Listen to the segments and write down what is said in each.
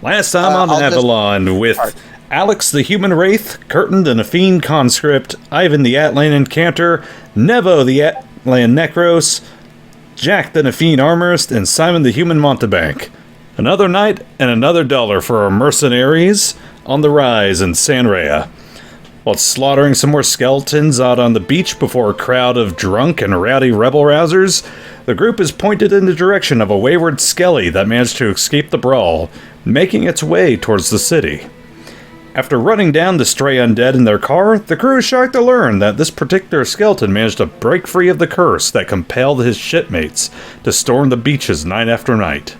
Last time on Avalon with Alex the Human Wraith, Khurtin the Nephine Conscript, Ivan the Atlan Incantor, Nevo the Atlan Necros, Jack the Nephine Armorist, and Simon the Human Montebank. Another night and another dollar for our mercenaries on the rise in Sanrea. While slaughtering some more skeletons out on the beach before a crowd of drunk and rowdy rebel-rousers, the group is pointed in the direction of a wayward skelly that managed to escape the brawl, making its way towards the city. After running down the stray undead in their car, the crew is shocked to learn that this particular skeleton managed to break free of the curse that compelled his shipmates to storm the beaches night after night.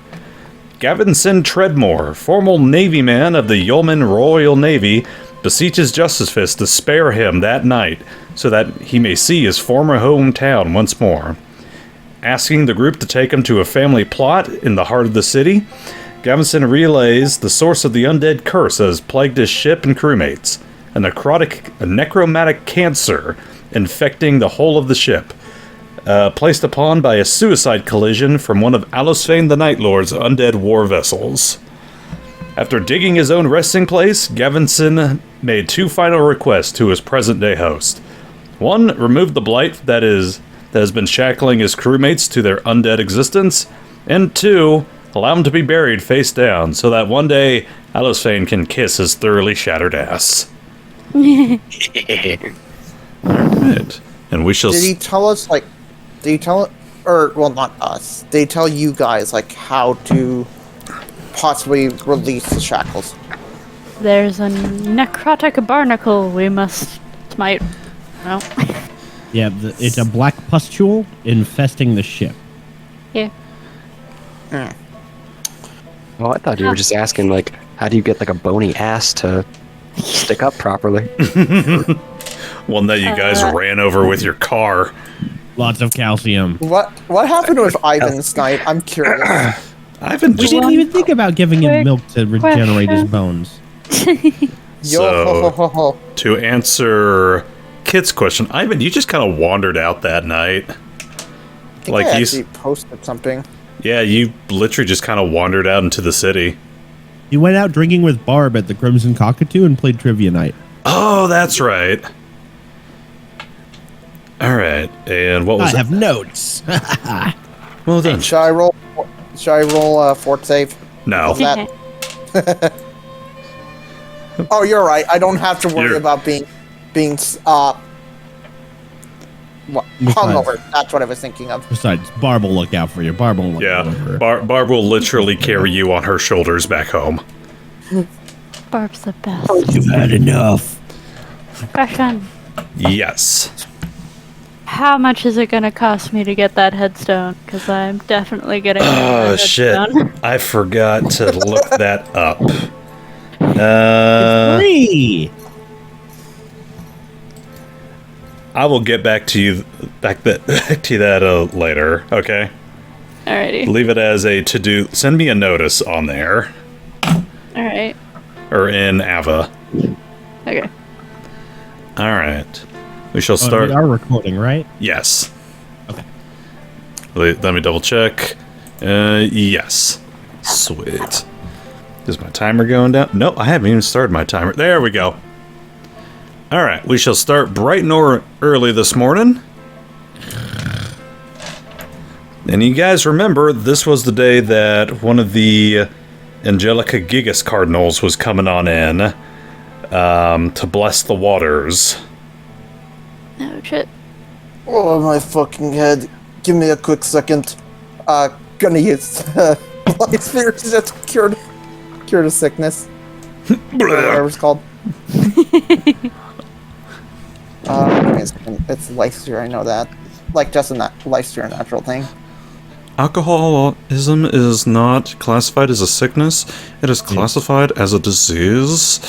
Gavinson Treadmore, former Navy man of the Yeoman Royal Navy, beseeches Justice Fist to spare him that night so that he may see his former hometown once more. Asking the group to take him to a family plot in the heart of the city, Gavinson relays the source of the undead curse that has plagued his ship and crewmates, a necromantic cancer infecting the whole of the ship, placed upon by a suicide collision from one of Alosfane the Night Lord's undead war vessels. After digging his own resting place, Gavinson made two final requests to his present-day host. One, remove the blight that has been shackling his crewmates to their undead existence, and two, allow him to be buried face down so that one day Alosfane can kiss his thoroughly shattered ass. Alright. And we shall... Did he tell us, like... Did he tell... Or, well, not us. Did he tell you guys, like, how to possibly release the shackles? There's a necrotic barnacle we must smite. No. Yeah, it's a black pustule infesting the ship. Yeah. Well, I thought you were just asking, like, how do you get, like, a bony ass to stick up properly? One that you guys ran over with your car. Lots of calcium. What happened with Ivan's night? I'm curious. Ivan We didn't even think about giving him milk to regenerate his bones. So, to answer Kit's question, Ivan, you just kind of wandered out that night. I think I actually posted something. Yeah, you literally just kind of wandered out into the city. You went out drinking with Barb at the Crimson Cockatoo and played trivia night. Oh, that's right. All right, and what was I have notes. Well done. Should I roll fort save? No. Oh, you're right. I don't have to worry about being hungover. That's what I was thinking of. Besides, Barb will look out for you. Barb will look out for you. Barb will literally carry you on her shoulders back home. Barb's the best. You've had enough. Question. Yes. How much is it going to cost me to get that headstone? Because I'm definitely getting Oh, shit. I forgot to look that up. It's free. I will get back to you that later, okay? Alrighty. Leave it as a to-do. Send me a notice on there. Alright. Or in Ava. Okay. Alright. We shall start. We are recording, right? Yes. Okay. Let me double check. Yes. Sweet. Is my timer going down? No, I haven't even started my timer. There we go. Alright, we shall start bright and early this morning. And you guys remember, this was the day that one of the Angelica Gigas Cardinals was coming on in to bless the waters. Oh, shit. Oh, my fucking head. Give me a quick second. Gonna use light spirits to just cure the sickness. Whatever it's called. It's life-steer, I know that. Like, just a life-steer natural thing. Alcoholism is not classified as a sickness. It is classified as a disease.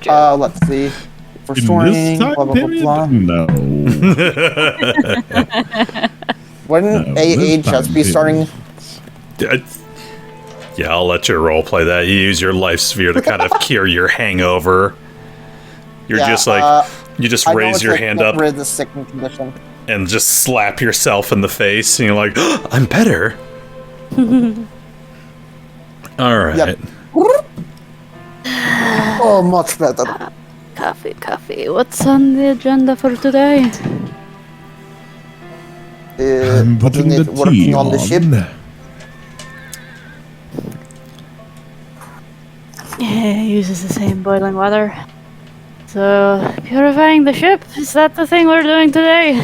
Let's see. Restoring, blah, blah, blah, blah. No. Wouldn't AA just be starting? Yeah, I'll let you role play that. You use your life sphere to kind of cure your hangover. You're just like, you just raise your hand up rid of the sickness condition. And just slap yourself in the face, and you're like, oh, I'm better. All right. Yep. Oh, much better. Coffee. What's on the agenda for today? I'm putting wasn't the it working tea on the ship? Yeah, it uses the same boiling water. So, purifying the ship? Is that the thing we're doing today?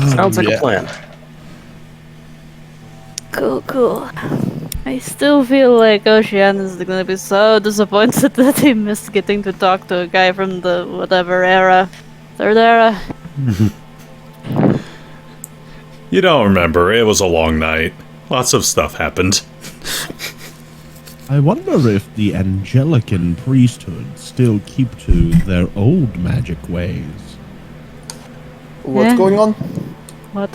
Sounds like a plan. Cool. I still feel like Ocean is gonna be so disappointed that he missed getting to talk to a guy from the whatever era. Third era? You don't remember. It was a long night. Lots of stuff happened. I wonder if the Angelican priesthood still keep to their old magic ways. What's Yeah. going on? What?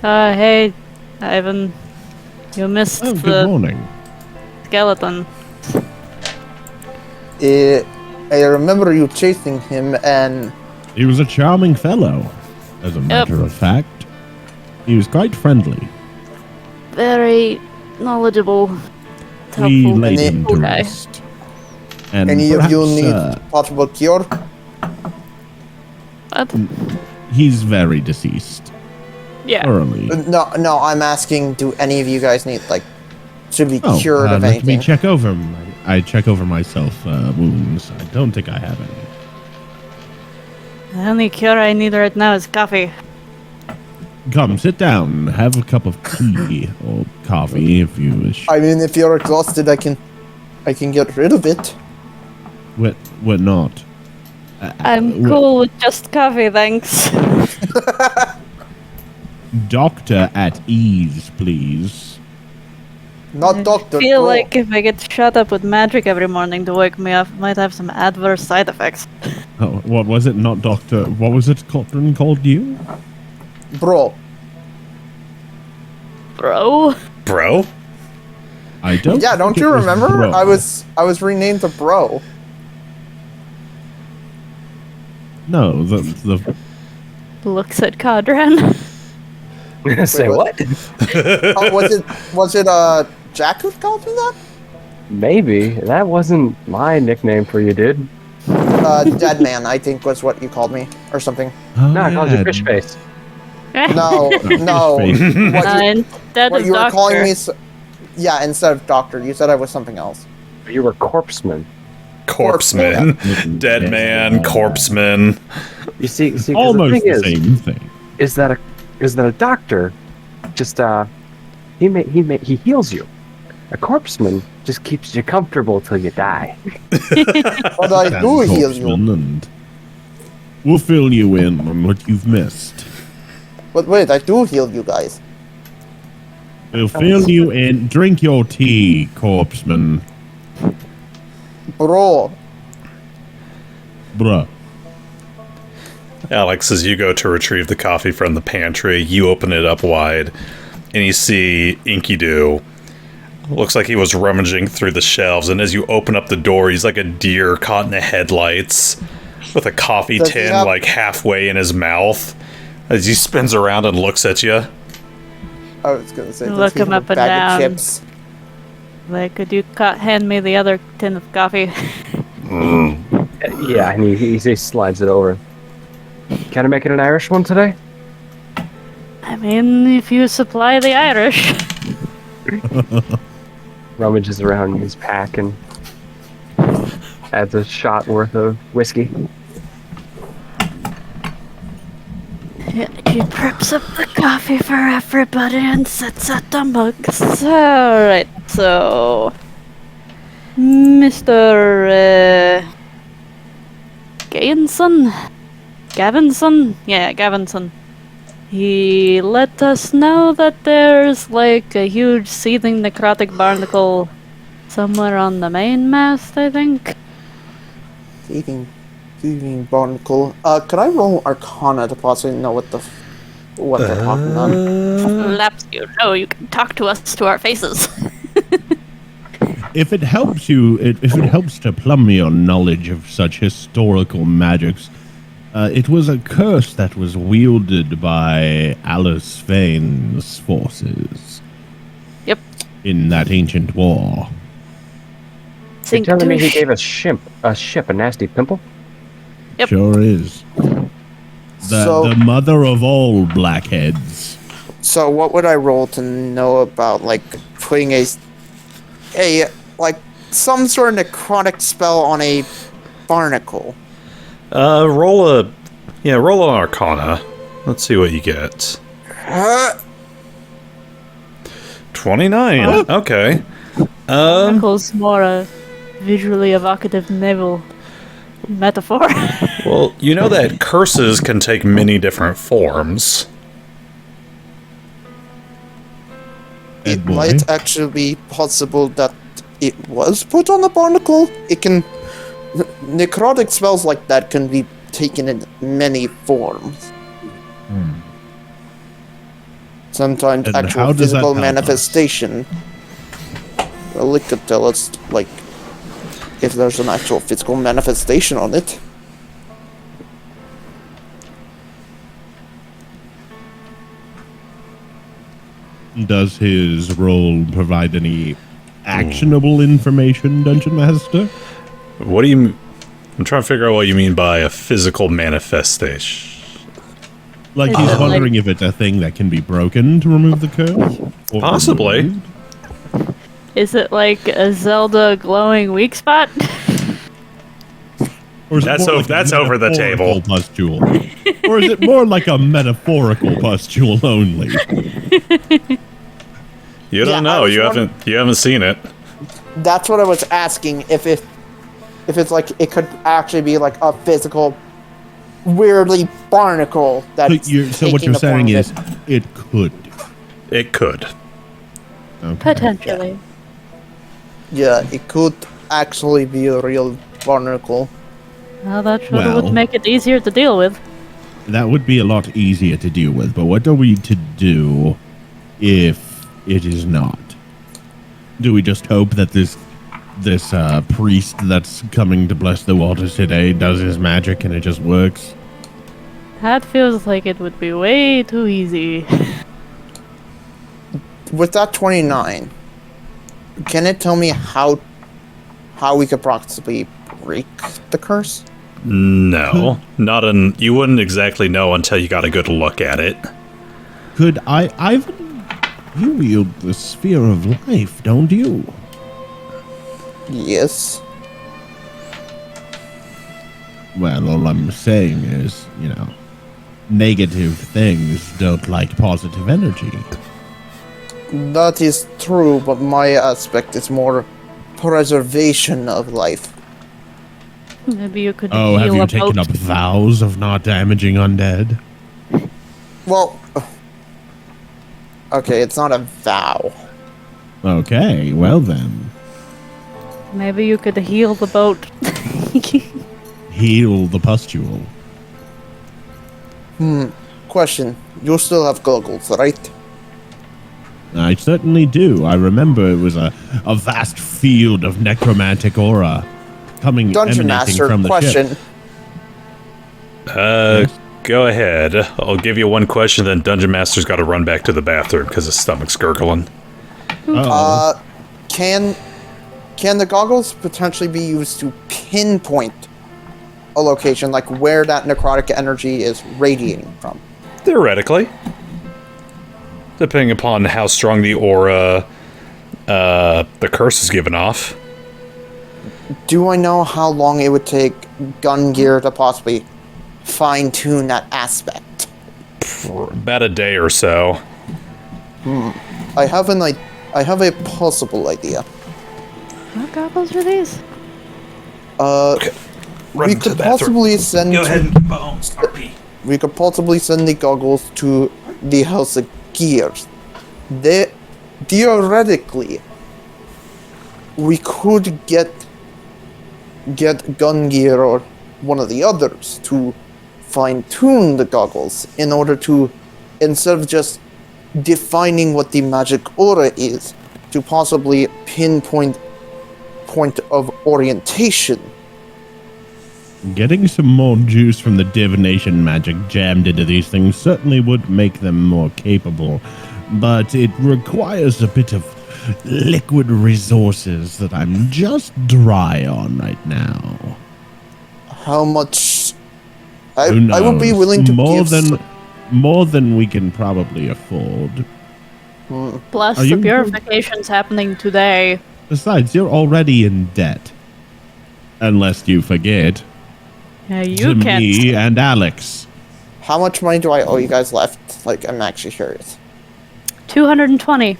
Hey, Ivan. You missed Oh, good the morning. skeleton. I remember you chasing him, and He was a charming fellow, as a matter of fact. He was quite friendly. Very knowledgeable. We Helpful. laid him to Okay. rest. And any of you perhaps, need possible cure? What? he's very deceased. Yeah. Thoroughly. No, I'm asking, do any of you guys need, like, should be Oh, cured of let anything? me check over. I check over myself wounds. I don't think I have any. The only cure I need right now is coffee. Come, sit down. Have a cup of tea or coffee if you wish. I mean, if you're exhausted, I can get rid of it. What not? I'm cool with just coffee, thanks. Doctor at ease, please. Not Doctor. I feel Bro. like if I get shut up with magic every morning to wake me up, it might have some adverse side effects. Oh, what was it? Not Doctor. What was it? Khurtin called you? Bro. Bro? Bro? I don't. Yeah, don't think you it was remember? Bro. I was renamed to Bro. No, the Looks at Kodhran. Say what? what? Oh, was it Jack who called me that? Maybe. That wasn't my nickname for you, dude. Dead Man, I think was what you called me, or something. Oh, No, I called you yeah. Fish Face. No, no. Fish face. Instead What of you were doctor. calling me? Yeah, instead of Doctor, you said I was something else. You were Corpseman. Corpseman. Dead Yeah. man, corpseman. You see 'cause Almost the thing the same thing. is that a doctor just he heals you. A corpseman just keeps you comfortable till you die. But I do heal you. Corpseman, and we'll fill you in on what you've missed. But wait, I do heal you guys. We'll fill you in. Drink your tea, corpseman. Bro. Bruh. Alex, as you go to retrieve the coffee from the pantry, you open it up wide, and you see Enkidu. Looks like he was rummaging through the shelves, and as you open up the door, he's like a deer caught in the headlights, with a coffee Does he tin have- like halfway in his mouth, as he spins around and looks at you. I was gonna say, Look does he him have up a and bag down. of chips? Like, could you hand me the other tin of coffee? Yeah, and he slides it over. Can I make it an Irish one today? I mean, if you supply the Irish. Rummages around in his pack and adds a shot worth of whiskey. He preps up the coffee for everybody and sets out the mugs. Alright, so... Mr. Gavinson? Yeah, Gavinson. He let us know that there's like a huge seething necrotic barnacle somewhere on the main mast, I think. Eating barnacle. Could I roll Arcana to possibly know what they're talking about? Laps, you know, you can talk to us to our faces. If it helps you, if it helps to plumb your knowledge of such historical magics, it was a curse that was wielded by Alice Fane's forces. Yep. in that ancient war. You're Think telling me he douche. gave a ship a nasty pimple? Yep. Sure is. The mother of all blackheads. So what would I roll to know about, like, putting a like, some sort of necrotic spell on a barnacle? Roll an Arcana. Let's see what you get. 29. Okay. Barnacle's more a visually evocative naval metaphor. Well, you know that curses can take many different forms. It boy. might actually be possible that it was put on the barnacle. It can... Necrotic spells like that can be taken in many forms. Sometimes And how actual does that physical help us? manifestation. Well, it could tell us, like, if there's an actual physical manifestation on it. Does his role provide any actionable information, Dungeon Master? What do you... I'm trying to figure out what you mean by a physical manifestation. Like Is he's it like- wondering if it's a thing that can be broken to remove the curse? Or Possibly. removed? Is it like a Zelda glowing weak spot? Or is it That's more o- like a that's over the metaphorical table. Pustule? Or is it more like a metaphorical pustule only? You don't Yeah, I know. was You haven't seen it. That's what I was asking. If it's like it could actually be like a physical, weirdly barnacle that's. So what taking you're the saying form is of it could. It could. Okay. Potentially. Yeah, it could actually be a real barnacle. Well, that sure Well. would make it easier to deal with. That would be a lot easier to deal with, but what are we to do if it is not? Do we just hope that this priest that's coming to bless the waters today does his magic and it just works? That feels like it would be way too easy. With that 29, can it tell me how we could possibly break the curse? No, not an. You wouldn't exactly know until you got a good look at it. Could Ivan, you wield the sphere of life, don't you? Yes. Well, all I'm saying is, negative things don't like positive energy. That is true, but my aspect is more preservation of life. Maybe you could Oh, have heal you a taken boat. up vows of not damaging undead? Well, okay, it's not a vow. Okay, well then. Maybe you could heal the boat. Heal the pustule. Question, you still have goggles, right? I certainly do. I remember it was a vast field of necromantic aura Dungeon emanating Master, from the question. ship. Go ahead. I'll give you one question, then Dungeon Master's got to run back to the bathroom because his stomach's gurgling. Uh-oh. Can the goggles potentially be used to pinpoint a location, like where that necrotic energy is radiating from? Theoretically. Depending upon how strong the aura the curse is given off. Do I know how long it would take gun gear to possibly fine-tune that aspect? For about a day or so. I have a possible idea. What goggles are these? Run We to could the bathroom. possibly send we could possibly send the goggles to the House of Gears. Theoretically, we could get gun gear or one of the others to fine-tune the goggles in order to, instead of just defining what the magic aura is, to possibly pinpoint point of orientation. Getting some more juice from the divination magic jammed into these things certainly would make them more capable, but it requires a bit of liquid resources that I'm just dry on right now. How much? Who I would be knows? willing to more than we can probably afford. Plus, Are the you- purification's happening today. Besides, you're already in debt. Unless you forget. Yeah, To you can't. me and Alex. How much money do I owe you guys left? Like, I'm actually curious. 220.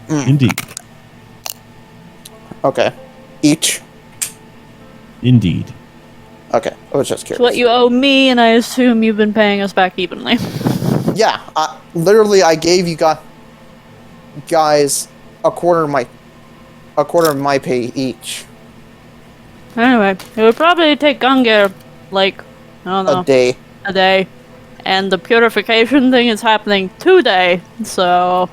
Indeed. Okay. Each? Indeed. Okay, I was just It's curious. what you owe me, and I assume you've been paying us back evenly. Yeah, literally, I gave you guys a quarter of my pay each. Anyway, it would probably take Gungir, like, I don't know, A day. a day. And the purification thing is happening today, so...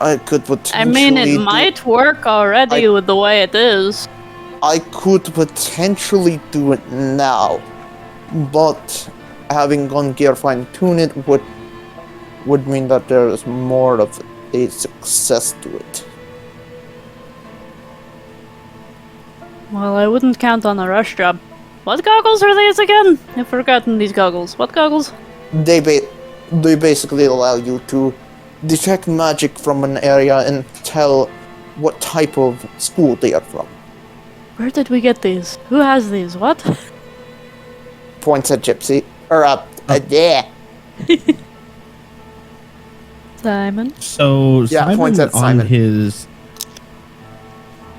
I could I potentially mean, it might work already with the way it is. I could potentially do it now, but having Gungear fine-tune it would mean that there is more of a success to it. Well, I wouldn't count on a rush job. What goggles are these again? I've forgotten these goggles. What goggles? They basically allow you to detect magic from an area and tell what type of school they are from. Where did we get these? Who has these? What? Points at Gypsy. Or yeah. Simon? So Yeah, points Simon at on Simon. his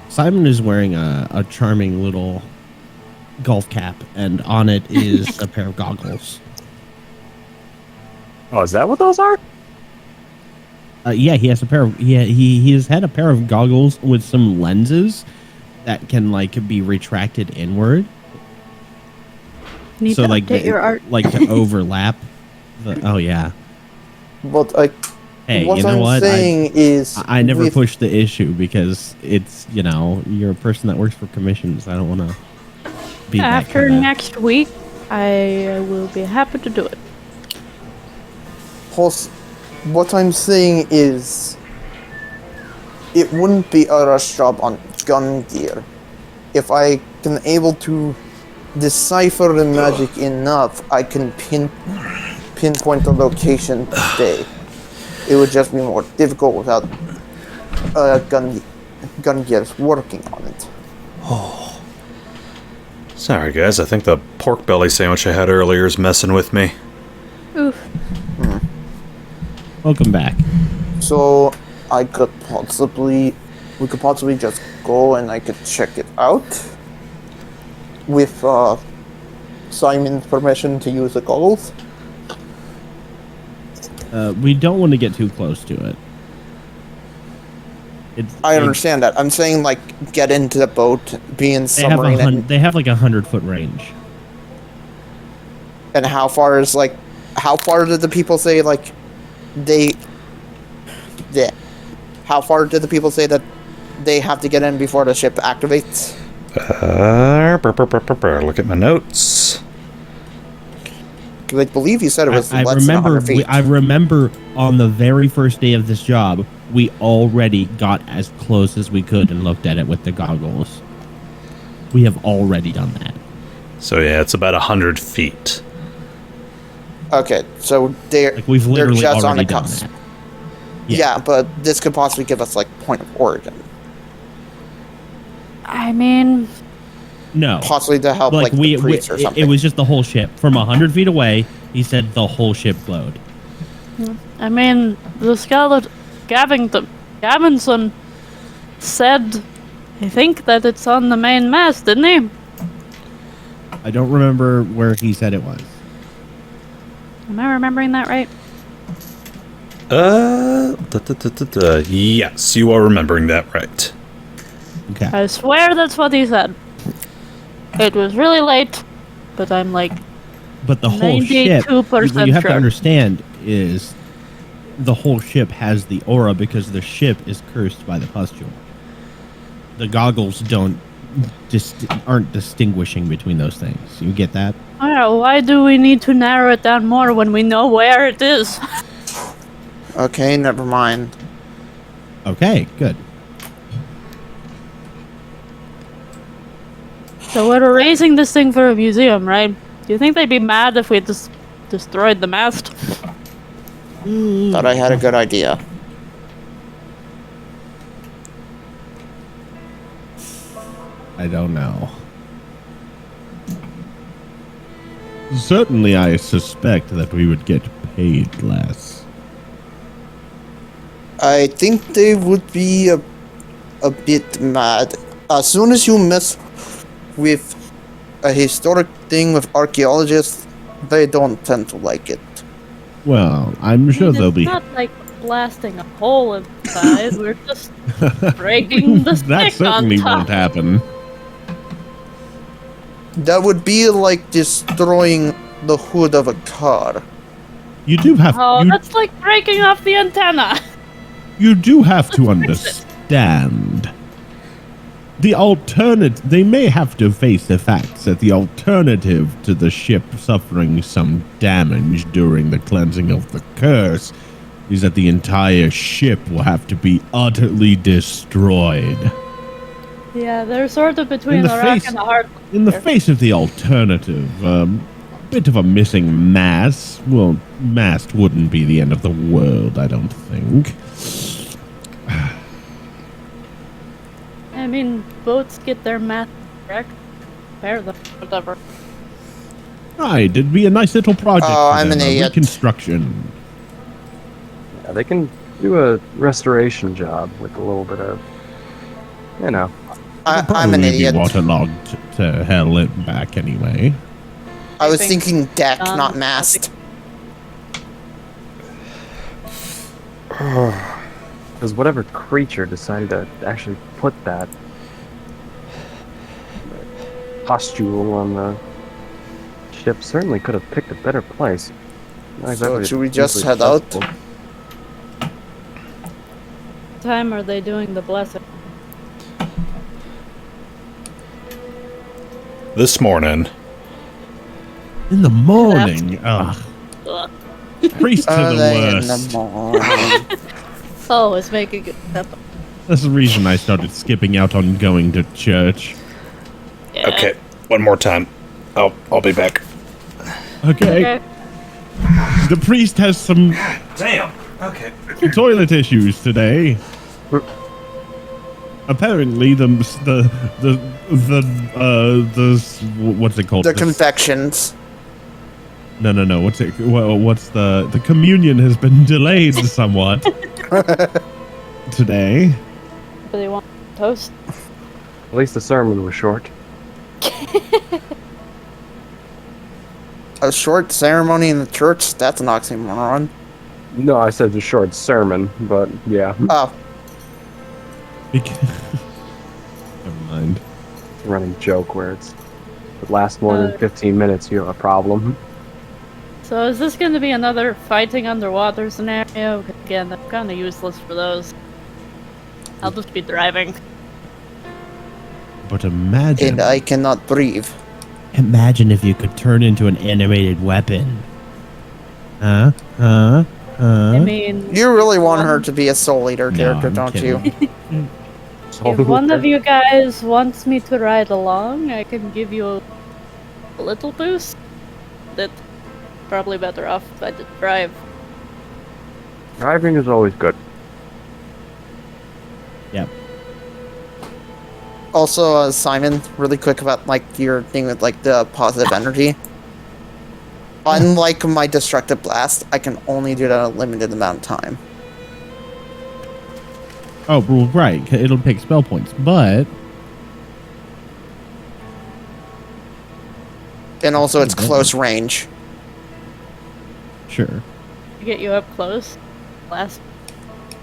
Simon is wearing a charming little golf cap, and on it is a pair of goggles. Oh, is that what those are? Yeah, he has a pair of he has had a pair of goggles with some lenses that can like be retracted inward, Need so to like update your art. like to overlap. Oh yeah. But Hey, what you know I'm what? saying is, I never with- push the issue because it's, you know, you're a person that works for commissions. I don't want to be that After kinda- next week, I will be happy to do it. Plus, what I'm saying is, it wouldn't be a rush job on gun gear. If I can able to decipher the magic enough, I can pinpoint the location today. It would just be more difficult without gun gears working on it. Sorry, guys. I think the pork belly sandwich I had earlier is messing with me. Oof. Welcome back. So we could possibly just go and I could check it out with Simon's permission to use the goggles. We don't want to get too close to it. I understand that. I'm saying like get into the boat, be in They have, submarine, they have like 100-foot range. and how far did the people say like they? Yeah. How far did the people say that they have to get in before the ship activates? Look at my notes. Because I believe you said it was I less than 100 feet. I remember on the very first day of this job, we already got as close as we could and looked at it with the goggles. We have already done that. So yeah, it's about 100 feet. Okay, so they're Like we've they're literally just on already the done cusp. that. Yeah, but this could possibly give us like point of origin, I mean, No. possibly to help like the priests or something. It was just the whole ship. From 100 feet away, he said the whole ship glowed. the skeleton, Gavinson said, I think that it's on the main mast, didn't he? I don't remember where he said it was. Am I remembering that right? Yes, you are remembering that right. Okay. I swear that's what he said. It was really late, but I'm like, But the whole ship, 92% what you have sure. to understand is the whole ship has the aura because the ship is cursed by the pustule. The goggles aren't distinguishing between those things. You get that? why do we need to narrow it down more when we know where it is? Okay, never mind. Okay, good. So we're raising this thing for a museum, right? Do you think they'd be mad if we just destroyed the mast? Thought I had a good idea. I don't know. Certainly, I suspect that we would get paid less. I think they would be a bit mad. As soon as you mess with a historic thing with archaeologists, they don't tend to like it. Well, I'm sure they'll be. It's not like blasting a hole inside. We're just breaking the stick That certainly on top. won't happen. That would be like destroying the hood of a car. You do have. Oh, you, that's like breaking off the antenna. you do have to understand. The they may have to face the facts that the alternative to the ship suffering some damage during the cleansing of the curse is that the entire ship will have to be utterly destroyed. Yeah, they're sort of between In the the rock face- and the hard. In the face of the alternative, a bit of a missing mast. Well, mast wouldn't be the end of the world, I don't think. I mean, boats get their mast correct. Repair them, whatever. Right, it'd be a nice little project. Oh, for I'm them, an a idiot. reconstruction. Yeah, they can do a restoration job with a little bit of, you know. I'm an Probably idiot. Be waterlogged to hell and back anyway. I was think thinking deck, done. not mast. Because whatever creature decided to actually put that pustule on the ship certainly could have picked a better place. Not So exactly should we just easily head out? accessible. What time are they doing the blessing? This morning. In the morning, ugh. Ugh. Priests are the Early in worst. the morning. Oh, it's making it happen. That's the reason I started skipping out on going to church. Yeah. Okay, one more time. I'll be back. Okay. Okay. The priest has some Damn. Okay. toilet issues today. Apparently, what's it called? The confections. No. What's it? What's the communion has been delayed somewhat today. Do they want toast? At least the sermon was short. A short ceremony in the church? That's an oxymoron. No, I said the short sermon, but yeah, Oh, Never mind. it's a running joke where if it lasts more than 15 minutes, you have a problem. So is this going to be another fighting underwater scenario? 'Cause again, I'm kind of useless for those. I'll just be driving. But imagine. and I cannot breathe. Imagine if you could turn into an animated weapon. Huh? I mean, You really want her to be a Soul Eater No, character, I'm don't kidding. you? if one of you guys wants me to ride along, I can give you a little boost. That's probably better off if I just drive. Driving is always good. Yep. Also, Simon, really quick about like your thing with like the positive energy. Unlike my destructive blast, I can only do that a limited amount of time. Oh, well, right. It'll take spell points, but And also, it's close range. sure. To get you up close. Last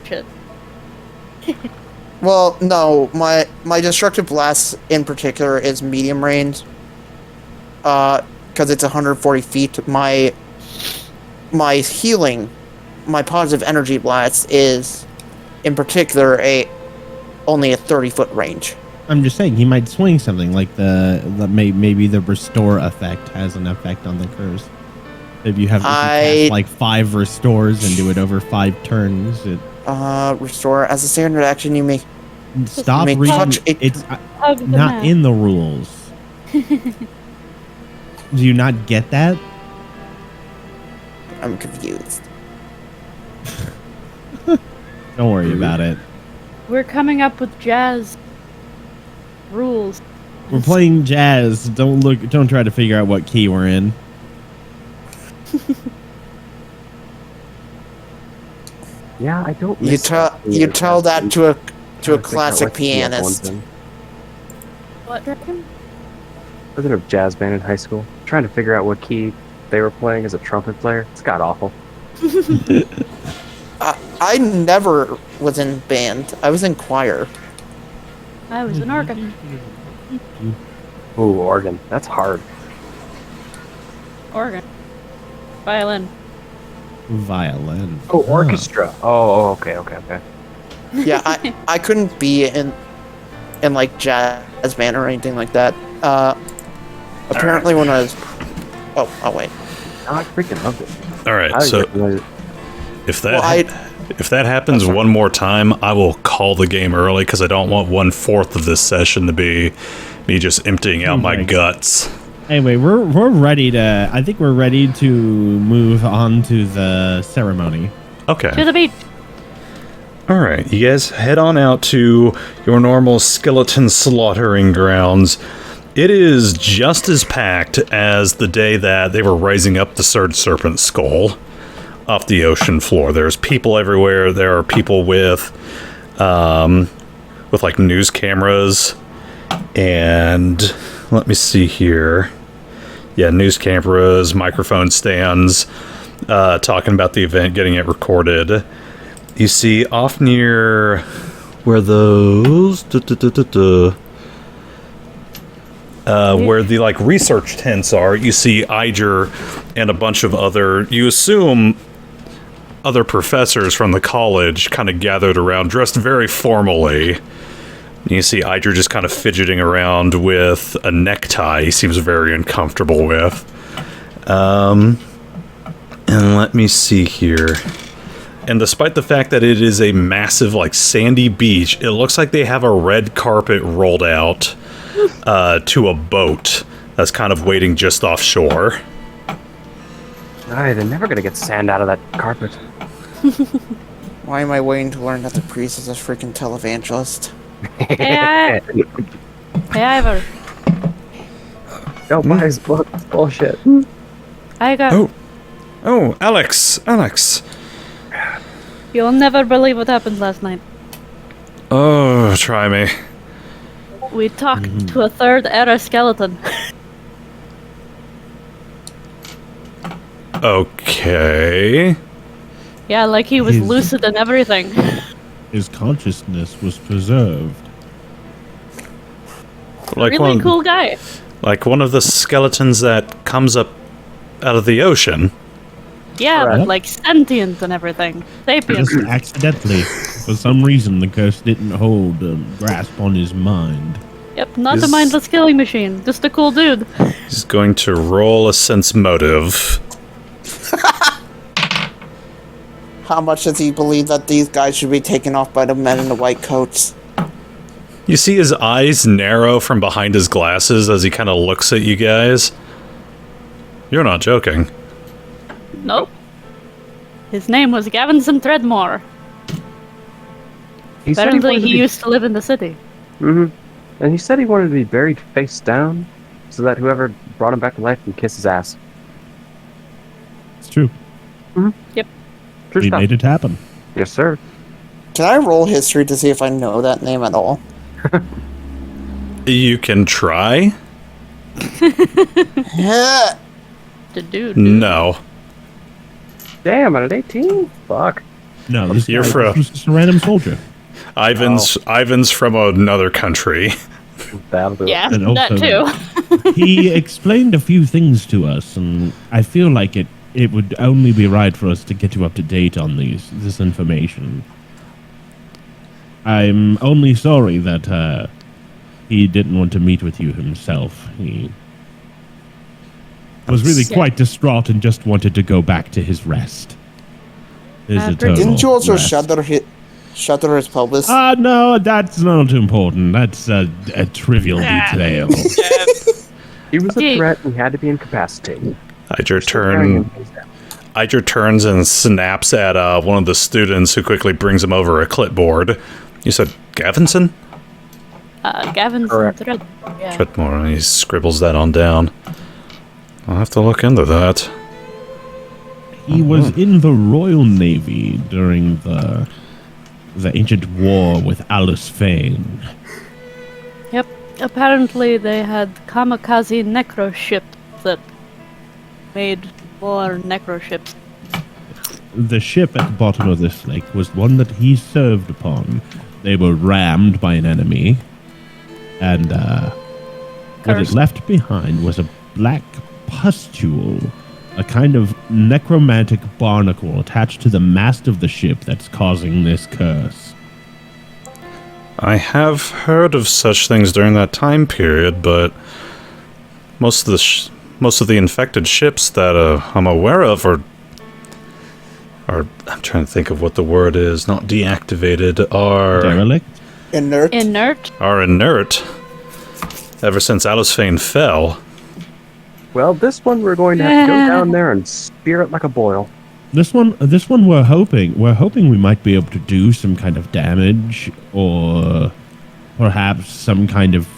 shit. Well, no, my destructive blast in particular is medium range. Because it's 140 feet. My healing, my positive energy blast is, in particular, only a 30-foot range. I'm just saying he might swing something like maybe the restore effect has an effect on the curse. If you have if you cast like 5 restores and do it over 5 turns, it Restore as a standard action. You may stop may reading. touch it. It's Hug the not map. in the rules. Do you not get that? I'm confused. Don't worry about it. We're coming up with jazz rules. We're playing jazz. Don't try to figure out what key we're in. Yeah, I don't. You miss tell that. you tell that to a Trying to figure out classic what key everyone's pianist. in. What, Dragon? I was in a jazz band in high school, trying to figure out what key they were playing as a trumpet player. It's god awful. I never was in band. I was in choir. I was an organ. Ooh, organ. That's hard. Organ. Violin. Violin. Oh, orchestra. Oh, okay. Yeah, I couldn't be in like jazz band or anything like that. Apparently when I was oh wait. I freaking loved it. All I right, didn't so recognize it. if that happens one more time, I will call the game early because I don't want 1/4 of this session to be me just emptying out my guts. Anyway, we're ready to. I think we're ready to move on to the ceremony. Okay. To the beach. All right, you guys head on out to your normal skeleton slaughtering grounds. It is just as packed as the day that they were raising up the third serpent skull off the ocean floor. There's people everywhere. There are people with like news cameras and let me see here. Yeah, news cameras, microphone stands, talking about the event, getting it recorded. You see off near where those where the like research tents are, you see Iger and a bunch of other, you assume other professors from the college kind of gathered around, dressed very formally. You see Iger just kind of fidgeting around with a necktie he seems very uncomfortable with. And let me see here. And despite the fact that it is a massive, like, sandy beach, it looks like they have a red carpet rolled out to a boat that's kind of waiting just offshore. Aye, they're never gonna get sand out of that carpet. Why am I waiting to learn that the priest is a freaking televangelist? Hey, Ivor. Don't buy his book. Bullshit. I got. Oh, Alex. You'll never believe what happened last night. Oh, try me. We talked to a third era skeleton. Okay. Yeah, like he was His- lucid and everything. His consciousness was preserved. Like Really cool guy. Like one of the skeletons that comes up out of the ocean. Yeah, Correct. but like sentient and everything. Sapient. Just accidentally, for some reason, the curse didn't hold a grasp on his mind. Yep, not a Is- mindless killing machine. Just a cool dude. He's going to roll a sense motive. How much does he believe that these guys should be taken off by the men in the white coats? You see his eyes narrow from behind his glasses as he kind of looks at you guys. You're not joking. Nope. His name was Gavinson Threadmore. He said Apparently wanted to he be- used to live in the city. And he said he wanted to be buried face down, so that whoever brought him back to life can kiss his ass. It's true. Yep. True He stuff. made it happen. Yes, sir. Can I roll history to see if I know that name at all? You can try? Yeah. The dude. No. Damn, at an 18? Fuck. No, this You're guy fro- was just a random soldier. Ivan's from another country. That'll do it. Yeah, And that also- too. He explained a few things to us, and I feel like it would only be right for us to get you up to date on this information. I'm only sorry that he didn't want to meet with you himself. was really Yeah. quite distraught and just wanted to go back to his rest. His eternal Didn't you also rest. shatter his pelvis? No, that's not important. That's a trivial detail. He was a Yeah. threat and he had to be incapacitated. Idra turns and snaps at one of the students, who quickly brings him over a clipboard. You said Gavinson? Gavin's Correct. thread. Yeah. Treadmore, and he scribbles that on down. I'll have to look into that. He was in the Royal Navy during the ancient war with Alice Fane. Yep. Apparently they had kamikaze necro ships that made more necro ships. The ship at the bottom of this lake was one that he served upon. They were rammed by an enemy, and what it Cursed. left behind was a black pustule, a kind of necromantic barnacle attached to the mast of the ship that's causing this curse. I have heard of such things during that time period, but most of the infected ships that I'm aware of are I'm trying to think of what the word is. Not deactivated. Derelict? Inert. Inert. Are inert. Ever since Alice Fane fell. Well, this one we're going to have to go down there and spear it like a boil. This one we're hoping we might be able to do some kind of damage, or perhaps some kind of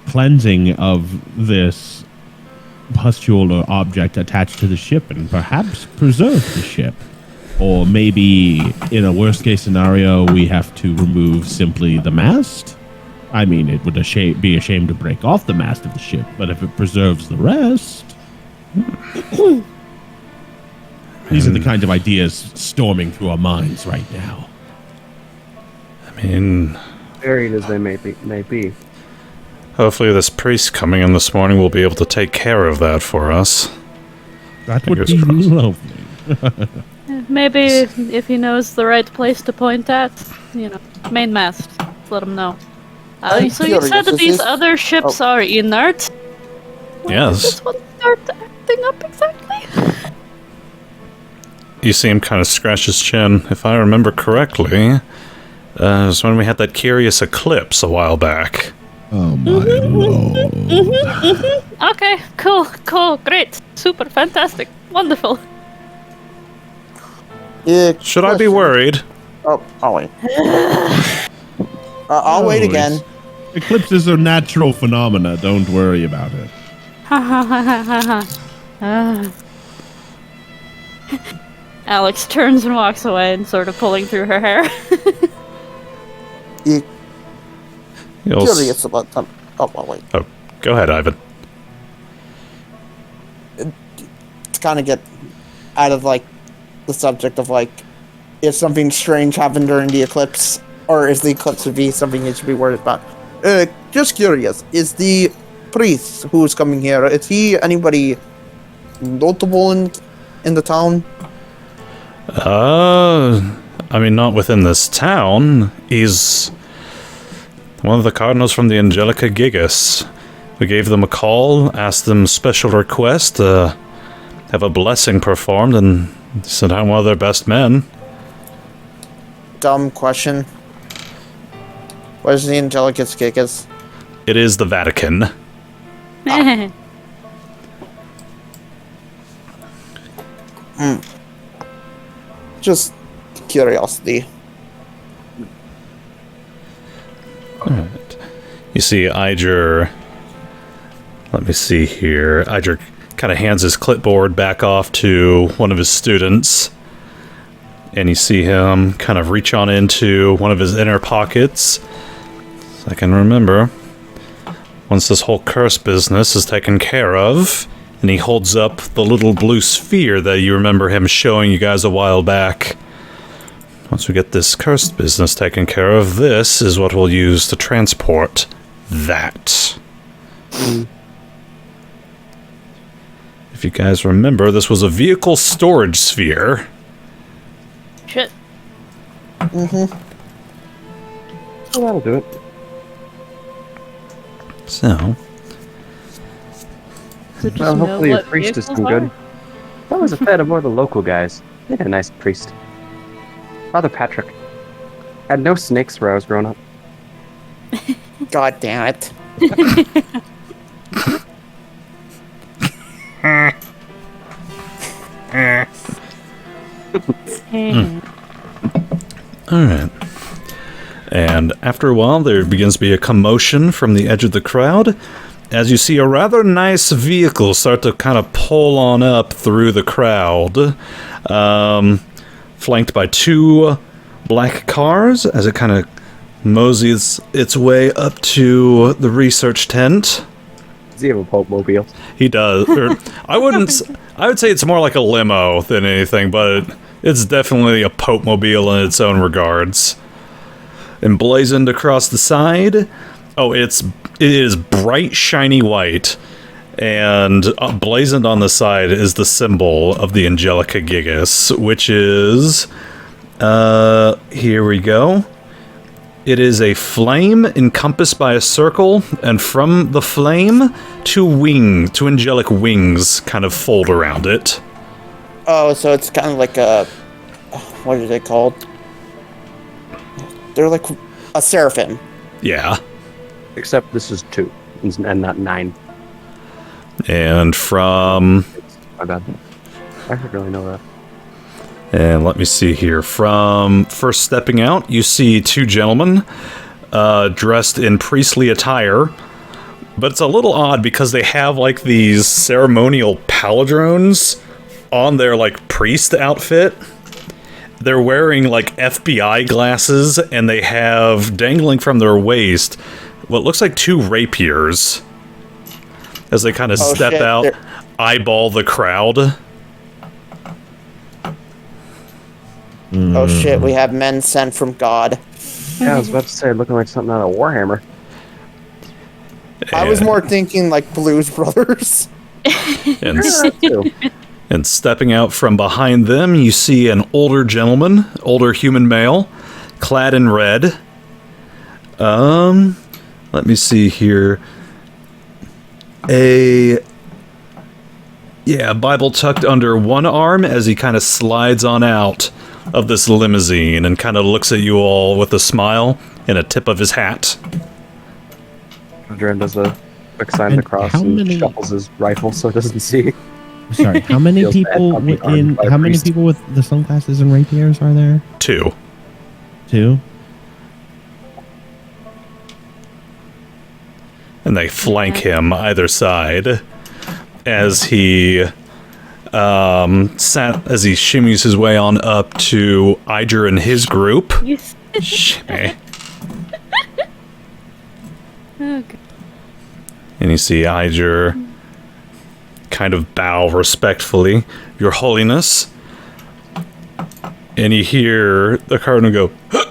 cleansing of this pustule or object attached to the ship, and perhaps preserve the ship. Or maybe, in a worst case scenario, we have to remove simply the mast. I mean, it would be a shame to break off the mast of the ship, but if it preserves the rest... These are the kind of ideas storming through our minds right now. I mean, Varied as they may be. hopefully this priest coming in this morning will be able to take care of that for us. That would Fingers be crossed. lovely. Maybe if he knows the right place to point at, main mast. Let him know. I'm So you said curious, that is these this- other ships are inert? When did Yes. this one start acting up exactly? You see him kind of scratch his chin. If I remember correctly, it was when we had that curious eclipse a while back. Oh my lord. Okay, cool, great, super, fantastic, wonderful. Should I be Question. worried? Oh, I'll wait. I'll wait No again. worries. Eclipses are natural phenomena. Don't worry about it. Ha ha ha ha ha ha. Alex turns and walks away and sort of pulling through her hair. You'll Curious about them. Oh, I'll wait. Oh, go ahead, Ivan. To kind of get out of the subject of if something strange happened during the eclipse, or if the eclipse would be something you should be worried about. Just curious, is the priest who's coming here, is he anybody notable in the town? I mean, not within this town. He's one of the cardinals from the Angelica Gigas. We gave them a call, asked them special request to have a blessing performed, and sent out one of their best men. Dumb question. What is the Angelicus Gigas? It is the Vatican. Just curiosity. Alright. You see Iger... Let me see here. Iger kind of hands his clipboard back off to one of his students. And you see him kind of reach on into one of his inner pockets. So I can remember. Once this whole curse business is taken care of, and he holds up the little blue sphere that you remember him showing you guys a while back. Once we get this cursed business taken care of, this is what we'll use to transport that. If you guys remember, this was a vehicle storage sphere. Shit. Well, that'll do it. So, So just Well, know hopefully your what priest is vehicles some good. are. That was a fan of more of the local guys. They had a nice priest. Father Patrick. Had no snakes where I was growing up. God damn it. Hey. Alright. And after a while, there begins to be a commotion from the edge of the crowd as you see a rather nice vehicle start to kind of pull on up through the crowd, flanked by two black cars as it kind of moseys its way up to the research tent. Does he have a Pope mobile? He does. I would say it's more like a limo than anything, but it's definitely a Pope mobile in its own regards. Emblazoned across the side. Oh, it is bright, shiny white, and blazoned on the side is the symbol of the Angelica Gigas, which is, here we go. It is a flame encompassed by a circle, and from the flame, two angelic wings kind of fold around it. Oh, so it's kind of like a... What are they called? They're like a seraphim. Yeah. Except this is 2, and not 9. And from... My bad. I didn't really know that. And let me see here. From first stepping out, you see two gentlemen dressed in priestly attire. But it's a little odd because they have like these ceremonial paladrones on their like priest outfit. They're wearing like FBI glasses, and they have dangling from their waist what looks like 2 rapiers as they kind of step out, eyeball the crowd. Oh shit, we have men sent from God. Yeah, I was about to say, looking like something out of Warhammer. I was more thinking like Blues Brothers. And stepping out from behind them, you see an older gentleman, older human male, clad in red. Let me see here. A Bible tucked under one arm as he kind of slides on out of this limousine and kind of looks at you all with a smile and a tip of his hat. Kodhran does a quick sign of the cross and shuffles his rifle so it doesn't see. Sorry, how many people with the sunglasses and rapiers are there? 2. 2? And they flank him either side as he shimmies his way on up to Iger and his group. Shimmy. Okay. And you see Iger kind of bow respectfully, Your Holiness. And you hear the cardinal go, "Huh!"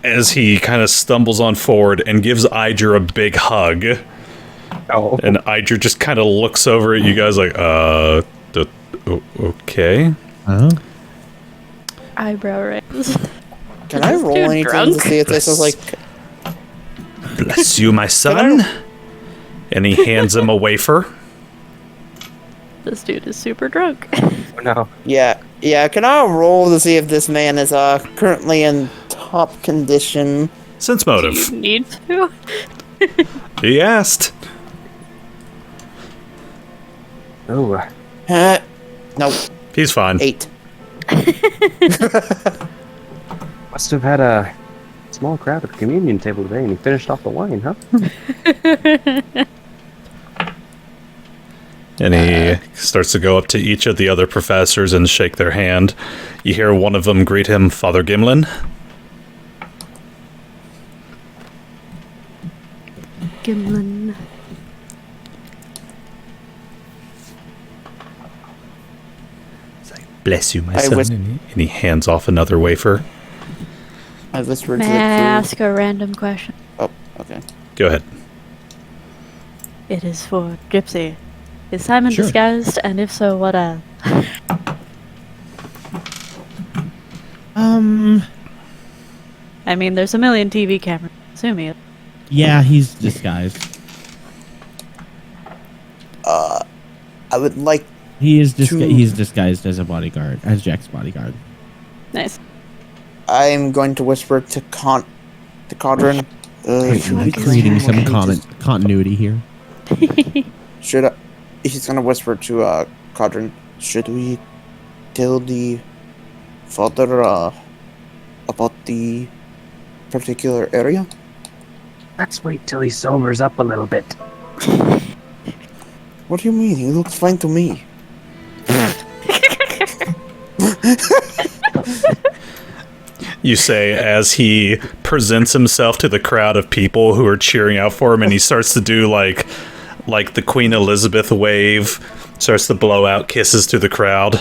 as he kind of stumbles on forward and gives Iger a big hug. Oh. And Iger just kind of looks over at you guys like, okay. Huh? Eyebrow raise. Can I roll anything drunk? to see if this is like... Bless you, my son. And he hands him a wafer. This dude is super drunk. Oh, no. Yeah, can I roll to see if this man is currently in top condition? Sense motive. You need to. He asked. Oh. Nope. He's fine. 8. Must have had a small crowd at the communion table today and he finished off the wine, huh? And he starts to go up to each of the other professors and shake their hand. You hear one of them greet him, Father Gimlin. Gimlin. Bless you, my son. And he hands off another wafer. I whispered May to I the crew. ask a random question? Oh, okay. Go ahead. It is for Gypsy. Is Simon Sure. disguised? And if so, what I mean, there's a million TV cameras. Assume he is. Yeah, he's disguised. I would like. He's To- disguised as a bodyguard, as Jack's bodyguard. Nice. I'm going to whisper to Kodhran. Should we Creating tell him some continuity here. Should I? He's gonna whisper to Kodhran. Should we tell the father about the particular area? Let's wait till he sobers up a little bit. What do you mean? He looks fine to me. You say as he presents himself to the crowd of people who are cheering out for him, and he starts to do like the Queen Elizabeth wave, starts to blow out kisses to the crowd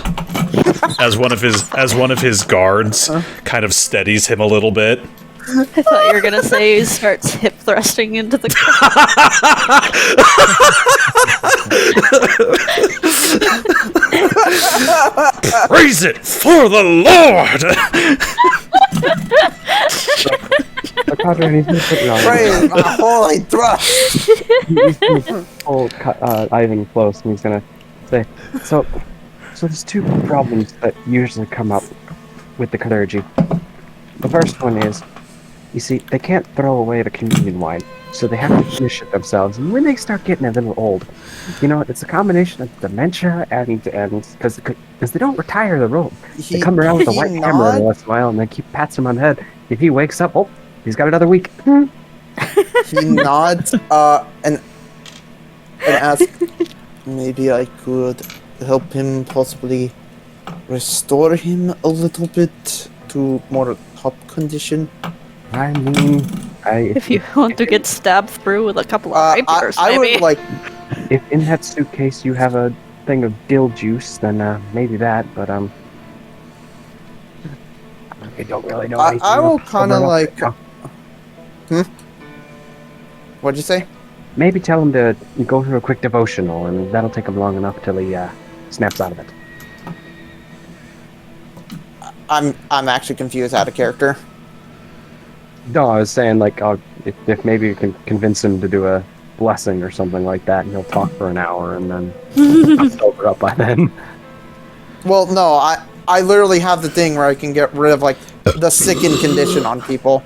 as one of his guards kind of steadies him a little bit. I thought you were gonna say he starts hip thrusting into the crowd. Praise it for the Lord! Kodhran, he's gonna put you on. Praise my holy thrust! He's gonna pull Ivan close, and he's gonna say, so there's two problems that usually come up with the clergy. The first one is, you see, they can't throw away the communion wine, so they have to finish it themselves. And when they start getting a little old, it's a combination of dementia and because they don't retire the robe. They come around with a white hammer every once in a while, and they keep pats him on the head. If he wakes up, he's got another week. He nods and asks, maybe I could help him possibly restore him a little bit to more top condition. I mean, If you want to get stabbed through with a couple of rapiers, I maybe. would like. if in that suitcase you have a thing of dill juice, then maybe that. But I don't really know. I will kind of like. now. What'd you say? Maybe tell him to go through a quick devotional, and that'll take him long enough till he snaps out of it. I'm actually confused out of character. No, I was saying if maybe you can convince him to do a blessing or something like that, and he'll talk for an hour, and then I'll sober up by then. Well, no, I literally have the thing where I can get rid of the sickened condition on people.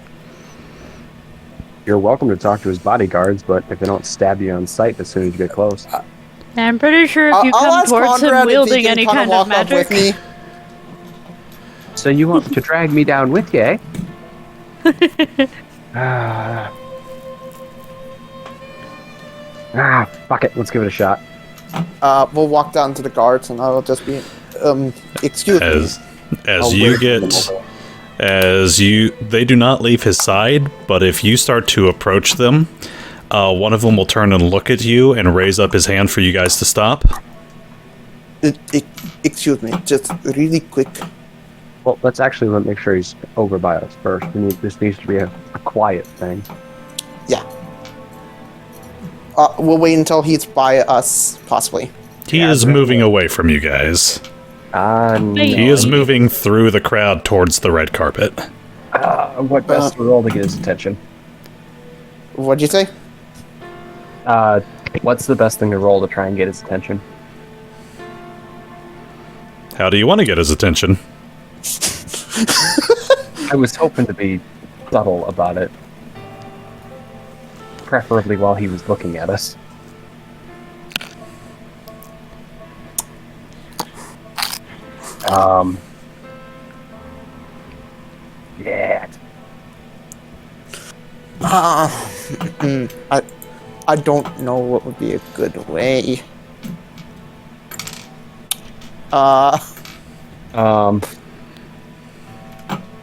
You're welcome to talk to his bodyguards, but if they don't stab you on sight as soon as you get close. I'm pretty sure if you I'll come ask towards Conrad him if he wielding can any kinda kind walk of up with magic. me. So you want to drag me down with you, eh? Fuck it. Let's give it a shot. We'll walk down to the guards, and I'll just be, excuse me. They do not leave his side, but if you start to approach them, one of them will turn and look at you and raise up his hand for you guys to stop. Excuse me, just really quick. Well, let's make sure he's over by us first. This needs to be a quiet thing. Yeah. We'll wait until he's by us, possibly. He is moving away from you guys. No. He is moving through the crowd towards the red carpet. What best to roll to get his attention? What'd you say? What's the best thing to roll to try and get his attention? How do you want to get his attention? I was hoping to be subtle about it. Preferably while he was looking at us. Yeah. I don't know what would be a good way.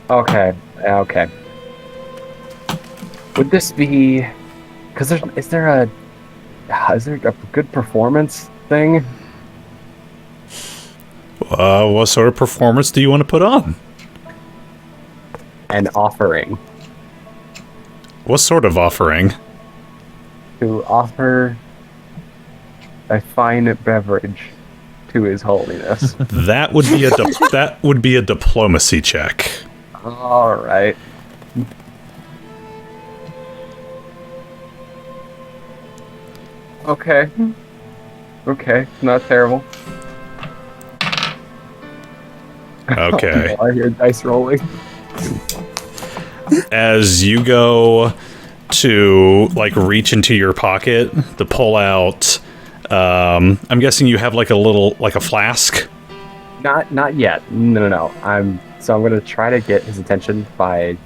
Okay. Would this be? Because is there a good performance thing? What sort of performance do you want to put on? An offering. What sort of offering? To offer a fine beverage to His Holiness. That would be a diplomacy check. All right. Okay. Okay, not terrible. Okay. I hear dice rolling. As you go to like reach into your pocket to pull out, I'm guessing you have like a flask. Not yet. No. I'm gonna try to get his attention by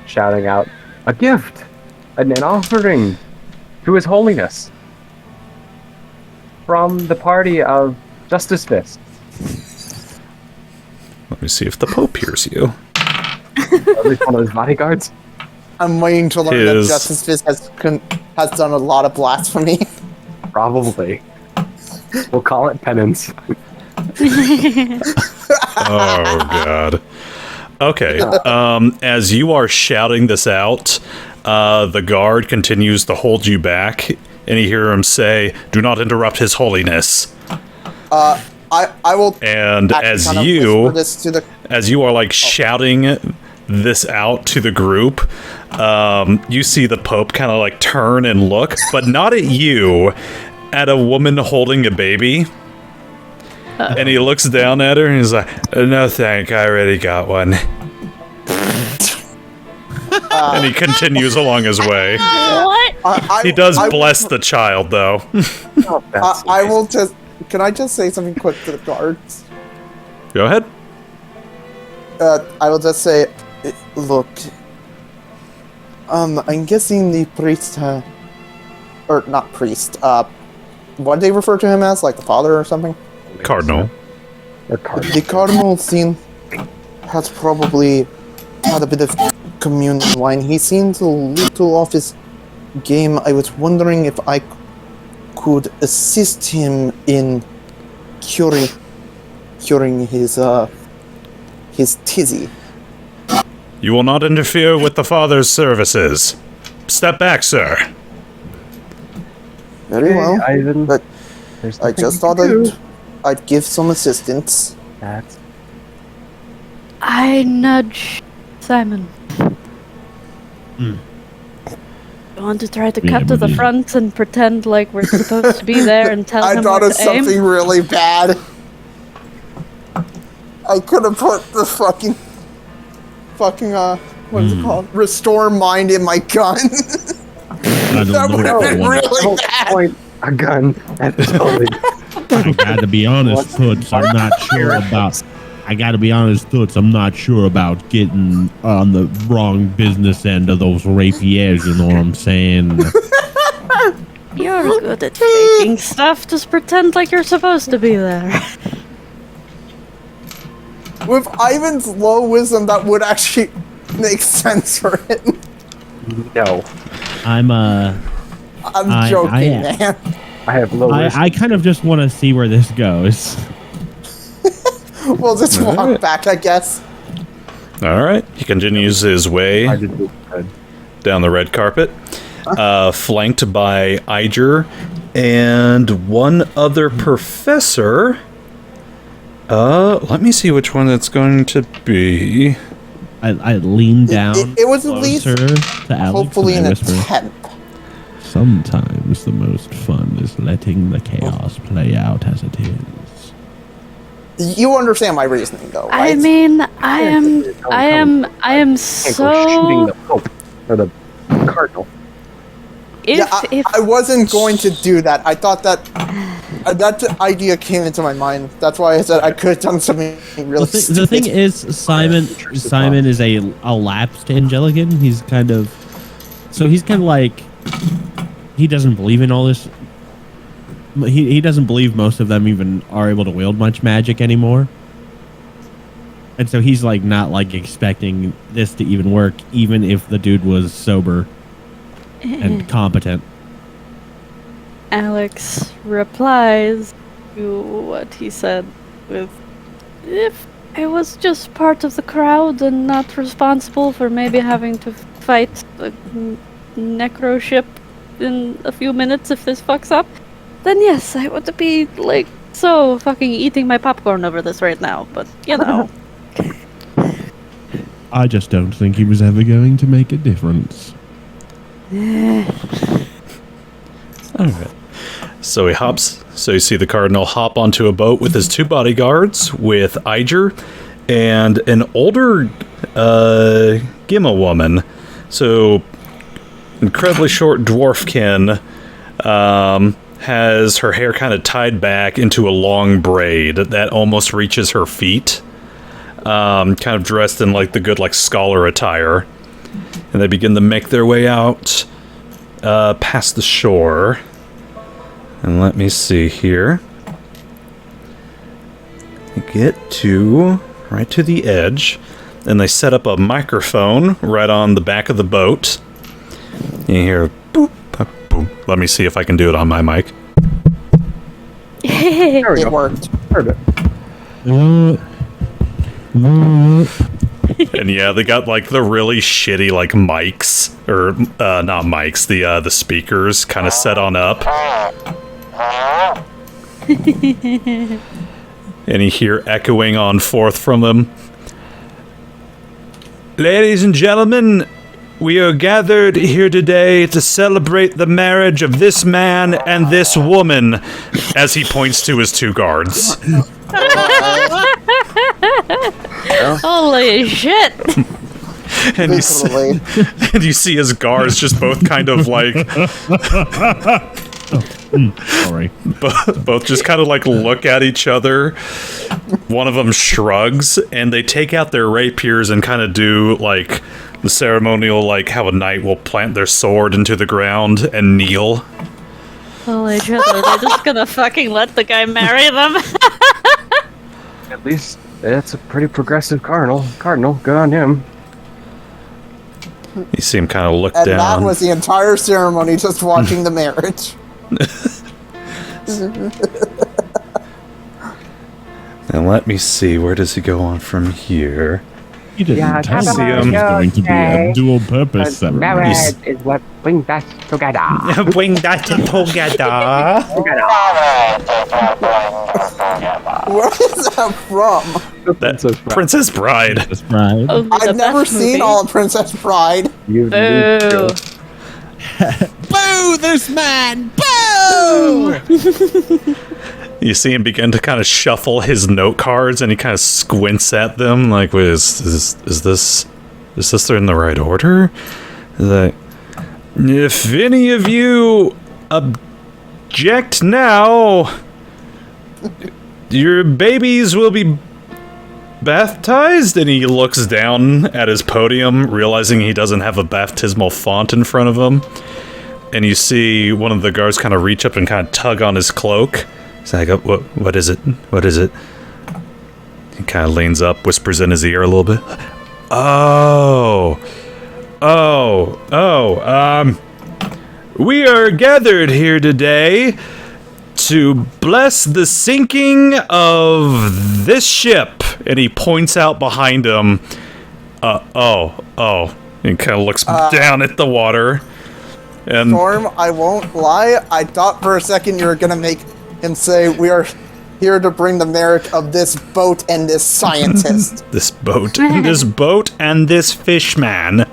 shouting out a gift, an offering to His Holiness from the party of Justice Fist. Let me see if the Pope hears you. At least one of his bodyguards. I'm waiting to learn His- that Justice Fist has done a lot of blasphemy. Probably. We'll call it penance. Oh god. Okay. As you are shouting this out, the guard continues to hold you back, and you hear him say, "Do not interrupt His Holiness." I will. And actually as kind of you, whisper this to the. as you are like shouting this out to the group, you see the Pope kind of like turn and look, but not at you, at a woman holding a baby. And he looks down at her and he's like, "No, thank, I already got one." And he continues along his way. What? He does bless the child, though. Oh, that's I will just. Can I just say something quick to the guards? Go ahead. I will just say, look. I'm guessing the priest, or not priest. What do they refer to him as, like the father or something? Cardinal. Or card. The cardinal has probably had a bit of communion wine. He seems a little off his game. I was wondering if I could assist him in curing his tizzy. You will not interfere with the father's services. Step back, sir. Very well, Ivan, but there's I nothing just you thought can do. I'd give some assistance. That's I nudge Simon. You want to try to cut to the front and pretend like we're supposed to be there and tell I him thought where of to aim? something really bad. I could have put the fucking what's it called? Restore mind in my gun. I don't That know would have what been one. really don't bad. point a gun at the building. I gotta be honest, Toots. I'm not sure about. I gotta be honest, Toots. I'm not sure about getting on the wrong business end of those rapiers. You know what I'm saying? You're good at faking stuff. Just pretend like you're supposed to be there. With Ivan's low wisdom, that would actually make sense for it. No, I'm I joking, am. man. I have low risk. I kind of just want to see where this goes. We'll just walk back, I guess. All right. He continues his way I did do good. down the red carpet, flanked by Iger and one other professor. Let me see which one that's going to be. I lean down. It was at least closer to Alex hopefully and an I whisper, attempt. sometimes the most fun is letting the chaos play out as it is. You understand my reasoning, though, right? I mean, I am Can't go shooting so. the Pope or the Cardinal. Yeah, I wasn't going to do that. I thought that that idea came into my mind. That's why I said I could have done something really stupid. The thing is, Simon is a lapsed Angelican. He's kind of like, he doesn't believe in all this. He doesn't believe most of them even are able to wield much magic anymore. And so he's like not like expecting this to even work, even if the dude was sober and competent. Alex replies to what he said with, "If I was just part of the crowd and not responsible for maybe having to fight a necro ship in a few minutes if this fucks up, then yes, I would be like so fucking eating my popcorn over this right now, but you know." I just don't think he was ever going to make a difference. All right. So he hops. So you see the cardinal hop onto a boat with his 2 bodyguards, with Iger and an older Gimma woman. So incredibly short dwarfkin, has her hair kind of tied back into a long braid that almost reaches her feet. Kind of dressed in like the good like scholar attire, and they begin to make their way out past the shore. And let me see here. Get to right to the edge, and they set up a microphone right on the back of the boat. You hear boop, boop, boop. Let me see if I can do it on my mic. There we It go. worked. Heard it. And yeah, they got like the really shitty like mics, or not mics, the speakers kind of set on up. And you hear echoing on forth from them. Ladies and gentlemen, we are gathered here today to celebrate the marriage of this man and this woman, as he points to his 2 guards. Holy shit! And you, Literally. and you see his guards just both kind of like, Sorry. both just kind of like look at each other. One of them shrugs, and they take out their rapiers and kind of do like the ceremonial, like how a knight will plant their sword into the ground and kneel. Holy shit, are they just gonna fucking let the guy marry them? At least it's a pretty progressive cardinal. Cardinal, good on him. You see him kind of look And down. that was the entire ceremony, just watching the marriage. And let me see, where does he go on from here? He didn't Yeah, tell see me it him. was going to be a dual purpose ceremony. Marriage is what brings us together. Bring that together. Where is that from? That Princess Bride. That's right. Only the I've never best seen movie. all of Princess Bride. You need Boo! to. Boo this man! Boo! You see him begin to kind of shuffle his note cards, and he kind of squints at them, like, "Wait, is this in the right order?" Like, if any of you object now, your babies will be baptized. And he looks down at his podium, realizing he doesn't have a baptismal font in front of him. And you see one of the guards kind of reach up and kind of tug on his cloak. He's like, what is it? What is it? He kind of leans up, whispers in his ear a little bit. We are gathered here today to bless the sinking of this ship. And he points out behind him. And kind of looks down at the water. And Storm, I won't lie. I thought for a second you were gonna make him say, "We are here to bring the merit of this boat and this scientist." this boat, and this fishman.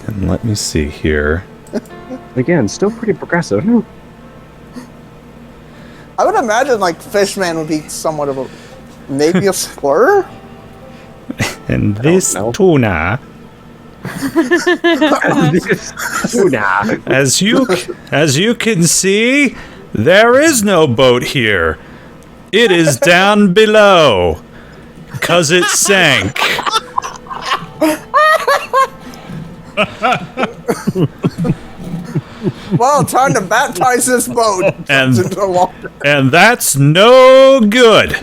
And let me see here. Again, still pretty progressive. I would imagine like Fishman would be somewhat of a maybe a slur. And this know. tuna, Tuna. as you can see, there is no boat here. It is down below, 'cause it sank. Well, time to baptize this boat. And- Jumps into the water. And that's no good.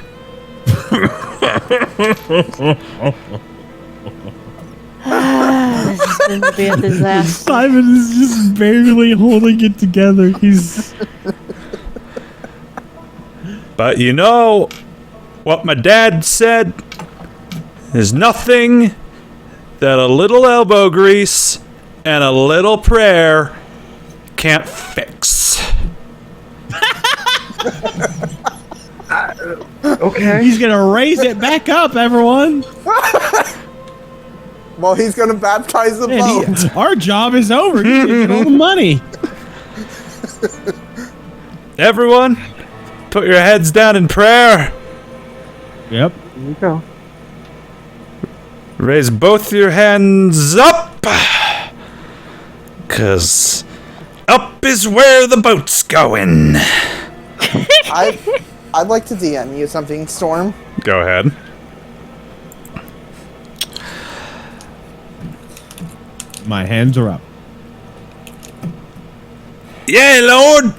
This is going to be a disaster. Simon is just barely holding it together. He's But you know what my dad said? There's nothing that a little elbow grease and a little prayer can't fix. Okay. he's gonna raise it back up, everyone. Well, he's gonna baptize the boat. Our job is over. He's taking all the money. Everyone, put your heads down in prayer. Yep. Here you go. Raise both your hands up. 'Cause up is where the boat's going. I'd like to DM you something, Storm. Go ahead. My hands are up. Yea, Lord.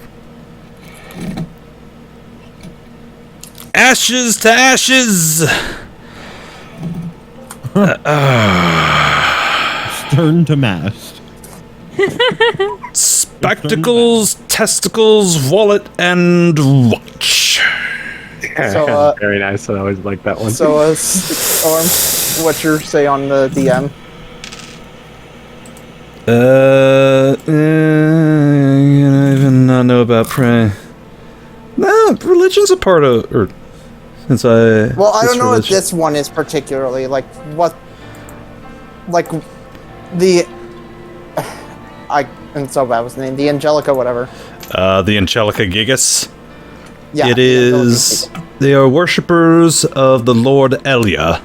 Ashes to ashes. Stern to mast. Spectacles, testicles, wallet, and watch. So, very nice. I always like that one. So, Storm, what's your say on the DM? I even not know about prayer. No, religion's a part of, or since I. Well, I this don't know if religion- this one is particularly like what, like the. I'm so bad with the name. The Angelica, whatever. The Angelica Gigas. Yeah. It the Angelica is. Gigas. They are worshippers of the Lord Elia,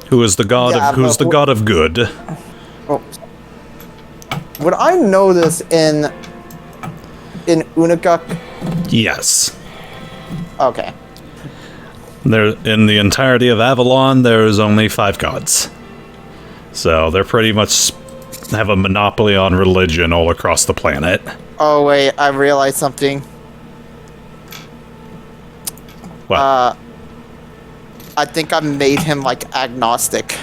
who is the god Yeah, of who's the but god of good. Oh. Would I know this in Unaguk? Yes. Okay. There, in the entirety of Avalon, there is only 5 gods. So they're pretty much have a monopoly on religion all across the planet. Oh wait, I realized something. What? I think I made him like agnostic.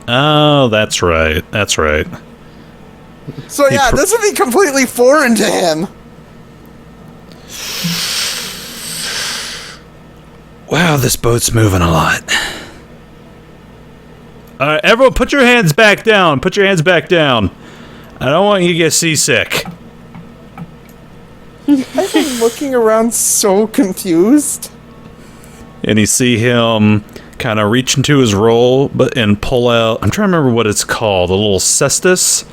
Oh, that's right. That's right. So yeah, this would be completely foreign to him. Wow, this boat's moving a lot. Alright, everyone put your hands back down. Put your hands back down. I don't want you to get seasick. I've been looking around so confused. And you see him kind of reach into his roll and pull out, I'm trying to remember what it's called, the little cestus?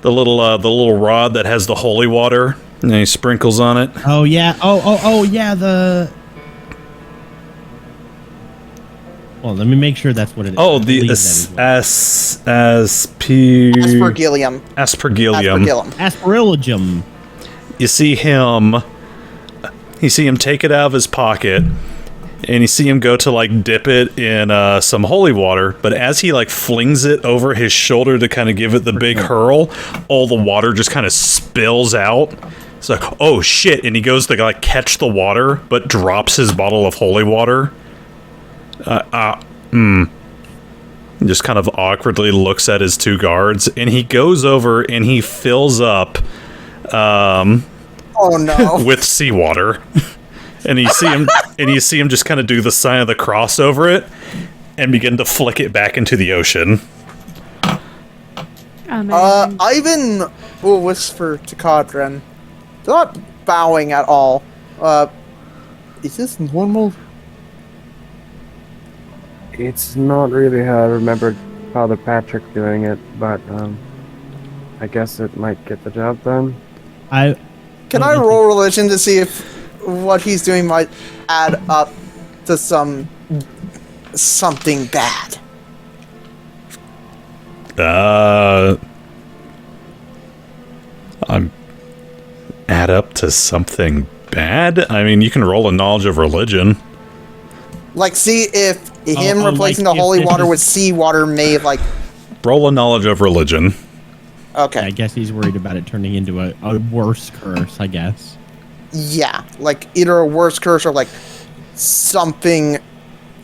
The little rod that has the holy water, and he sprinkles on it. Oh yeah. Oh yeah. Well, let me make sure that's what it is. Oh, I the believe that is what it Aspergillium. aspergillium. Aspergillium. You see him take it out of his pocket, and you see him go to like dip it in some holy water, but as he like flings it over his shoulder to kind of give it the big hurl, all the water just kind of spills out. It's like, oh shit, and he goes to like catch the water, but drops his bottle of holy water. Just kind of awkwardly looks at his 2 guards, and he goes over and he fills up Oh no. with seawater. And you see him just kind of do the sign of the cross over it and begin to flick it back into the ocean. Amazing. Ivan will whisper to Kodhran, not bowing at all. Is this normal? It's not really how I remembered Father Patrick doing it, but I guess it might get the job done. Can I roll religion to see if what he's doing might add up to something bad? I'm add up to something bad? I mean, you can roll a knowledge of religion. Like, see if him replacing like the holy if water it's- with seawater may, like... Roll a knowledge of religion. Okay. I guess he's worried about it turning into a worse curse, I guess. Yeah, like, either a worse curse or, like, something Like,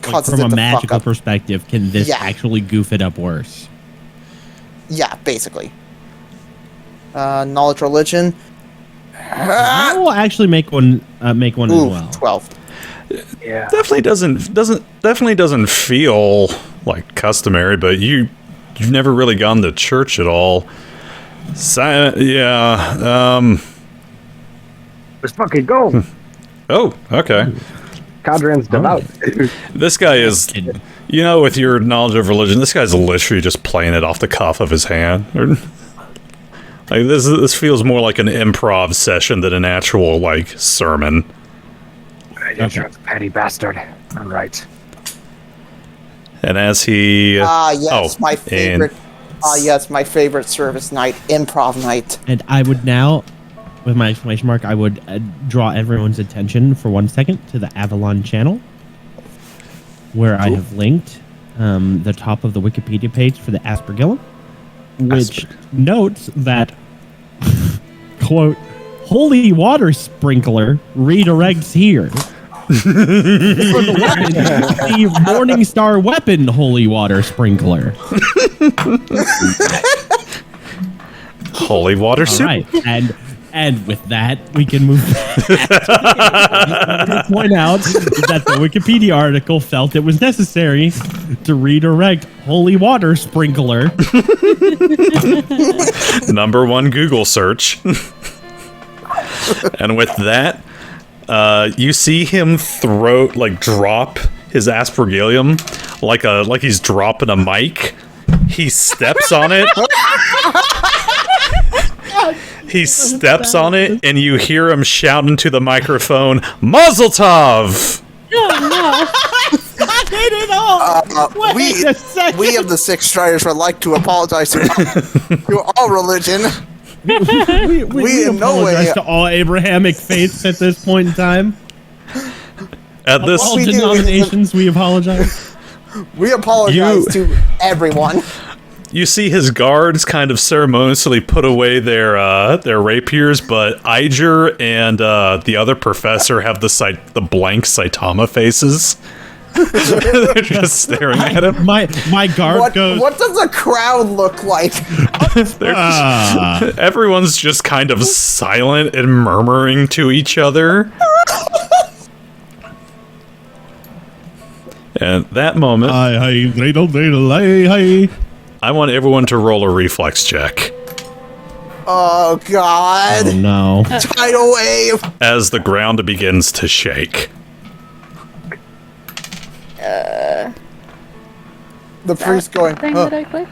causes from it a to fuck magical up. perspective, can this Yeah. actually goof it up worse? Yeah, basically. Knowledge religion. I will actually make one as Ooh, well. 12. Yeah. Definitely doesn't feel like customary, but you've never really gone to church at all. Let's fucking go. Oh, okay. Kodhran's devout. This guy is, you know, with your knowledge of religion, this guy's literally just playing it off the cuff of his hand. Like this feels more like an improv session than an actual like sermon. You're a petty bastard. All right. And as he, my favorite. Yes, my favorite service night, improv night. And I would now, with my exclamation mark, I would draw everyone's attention for 1 second to the Avalon channel, where I have linked the top of the Wikipedia page for the Aspergillum, which notes that, quote, holy water sprinkler redirects here. For the weapon, the Morningstar weapon holy water sprinkler. holy water soup. Right, and with that, we can move. To point out that the Wikipedia article felt it was necessary to redirect holy water sprinkler. #1 Google search. And with that, you see him drop his aspergillium like he's dropping a mic. He steps on it. He steps on it, and you hear him shout into the microphone, Mazel Tov! We of the Six Striders would like to apologize to all religion. We in no way apologize to all Abrahamic faiths at this point in time. At this, All denominations, we apologize. We apologize to everyone. you see his guards kind of ceremoniously put away their rapiers, but Iger and the other professor have the blank Saitama faces. They're just staring at him. My guard goes. What does the crowd look like? Everyone's just kind of silent and murmuring to each other. And that moment, I want everyone to roll a reflex check. Oh God! Oh no! Tidal wave. As the ground begins to shake. The priest going. Thing that I click?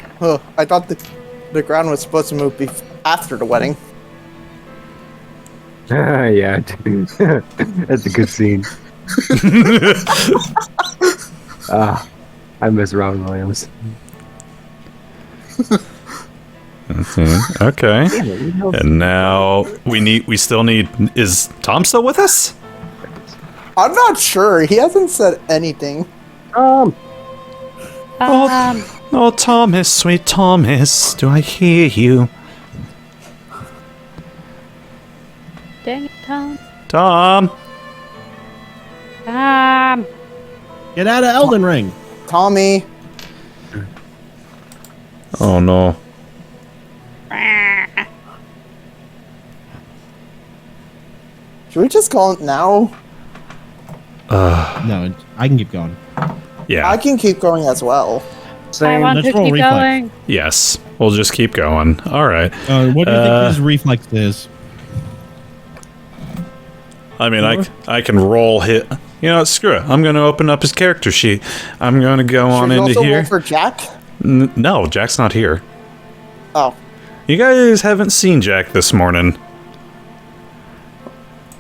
I thought the ground was supposed to move after the wedding. Yeah, that's a good scene. I miss Robin Williams. Okay. And now we still need. Is Tom still with us? I'm not sure. He hasn't said anything. Oh, Thomas, sweet Thomas, do I hear you? Dang it, Tom. Tom! Tom! Get out of Elden Ring! Tommy. Oh no. Should we just call it now? No, I can keep going. Yeah. I can keep going as well. I want Let's to roll keep reflex. going. Yes. We'll just keep going. Alright. What do you think his reflex is? I mean, I can roll hit. You know what, screw it. I'm going to open up his character sheet. I'm going to go on Should we into also here. roll for Jack? No, Jack's not here. Oh. You guys haven't seen Jack this morning.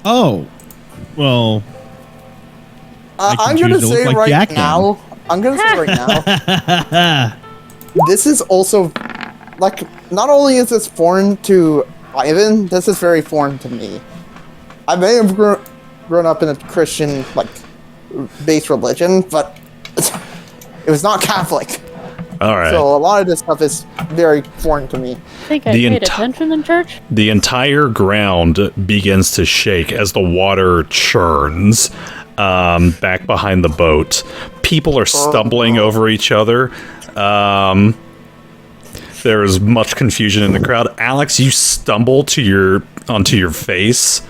Oh, well. I'm choose gonna to look say like right Jack now. I'm gonna say right now. This is also, like, not only is this foreign to Ivan, this is very foreign to me. I may have grown up in a Christian, like, based religion, but it was not Catholic. Alright. So a lot of this stuff is very foreign to me. I think I paid attention in church. The entire ground begins to shake as the water churns back behind the boat. People are stumbling over each other. There is much confusion in the crowd. Alex, you stumble onto your face.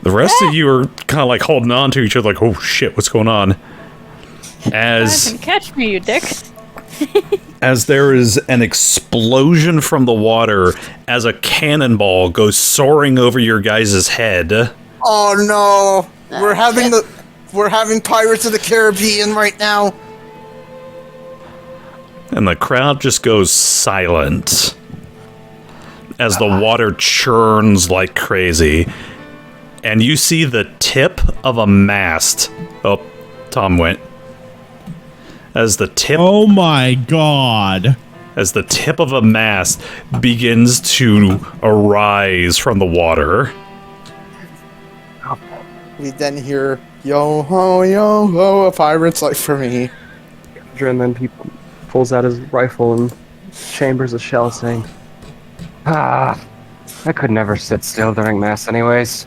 The rest of you are kind of like holding on to each other like, oh shit, what's going on? You can catch me, you dick. As there is an explosion from the water as a cannonball goes soaring over your guys' head. Oh no! We're having We're having Pirates of the Caribbean right now. And the crowd just goes silent as the water churns like crazy. And you see the tip of a mast. Oh, Tom went. As the tip... Oh my god. As the tip of a mast begins to arise from the water. We then hear, yo ho, a pirate's life for me. And then he pulls out his rifle and chambers a shell, saying, I could never sit still during mass anyways.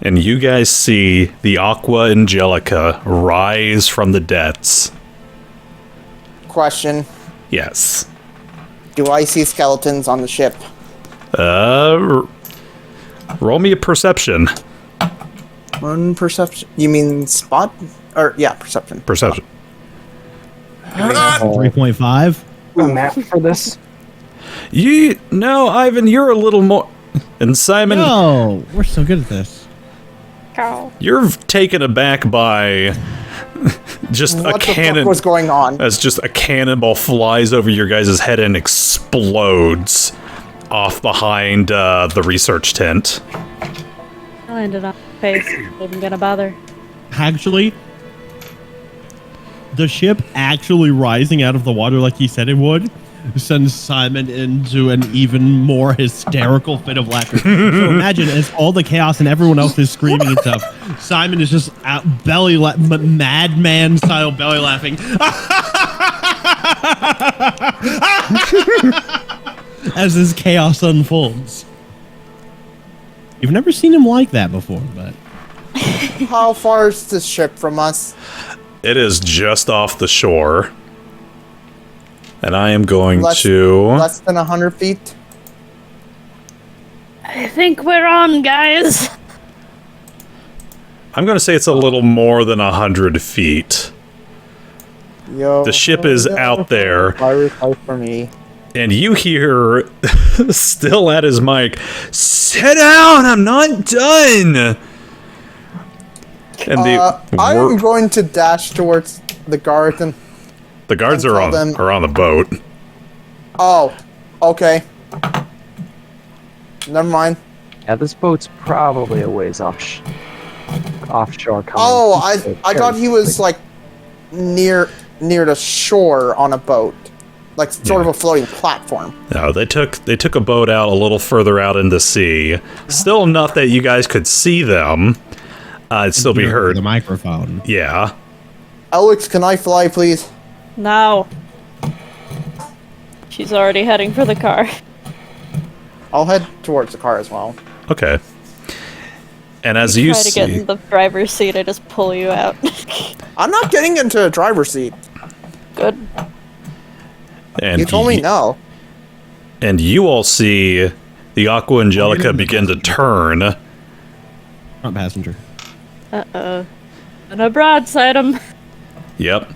And you guys see the Aqua Angelica rise from the depths. Question, Yes. do I see skeletons on the ship? Roll me a perception. One perception? You mean spot? Or, yeah, perception. Perception. 3.5. A map for this? No, Ivan, you're a little more... And Simon, No, we're so good at this. Cow. you're taken aback by just What a the fuck cannon... was going on? As just a cannonball flies over your guys' head and explodes off behind the research tent. I landed on my face. Wasn't gonna bother. Actually, the ship actually rising out of the water like he said it would sends Simon into an even more hysterical fit of laughter. So imagine, as all the chaos and everyone else is screaming and stuff, Simon is just out madman style belly laughing. As this chaos unfolds. You've never seen him like that before, but... How far is this ship from us? It is just off the shore. And I am going Less to... than 100 feet? I think we're on, guys. I'm going to say it's a little more than 100 feet. Yo, The ship is out there. Pirate's life for me. And you hear, still at his mic, "Sit down, I'm not done!" And I'm going to dash towards the guard and... the guards and are tell on, them- are on the boat. Oh, okay. Never mind. Yeah, this boat's probably a ways offshore coming. Oh, I thought he was like near the shore on a boat, like sort of a floating platform. No, they took a boat out a little further out in the sea. Still enough that you guys could see them. It'd still be heard. The microphone. Yeah. Alex, can I fly, please? No. She's already heading for the car. I'll head towards the car as well. Okay. And as you Try to get see, in the driver's seat, I just pull you out. I'm not getting into the driver's seat. Good. and You told me no. And you all see the Aqua Angelica begin to turn. Front passenger. Uh-oh. And a broadside him. Yep.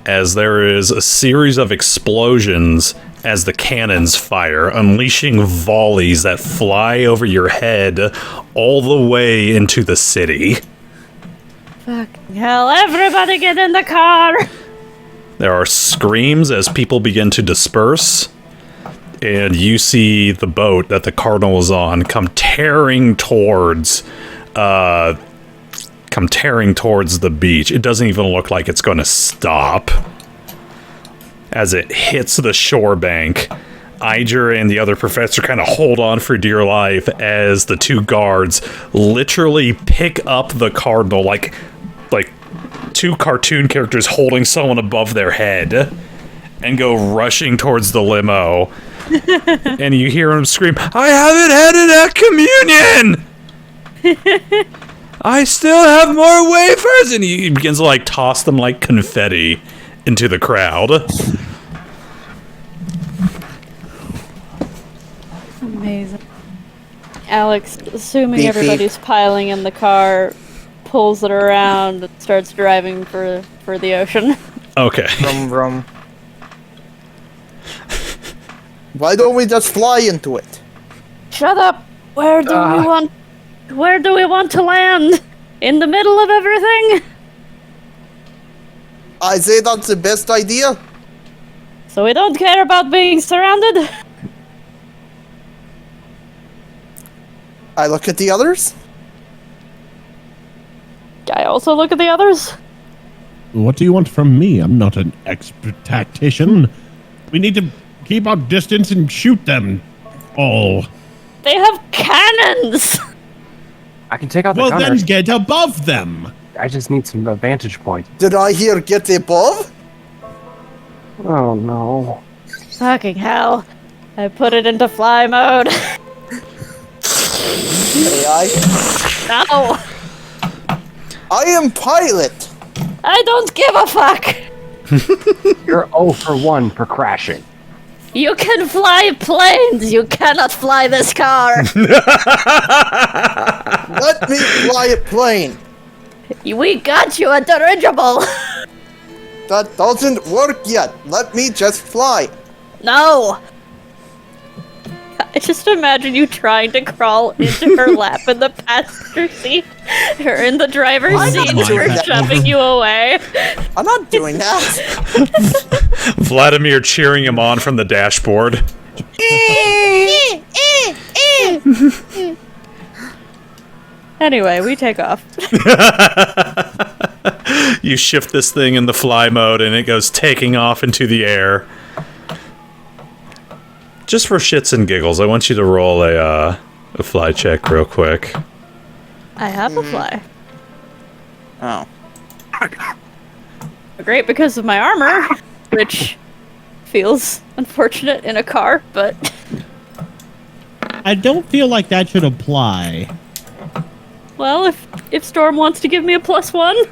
As there is a series of explosions as the cannons fire, unleashing volleys that fly over your head all the way into the city. Fucking hell, everybody get in the car! There are screams as people begin to disperse, and you see the boat that the Cardinal is on come tearing towards the beach. It doesn't even look like it's going to stop. As it hits the shore bank, Iger and the other professor kind of hold on for dear life as the two guards literally pick up the Cardinal like two cartoon characters holding someone above their head and go rushing towards the limo. And you hear him scream, "I haven't had enough communion! I still have more wafers!" And he begins to like toss them like confetti into the crowd. Amazing. Alex, assuming Beefy. everybody's piling in the car, pulls it around and starts driving for the ocean. Okay. Vroom, vroom. Why don't we just fly into it? Shut up! Where do we want Where do we want to land? In the middle of everything? I say that's the best idea. So we don't care about being surrounded? I look at the others. I also look at the others. What do you want from me? I'm not an expert tactician. We need to keep our distance and shoot them all. They have cannons! I can take out the Well, then gunners. get above them. I just need some vantage point. Did I hear get above? Oh no. Fucking hell. I put it into fly mode. AI. No! I am pilot. I don't give a fuck! You're 0 for 1 for crashing. You can fly planes, you cannot fly this car! Let me fly a plane. We got you a dirigible! That doesn't work yet. Let me just fly. No! I just imagine you trying to crawl into her lap in the passenger seat, her in the driver's I'm seat, not doing her that. shoving you away. I'm not doing that. Vladimir cheering him on from the dashboard. Anyway, we take off. You shift this thing in the fly mode and it goes taking off into the air. Just for shits and giggles, I want you to roll a fly check real quick. I have a fly. Oh. Great because of my armor, which feels unfortunate in a car, but I don't feel like that should apply. well, if Storm wants to give me a +1,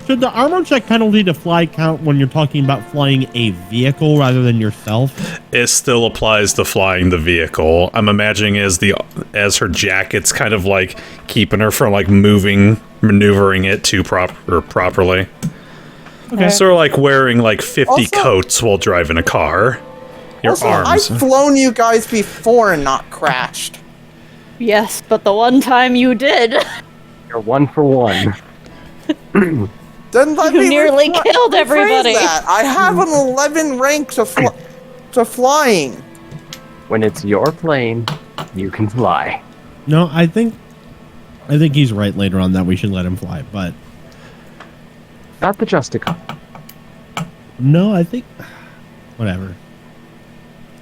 Should the armor check penalty to fly count when you're talking about flying a vehicle rather than yourself? It still applies to flying the vehicle. I'm imagining as her jacket's kind of like keeping her from like maneuvering it too properly. Okay. Sort of like wearing like 50 Also- coats while driving a car. Your Also, arms. I've flown you guys before and not crashed. yes, but the one time you did, You're 1 for 1. Then let You me nearly rephr- killed rephrase everybody. That. I have an 11 rank to flying. When it's your plane, you can fly. No, I think he's right later on that we should let him fly, but Not the Justica. no, I think whatever.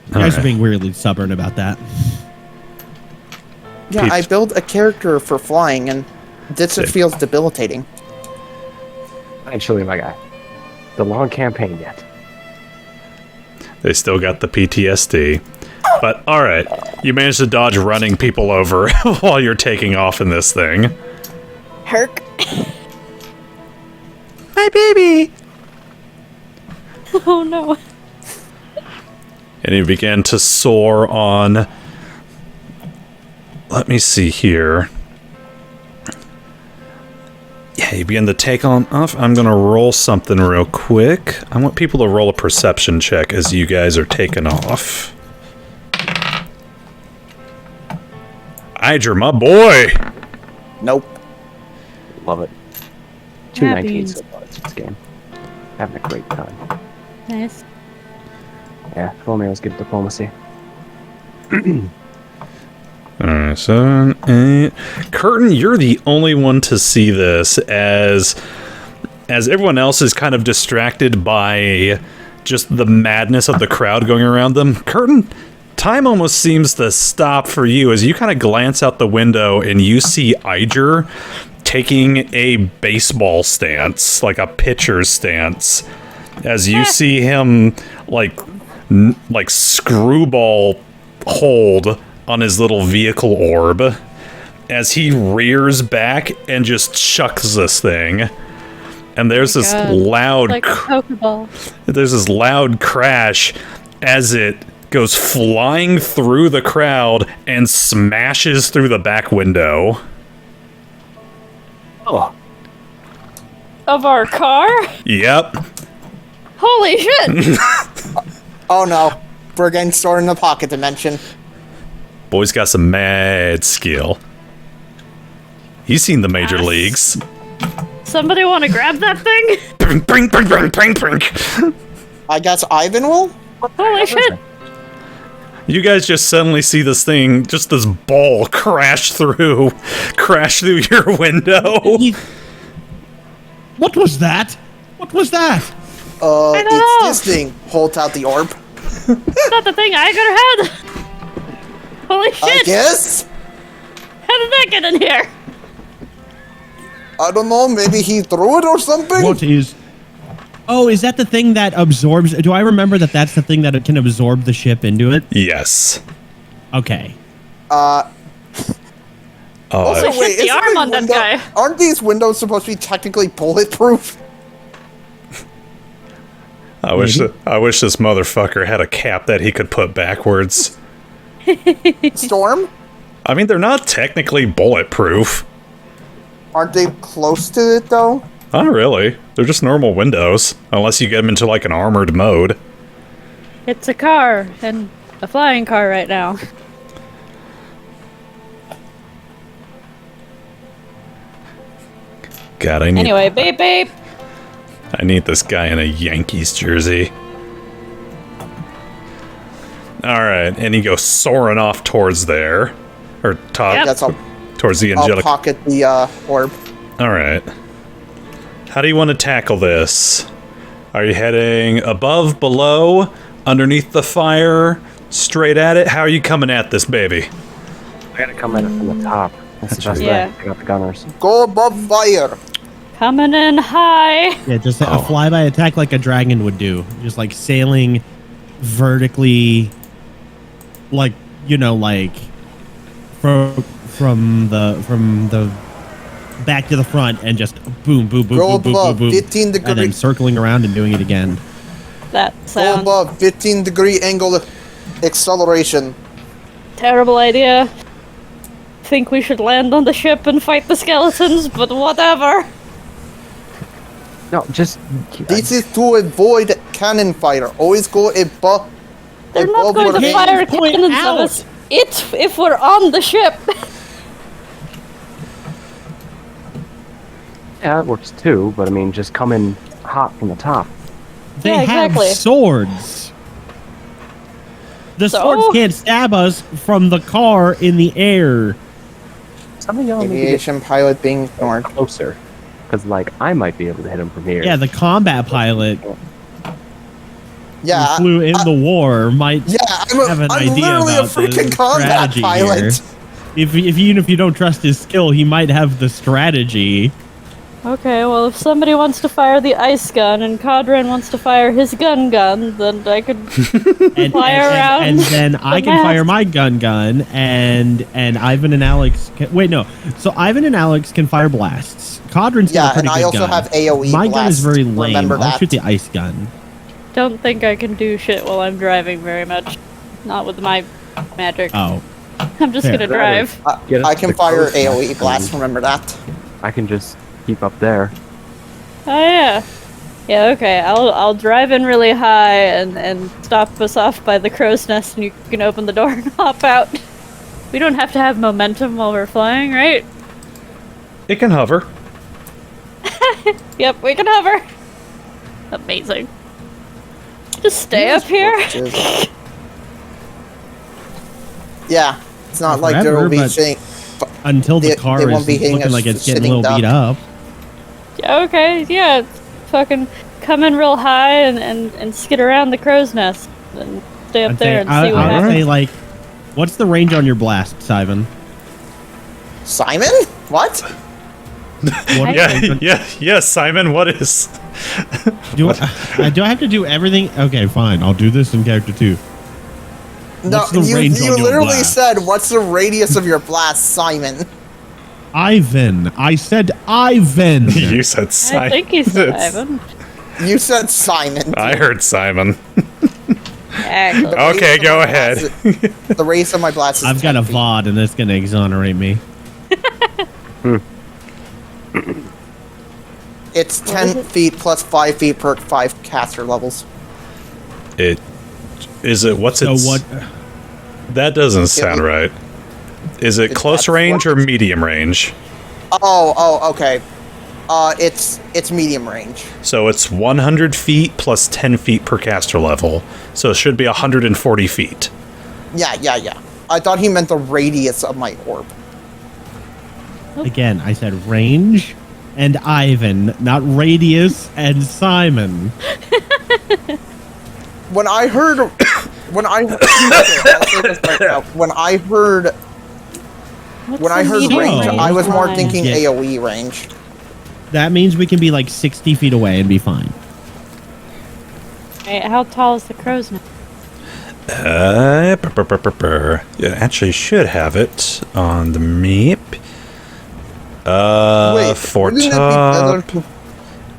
You guys are Alright. being weirdly stubborn about that. Yeah, Peeps. I built a character for flying, and this Sick. just feels debilitating. Actually, my guy. The long campaign yet. They still got the PTSD. But alright, you managed to dodge running people over while you're taking off in this thing. Herc. My baby! Oh no. And you begin to soar on. Let me see here. Yeah, you begin to take on off. I'm gonna roll something real quick. I want people to roll a perception check as you guys are taking off. Idra, my boy! Nope. Love it. Happy. 219 so far this game. Having a great time. Nice. Yeah, if only I was good at diplomacy. Alright, 7, 8. Khurtin, you're the only one to see this as everyone else is kind of distracted by just the madness of the crowd going around them. Khurtin, time almost seems to stop for you as you kind of glance out the window and you see Iger taking a baseball stance, like a pitcher's stance, as you see him like screwball hold on his little vehicle orb as he rears back and just chucks this thing. And there's this God. loud Like a Pokeball. there's this loud crash as it goes flying through the crowd and smashes through the back window. Oh, Of our car? Yep. Holy shit! Oh no. We're getting stored in the pocket dimension. Boy's got some mad skill. He's seen the major leagues. Somebody want to grab that thing? Brink, brink, brink, brink, brink. I guess Ivan will? Holy shit! You guys just suddenly see this thing, just this ball crash through your window. What was that? What was that? I don't It's know. this thing. Hold out the orb. It's not the thing I could have had! Holy I shit! guess? How did that get in here? I don't know, maybe he threw it or something? What is... Oh, is that the thing that absorbs... Do I remember that that's the thing that it can absorb the ship into it? Yes. Okay. Also, Hit the isn't arm the on that guy. Aren't these windows supposed to be technically bulletproof? I wish this motherfucker had a cap that he could put backwards. Storm? I mean, they're not technically bulletproof. Aren't they close to it, though? Not really. They're just normal windows, unless you get them into like an armored mode. It's a car, and a flying car right now. God, I need Anyway, beep beep! I need this guy in a Yankees jersey. Alright, and he goes soaring off towards there. Or top, Yep. That's towards the I'll angelic. pocket the orb. Alright. How do you want to tackle this? Are you heading above, below, underneath the fire, straight at it? How are you coming at this baby? I gotta come at it from the top. That's the best Yeah. way. I got the gunners. Go above fire. Coming in high! Yeah, just a flyby attack like a dragon would do. Just like sailing vertically, like, you know, like from the back to the front and just boom, boom, boom, Go boom, boom, above, boom, boom, 15 and then degrees. circling around and doing it again. That Go sounds above, 15-degree angle acceleration. terrible idea. Think we should land on the ship and fight the skeletons, but whatever. No, just... This is to avoid cannon fire. Always go above. They're not going to where- fire point cannons out. at us. If we're on the ship. Yeah, it works too, but I mean, just come in hot from the top. They Yeah, have exactly. swords. The So? swords can't stab us from the car in the air. Some of y'all need to get Aviation pilot being ignored. closer. Because, like, I might be able to hit him from here. Yeah, the combat pilot Yeah, who flew in the war might yeah, have an I'm idea literally a about the freaking combat strategy pilot. here. If even if you don't trust his skill, he might have the strategy. Okay, well, if somebody wants to fire the ice gun and Kodhran wants to fire his gun, then I could And, fly around. and then I can map. fire my gun, and Ivan and Alex can, wait, no. So Ivan and Alex can fire blasts. Kodhran's got Yeah, a pretty and good I also gun. have AoE My gun is blast. very lame. Remember I'll that. shoot the ice gun. don't think I can do shit while I'm driving very much. Not with my magic. Oh, I'm just fair. gonna drive. Get us I to can the fire coast, AoE and blast. Remember that. I can just keep up there. Oh yeah. Yeah, okay. I'll drive in really high and stop us off by the crow's nest and you can open the door and hop out. We don't have to have momentum while we're flying, right? It can hover. Yep, we can hover. Amazing. Just stay up here. Yeah, it's not like Forever, there will be but- saying. until the They car won't is be hitting looking us like it's getting a sitting little beat duck. up. Yeah, okay, yeah. Fucking come in real high and skid around the crow's nest. And stay up there and see what I'd happens. say, like, what's the range on your blast, Simon? Simon? What? What Yes, Simon, what is... do I have to do everything? Okay, fine. I'll do this in character 2. No, What's the you range on your literally blast? said, "What's the radius of your blast, Simon?" Ivan. I said Ivan. You said Simon. I think he said It's- Ivan. You said Simon. I heard Simon. Actually. The radius Okay, of go my ahead. blast the radius of my blast is I've got 10 a feet. VOD and that's going to exonerate me. It's 10 feet plus 5 feet per 5 caster levels. What's So its... what? That doesn't sound right. Is it It's close at range or 40. medium range? Oh, okay. It's medium range. So it's 100 feet plus 10 feet per caster level. So it should be 140 feet. Yeah. I thought he meant the radius of my orb. Again, I said range and Ivan, not radius and Simon. When I heard when I heard medium range, I was more thinking Yeah. AoE range. That means we can be like 60 feet away and be fine. Hey, how tall is the crow's nest? You actually should have it on the map. For wouldn't it be top, better to-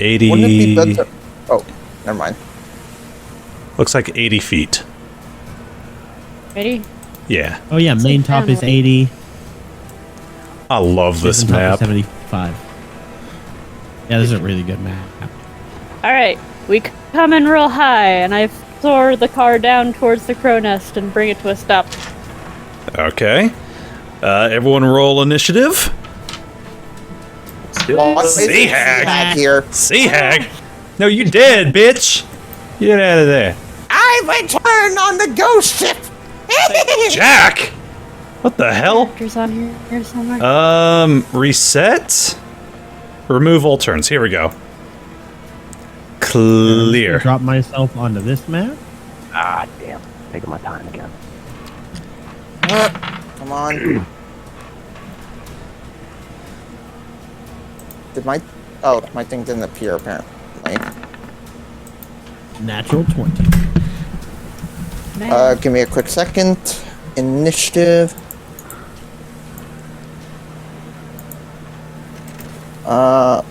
80. Wouldn't it be better? Oh, never mind. Looks like 80 feet. Ready? Yeah. Oh yeah, main top is 80. I love this bottom top is map. 75. Yeah, this is a really good map. Alright, we come in real high, and I soar the car down towards the crow nest and bring it to a stop. Okay. Everyone roll initiative. Sea hag. Here. Sea hag. No, you dead, bitch. Get out of there. I return on the ghost ship. Jack. What the hell? Characters on here somewhere. Reset. Remove all turns. Here we go. Clear. Drop myself onto this map. Ah, damn. Taking my time again. Come on. Did my thing didn't appear apparently. Natural 20. Give me a quick second. Initiative.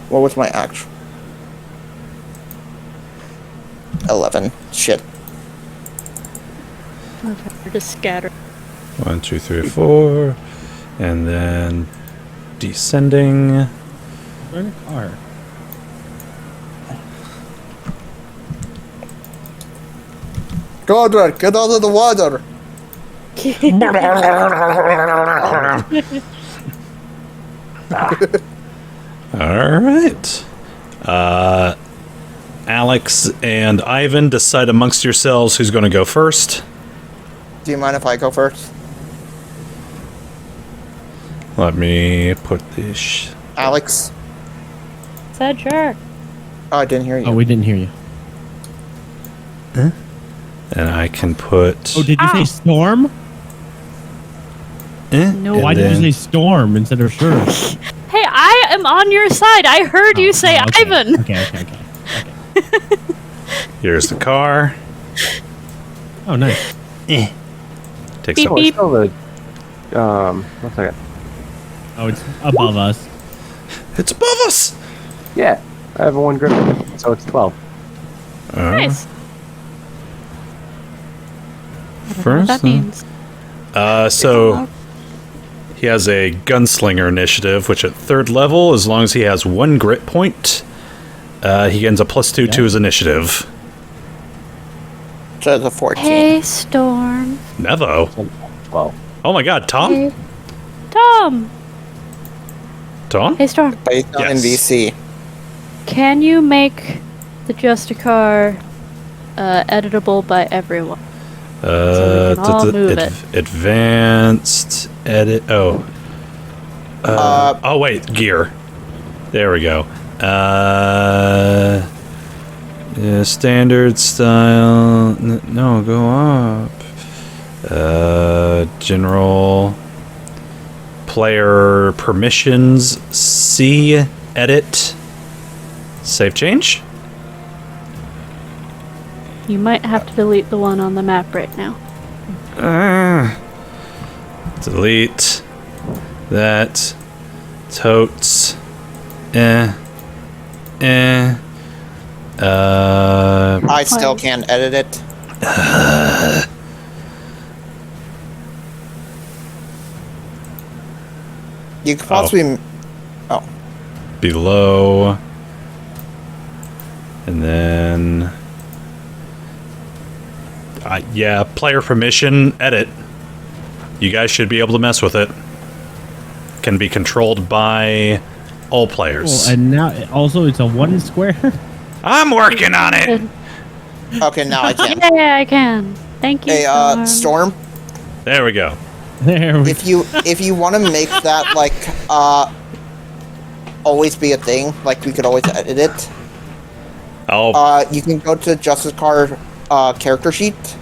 What was my actual? 11. Shit. Okay, we're just scattered. 1, 2, 3, 4. And then descending. Where's the car? Kodhran, get out of the water. All right. Alex and Ivan, decide amongst yourselves who's going to go first. Do you mind if I go first? Let me put this. Alex? Said sure. Oh, I didn't hear you. Oh, we didn't hear you. And I can put. Oh, did you say storm? No. and Why did then- you say storm instead of sure? Hey, I am on your side. I heard you say okay. Ivan. Okay. Here's the car. Oh, nice. Takes Beep, up. beep. Still the, 1 second. Oh, it's above us. It's above us. Yeah, I have a 1 grip, so it's 12. Nice. What First, that means. so he has a gunslinger initiative, which at 3rd level, as long as he has 1 grit point, he gains a +2 to his initiative. So it's a 14. Hey, Storm. Nevo. 12. Oh my God, Tom. Hey, Tom. Tom. Hey, Storm. Based on Yes. NBC. Can you make the Justicar editable by everyone? So we can all move it. Advanced edit. Oh. Oh wait, gear. There we go. Yeah, standard style. No, go up. General. Player permissions. C. Edit. Save change. You might have to delete the one on the map right now. Delete that. Totes. I still can't edit it. You could possibly. Oh. Below. And then. Yeah, player permission, edit. You guys should be able to mess with it. can be controlled by all players. Cool. And now, also, it's a 1 square. I'm working on it. Okay, now I can. Yeah, I can. Thank you. Hey, Storm. There we go. There we If you want to make that like always be a thing, like we could always edit it. Oh, You can go to Justice Card character sheet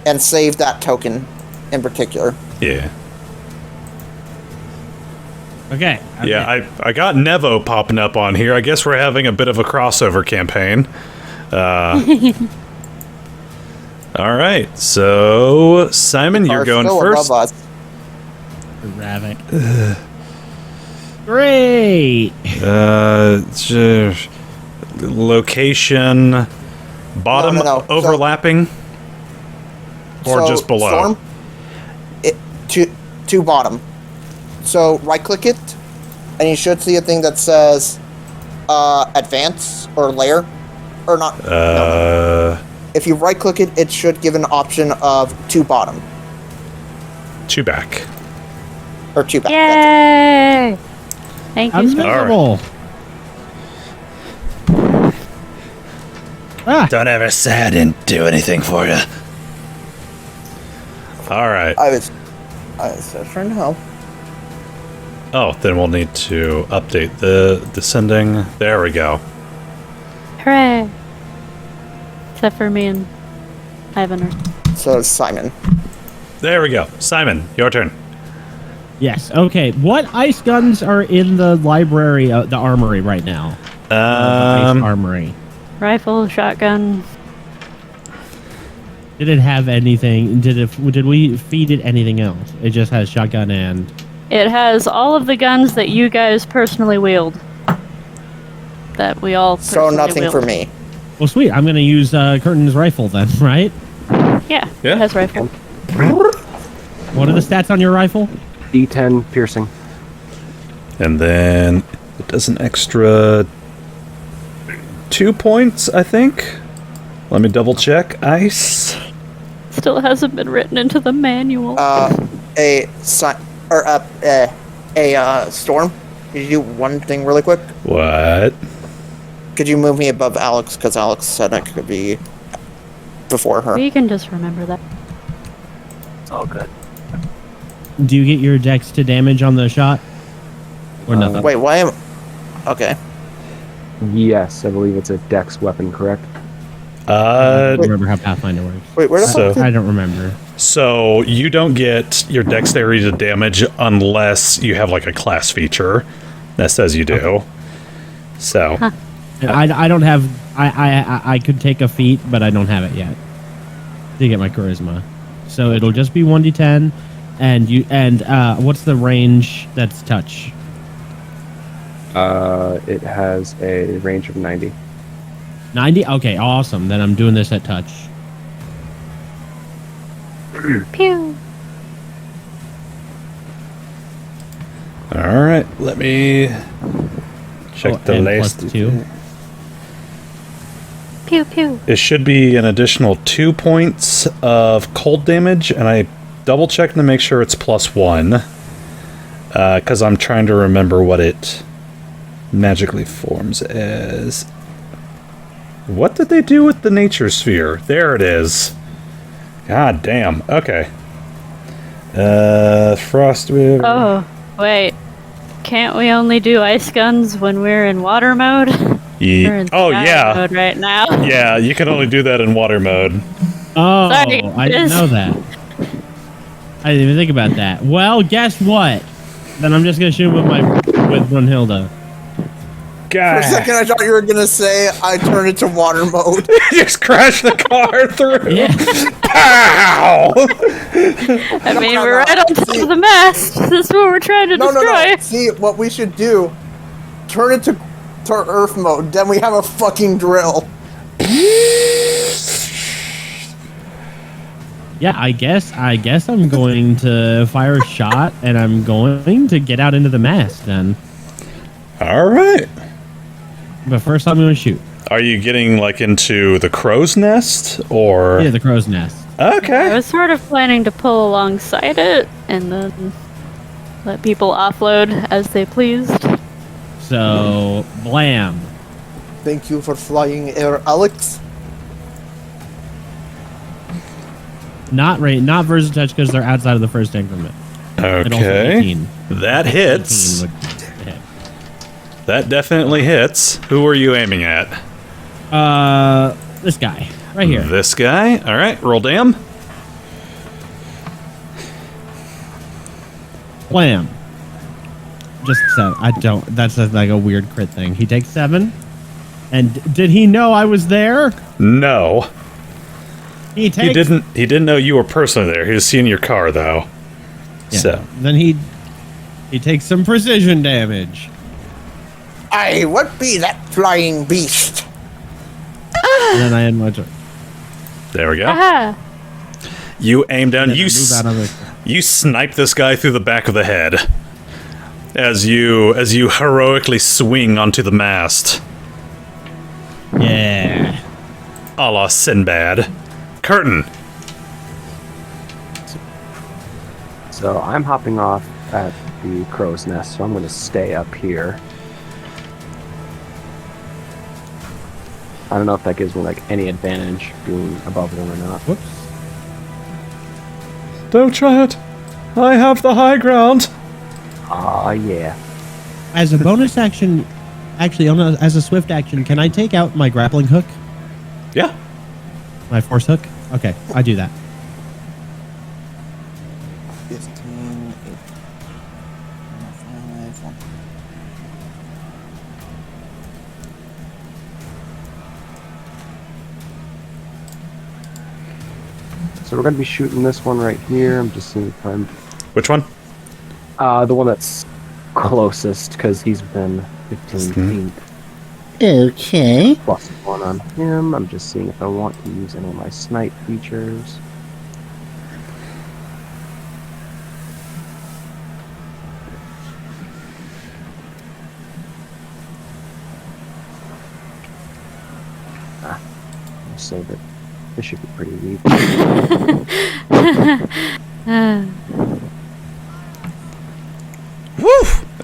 and save that token in particular. yeah. Okay. Yeah, I got Nevo popping up on here. I guess we're having a bit of a crossover campaign. All right, so Simon, you're Are going still first. above us. Ravic. Great. Location, bottom No. So- overlapping, or So, just below. Storm, to bottom. So right click it, and you should see a thing that says advance or layer, or not. No. If you right click it, it should give an option of to bottom Two back. or to back. That's Yay! Thank you, Spencer. Unbelievable. Ah, Don't ever say I didn't do anything for you. All right. it. I was just trying to help. Oh, then we'll need to update the descending. There we go. Hooray! Except for me and Ivan. So Simon. There we go. Simon, your turn. yes. Okay. What ice guns are in the library, the armory right now? Ice armory. Rifle, shotgun. Did it have anything? Did we feed it anything else? It just has shotgun and. It has all of the guns that you guys personally wield. That we all So personally nothing wield. for me. Well, sweet. I'm gonna use Khurtin's rifle then, right? Yeah, Yeah. it has rifle. What are the stats on your rifle? D10 piercing. And then it does an extra 2 points, I think. Let me double check. Ice. Still hasn't been written into the manual. Storm. Could you do one thing really quick? What? Could you move me above Alex? Because Alex said I could be before her. We can just remember that. All good. Do you get your dex to damage on the shot? Or nothing? Wait, why am... Okay. Yes, I believe it's a dex weapon, correct? I don't remember how Pathfinder works. Wait, where the So- fuck I did... don't remember. So you don't get your dexterity to damage unless you have like a class feature that says you do. So I don't have. I could take a feat, but I don't have it yet to get my charisma. So it'll just be 1d10, and what's the range that's touch? It has a range of 90. 90. Okay, awesome. Then I'm doing this at touch. Pew! all right, let me check the and latest. +2. Pew pew. It should be an additional 2 points of cold damage, and I double checked to make sure it's +1 because I'm trying to remember what it magically forms as. What did they do with the nature sphere? There it is. God damn. Okay. Frost wave. Oh, wait. Can't we only do ice guns when we're in water mode? We're in Oh sky yeah. mode right now. Yeah, you can only do that in water mode. Oh, Sorry, I didn't know that. I didn't even think about that. Well, guess what? Then I'm just gonna shoot with Brunhilde. For a second, I thought you were gonna say I turned it to water mode. Just crash the car through. Yeah. Pow! I mean, no, we're no. right on top of the mast. This is what we're trying to No. destroy. See, what we should do, turn it to Earth mode. Then we have a fucking drill. Yeah, I guess I'm going to fire a shot, and I'm going to get out into the mast then. All right. But first, I'm going to shoot. Are you getting like into the crow's nest or? Yeah, the crow's nest. I Okay. was sort of planning to pull alongside it, and then let people offload as they pleased. So, blam. Thank you for flying Air Alex. Not Versatouch because they're outside of the first increment. And also Okay. 18. That 18 hits. would hit. That definitely hits. Who are you aiming at? This guy. Right here. This guy? Alright, roll damn. Blam. Just 7. I don't. That's like a weird crit thing. He takes 7. And did he know I was there? No. He takes. He didn't know you were personally there. He was seeing your car though. Yeah. So Then he takes some precision damage. I what be that flying beast? And then I end my turn. there we go. Aha! You aim down, Then I you move out of the. you snipe this guy through the back of the head. As you heroically swing onto the mast. Yeah. A la Sinbad. Khurtin. So I'm hopping off at the crow's nest, so I'm going to stay up here. I don't know if that gives me like any advantage being above them or not. Whoops. Don't try it. I have the high ground. Ah, yeah. As a bonus action, actually, as a swift action, can I take out my grappling hook? Yeah. My force hook? Okay, I do that. 15, 5. So we're going to be shooting this one right here. I'm just seeing if I'm... Which one? The one that's closest, because he's within 15 feet. Okay. Plus 1 on him. I'm just seeing if I want to use any of my snipe features. I'll save it. This should be pretty weak.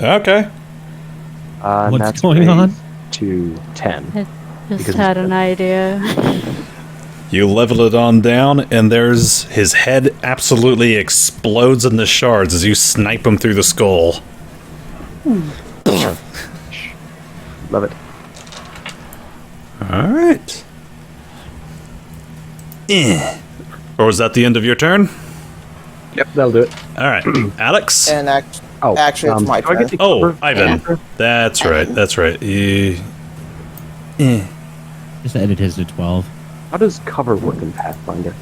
Okay. What's That's going on? raised to 10. Just Because had an idea. You level it on down, and there's his head absolutely explodes into shards as you snipe him through the skull. Love it. All right. Or was that the end of your turn? Yep, that'll do it. All right, Alex. And actually, it's my do I get turn. to Oh, cover? Ivan. That's right. That's right. Just edit his to 12. How does cover work in Pathfinder?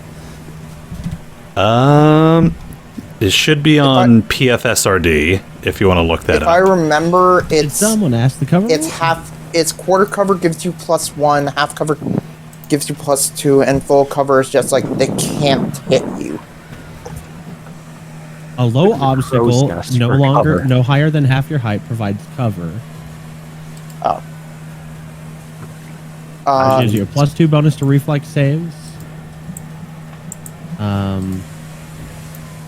It should be on PFSRD if you want to look that If I up. remember, Did someone ask the cover? it's half. It's quarter cover gives you +1, half cover gives you +2, and full cover is just like they can't hit you. A low obstacle, nest no for longer, cover. no higher than half your height, provides cover. Oh. Gives you a +2 bonus to reflex saves.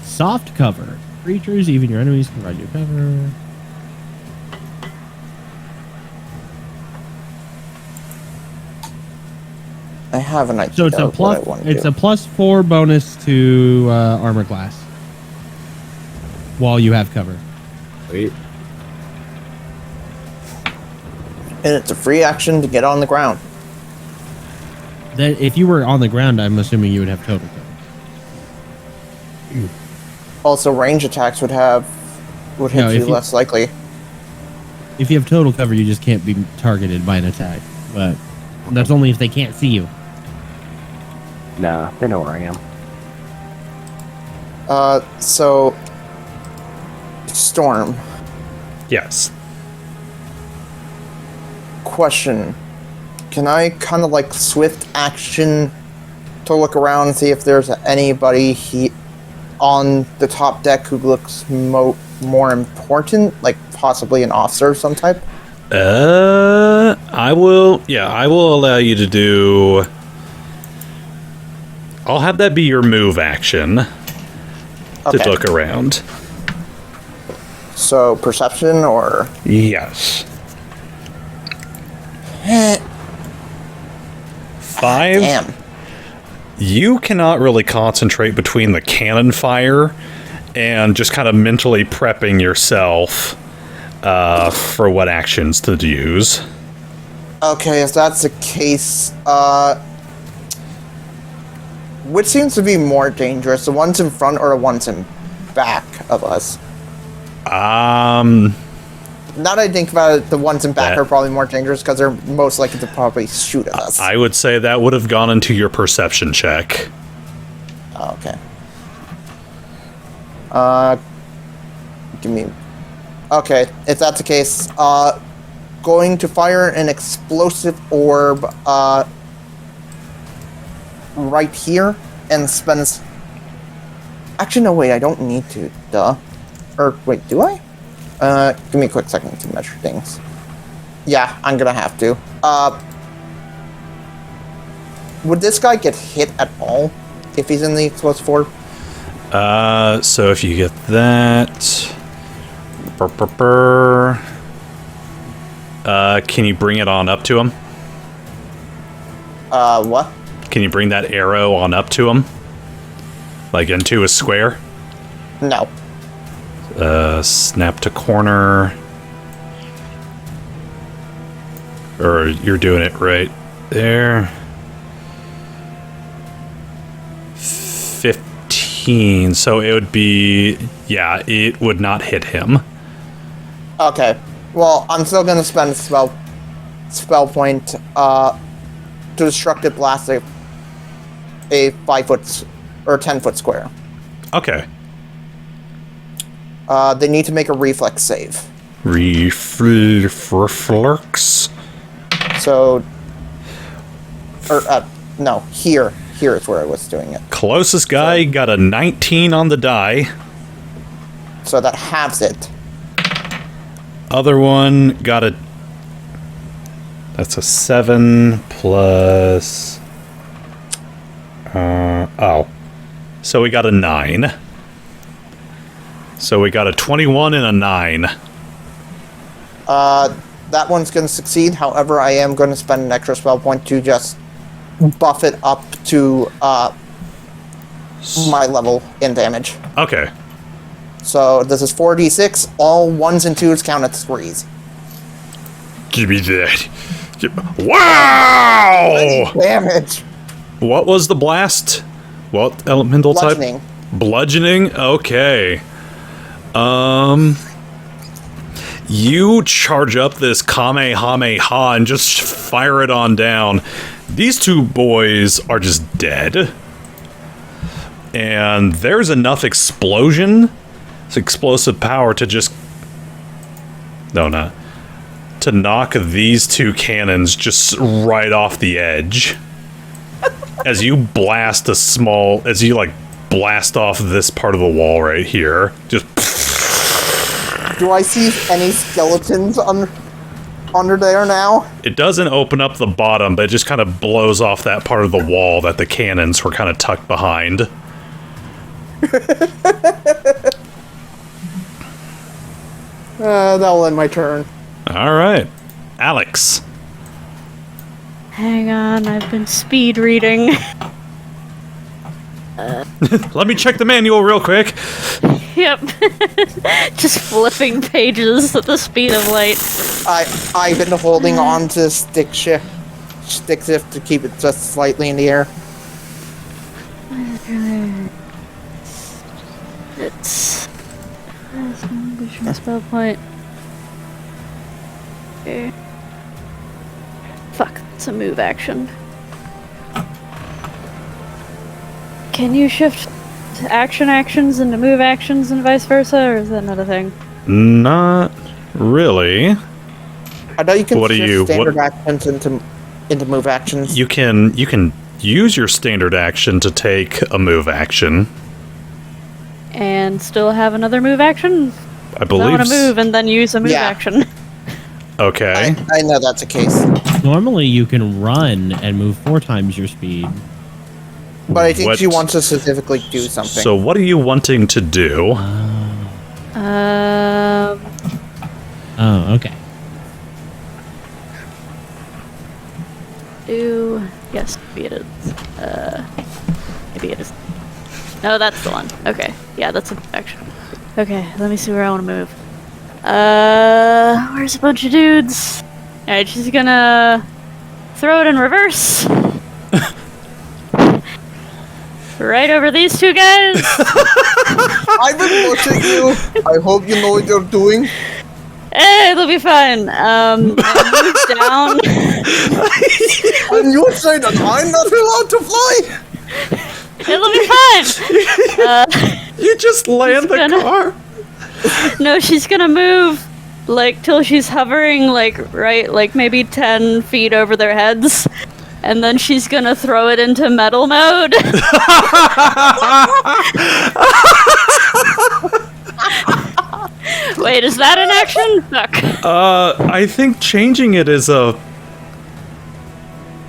Soft cover. Creatures, even your enemies, can provide you cover. I have an idea. So it's a of what I plus. want to It's do. a +4 bonus to armor class. While you have cover. Wait. And it's a free action to get on the ground. Then, if you were on the ground, I'm assuming you would have total cover. Also, range attacks would hit No, you if you- less likely. If you have total cover, you just can't be targeted by an attack. But that's only if they can't see you. Nah, they know where I am. So Storm. Yes. Question. Can I kind of like swift action to look around and see if there's anybody on the top deck who looks more important, like possibly an officer of some type? I will allow you to do. I'll have that be your move action to Okay. look around. So perception or Yes. 5. damn. You cannot really concentrate between the cannon fire and just kind of mentally prepping yourself for what actions to use. Okay, if that's the case, which seems to be more dangerous, the ones in front or the ones in back of us? Now that I think about it, the ones in back That- are probably more dangerous because they're most likely to probably shoot at us. I would say that would have gone into your perception check. Oh, okay. Give me... Okay, if that's the case, going to fire an explosive orb, right here, and spends... Actually, no, wait, I don't need to, duh. Or, wait, do I? Give me a quick second to measure things. Yeah, I'm gonna have to. Would this guy get hit at all if he's in the explosive orb? So if you get that... can you bring it on up to him? What? Can you bring that arrow on up to him? Like into a square? No. Snap to corner. Or you're doing it right there. 15. So it would be... Yeah, it would not hit him. Okay. Well, I'm still gonna spend spell point to destructive blast a 5-foot or 10-foot square. Okay. They need to make a reflex save. Reflux. So, or no, here is where I was doing it. Closest guy got a 19 on the die. So that halves it. Other one got a... That's a 7 plus... oh. So we got a 9. So we got a 21 and a 9. That one's gonna succeed. However, I am gonna spend an extra spell point to just buff it up to my level in damage. Okay. So this is 4d6. All 1s and 2s count as 3s. Give me that. Wow! Damage. What was the blast? What elemental Bludgeoning. type? Bludgeoning? Okay. You charge up this Kamehameha and just fire it on down. These two boys are just dead. And there's enough explosive power to just... No, not. To knock these two cannons just right off the edge. As you blast as you, like, blast off this part of the wall right here. Just... Do I see any skeletons under there now? It doesn't open up the bottom, but it just kind of blows off that part of the wall that the cannons were kind of tucked behind. That'll end my turn. Alright. Alex. Hang on, I've been speed reading. Let me check the manual real quick. Yep. Just flipping pages at the speed of light. I've been holding on to stick shift to keep it just slightly in the air. It's spell point. Okay. Fuck, it's a move action. Can you shift actions into move actions and vice versa, or is that not a thing? Not really. I know you can What do shift you- standard what- actions into move actions. You can use your standard action to take a move action. And still have another move action? I I believe. want to move and then use a move Yeah. action. Okay. I know that's the case, Normally, you can run and move 4 times your speed. but I think What- she wants to specifically do something. So what are you wanting to do? Oh, okay. Yes, maybe it is. Maybe it is. No, that's the one. Okay. Yeah, that's an action. Okay, let me see where I want to move. Where's a bunch of dudes? Alright, she's gonna throw it in reverse. Right over these two guys. I've been watching you. I hope you know what you're doing. Hey, it'll be fine. And move down. And you say that I'm not allowed to fly? It'll be fine. You just land the gonna- car. No, she's gonna move, like, till she's hovering, like, right, like, maybe 10 feet over their heads. And then she's gonna throw it into metal mode. Wait, is that an action? Fuck. I think changing it is a.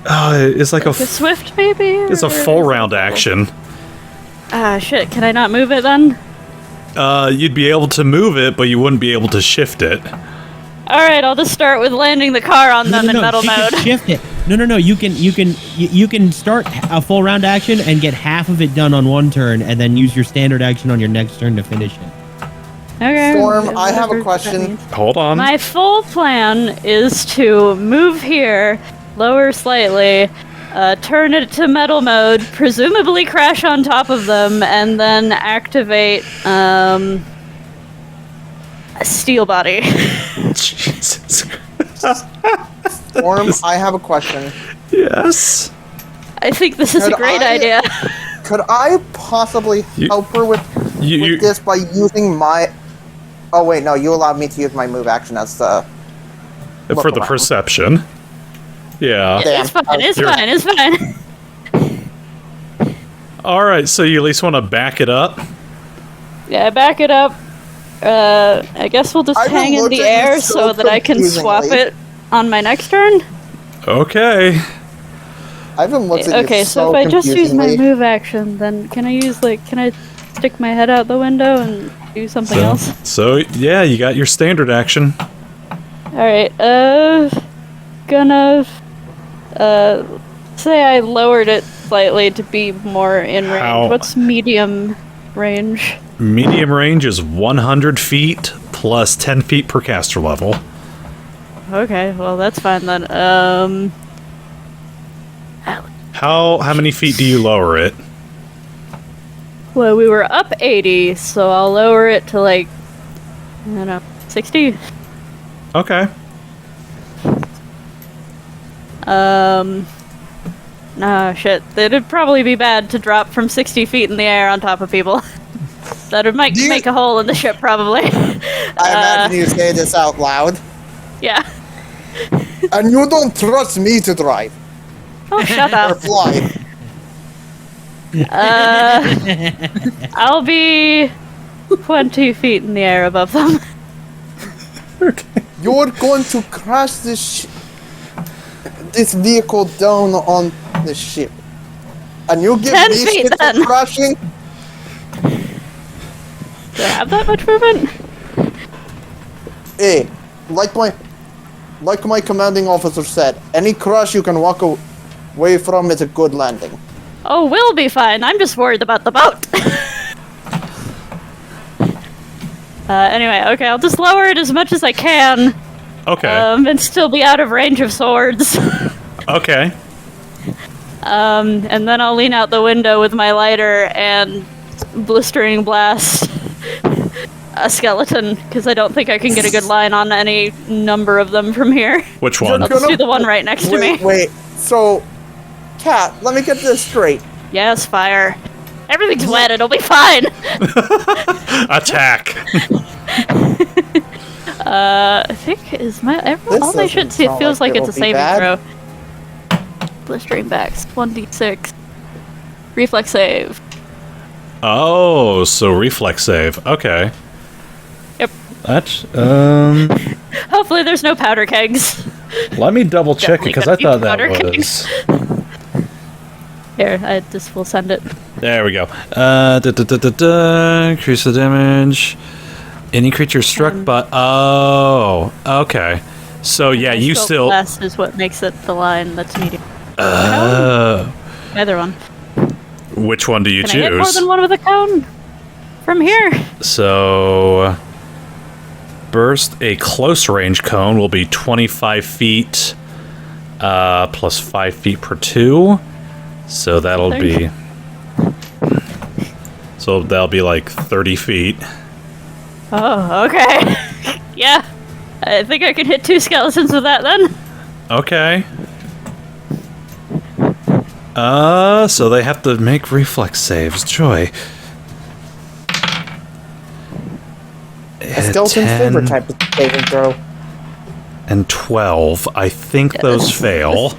It's like A swift, maybe? It's a Or full is it round action. Shit, can I not move it then? You'd be able to move it, but you wouldn't be able to shift it. Alright, I'll just start with landing the car on them in metal she mode. can shift it. No. You can start a full round action and get half of it done on one turn, and then use your standard action on your next turn to finish it. Okay. Storm, I have a whatever that question. means. Hold on. My full plan is to move here, lower slightly, turn it to metal mode, presumably crash on top of them, and then activate a steel body. Jesus. Storm, I have a question. Yes. I think this is a Could great I- idea. Could I possibly help her with this by using my... Oh wait, no, you allowed me to use my move action as the... look For the around. perception. Yeah. Damn. It's fine, it's You're- fine, it's fine. All right. So you at least want to back it up. Yeah, back it up. I guess we'll just I've been hang in the looking at air this so so that I can swap confusingly. it on my next turn. Okay. I've been looking at Okay, you so so if I just use my confusingly. move action, then can I stick my head out the window and do something else? So yeah, you got your standard action. Alright, gonna, say I lowered it slightly to be more in range. How- What's medium range? Medium range is 100 feet plus 10 feet per caster level. Okay, well that's fine then. How many feet do you lower it? Well, we were up 80, so I'll lower it to like, I don't know, 60? Okay. Nah, shit. It'd probably be bad to drop from 60 feet in the air on top of people. That might Do you- make a hole in the ship, probably. I imagine you say this out loud. Yeah. And you don't trust me to drive Oh, shut or up. fly. I'll be 20 feet in the air above them. You're going to crash this vehicle down on the ship. And you give 10 me feet, shit then. for crashing? Do I have that much movement? Hey, like my commanding officer said, any crash you can walk away from is a good landing. Oh, we'll be fine. I'm just worried about the boat. Anyway, okay, I'll just lower it as much as I can. Okay. And still be out of range of swords. Okay. And then I'll lean out the window with my lighter and blistering blast a skeleton, because I don't think I can get a good line on any number of them from here. Which one? I'll just do the one right next to me. Wait, so, Kat, let me get this straight. Yes, fire. Everything's wet, it'll be fine! Attack. I think is my all my shit doesn't it feels sound like like it's a it'll be saving bad. throw. Blistering backs, 1d6. Reflex save. Oh, so reflex save. Okay. Yep. That's Hopefully there's no powder kegs. let me double check it Definitely because I gonna thought be that powder was. Here, I just will send it. There we go. Increase the damage. Any creature struck by... Oh, okay. So, yeah, you Scope still... Less is what makes it the line that's medium. Either one. Which one do you Can I hit more choose? than one with a cone? From here. So... Burst, a close range cone will be 25 feet, plus 5 feet per 2. So that'll be... So that'll be like 30 feet. Oh, okay. Yeah. I think I could hit 2 skeletons with that then. Okay. So they have to make reflex saves. Joy. A skeleton's 10 favorite type of saving throw. and 12. I think those fail.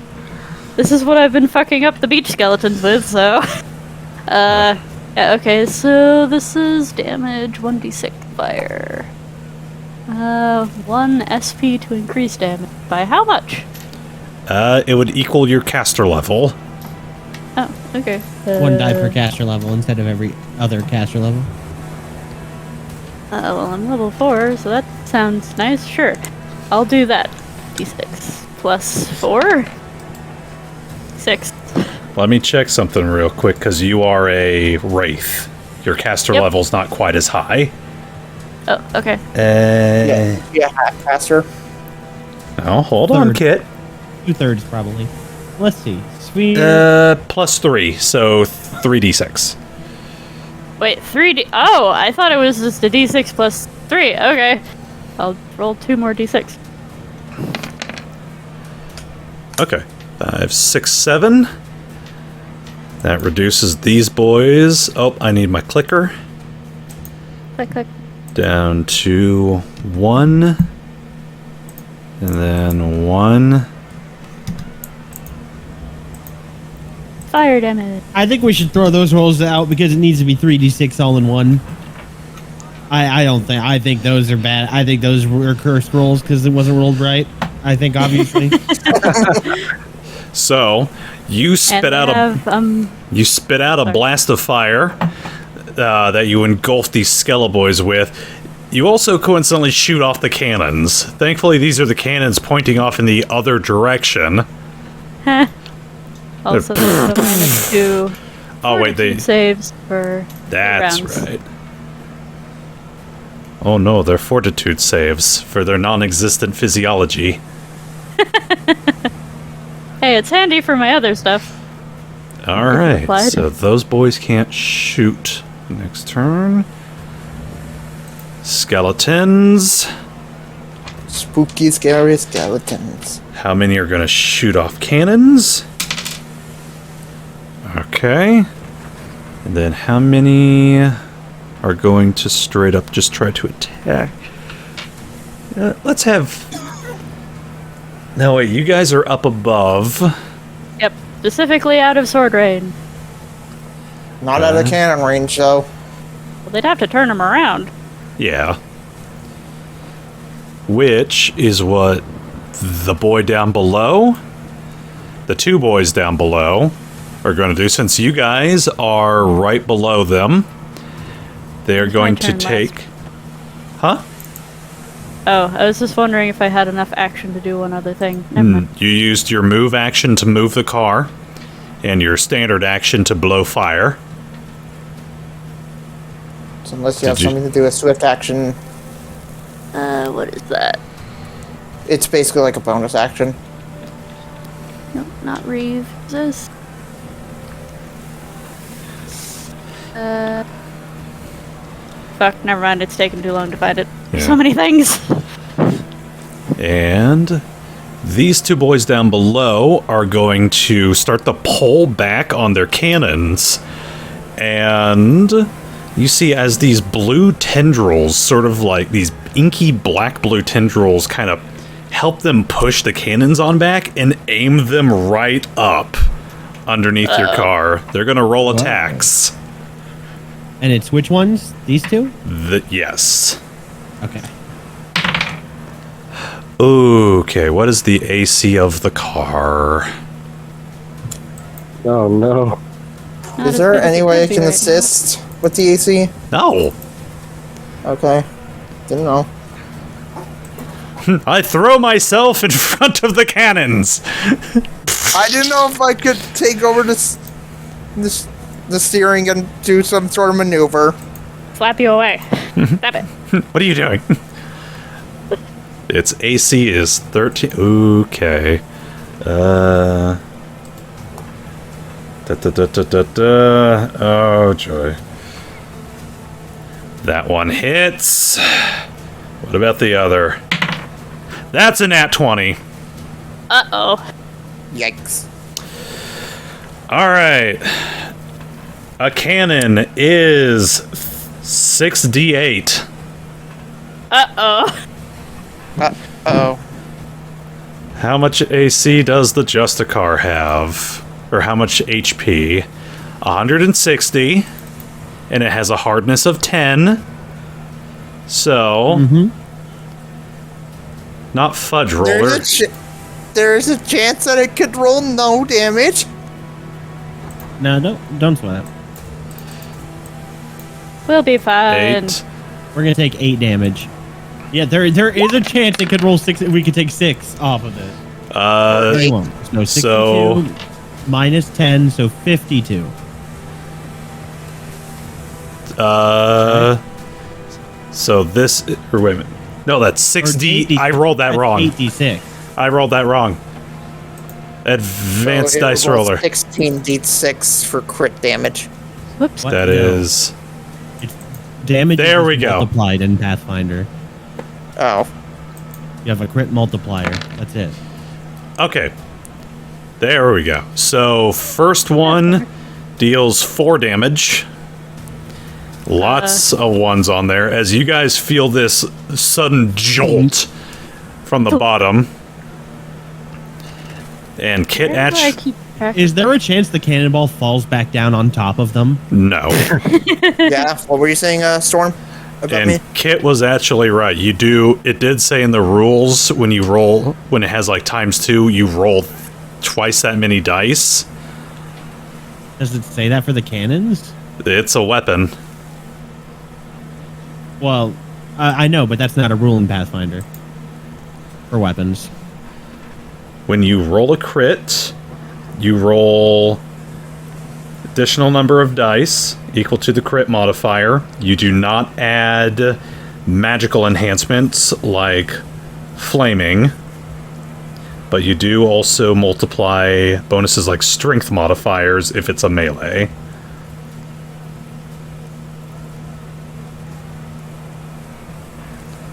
This is what I've been fucking up the beach skeletons with, so... yeah, okay, so this is damage, 1d6 fire. 1 SP to increase damage. By how much? It would equal your caster level. Oh, okay. 1 die per caster level instead of every other caster level. Well, I'm level 4, so that sounds nice. Sure. I'll do that. D6 plus 4? 6. Let me check something real quick, because you are a wraith. Your caster Yep. level's not quite as high. Oh, okay. Yeah, faster. Oh, hold on, Third. Kit. 2/3 probably. Let's see. Sweet. Plus 3, so 3d6. Wait, 3D. Oh, I thought it was just a D6 plus 3. Okay. I'll roll 2 more D6. Okay. 5, 6, 7. That reduces these boys. Oh, I need my clicker. Click, click. Down to 1. And then 1. Fire damage. I think we should throw those rolls out because it needs to be 3d6 all in one. I don't think. I think those are bad. I think those were cursed rolls because it wasn't rolled right. I think obviously. So, you spit out a blast of fire that you engulf these Skeleboys with. You also coincidentally shoot off the cannons. Thankfully, these are the cannons pointing off in the other direction. Also, there's a -2. Oh wait, they saves for That's rounds. right. Oh no, they're fortitude saves for their non-existent physiology. Hey, it's handy for my other stuff. Alright, applied. so those boys can't shoot. Next turn. Skeletons. Spooky, scary skeletons. How many are going to shoot off cannons? Okay. And then how many are going to straight up just try to attack? Let's have... No, wait, you guys are up above. Yep, specifically out of sword range. Not out of cannon range, though. Well, they'd have to turn them around. Yeah. Which is what the boy down below, the 2 boys down below, are going to do. Since you guys are right below them, they're going to turn take... Huh? Oh, I was just wondering if I had enough action to do one other thing. Never mind. You used your move action to move the car, and your standard action to blow fire. So unless you have Did you- something to do with swift action, What is that? it's basically like a bonus action. Nope, not Reeve. This. Fuck, never mind. It's taken too long to find it. Yeah. So many things. And these 2 boys down below are going to start to pull back on their cannons. And you see as these blue tendrils, sort of like these inky black-blue tendrils, kind of help them push the cannons on back and aim them right up underneath your car. They're going to roll attacks. And it's which ones? These 2? Yes. Okay. Okay, what is the AC of the car? Oh no. Not Is as there good as any it way I could be can right assist with the AC? No. Okay. Didn't know. I throw myself in front of the cannons. I didn't know if I could take over the steering and do some sort of maneuver. Slap you away. Stop it. What are you doing? Its AC is 13. Okay. Oh, joy. That one hits. What about the other? That's a nat 20. Uh-oh. Yikes. Alright. A cannon is 6d8. Uh-oh. Uh-oh. How much AC does the Justicar have? Or how much HP? 160. And it has a hardness of 10. So... Not fudge roller. There's a chance that it could roll no damage. No, don't sweat it. We'll be fine. 8. We're gonna take 8 damage. Yeah, there is a chance it could roll 6. We could take 6 off of it. We won't. No, 62 so- minus 10, so 52. So this... Or wait a minute. No, that's 6D... I rolled that wrong. 8d6. I rolled that wrong. Advanced So it dice rolls roller. 16d6 for crit damage. Whoops. What? That No. is... Damage There is we go. multiplied in Pathfinder. Oh. You have a crit multiplier. That's it. Okay. There we go. So, first one deals 4 damage. Lots of ones on there. As you guys feel this sudden jolt from the bottom. And Kit Where do I Atch... keep track? Is there a chance the cannonball falls back down on top of them? No. Yeah, what were you saying, Storm? About me? And Kit was actually right. You do... It did say in the rules, when you roll... When it has, like, ×2, you roll twice that many dice. Does it say that for the cannons? It's a weapon. Well, I know, but that's not a rule in Pathfinder. For weapons. When you roll a crit, you roll additional number of dice equal to the crit modifier. You do not add magical enhancements like flaming, but you do also multiply bonuses like strength modifiers if it's a melee.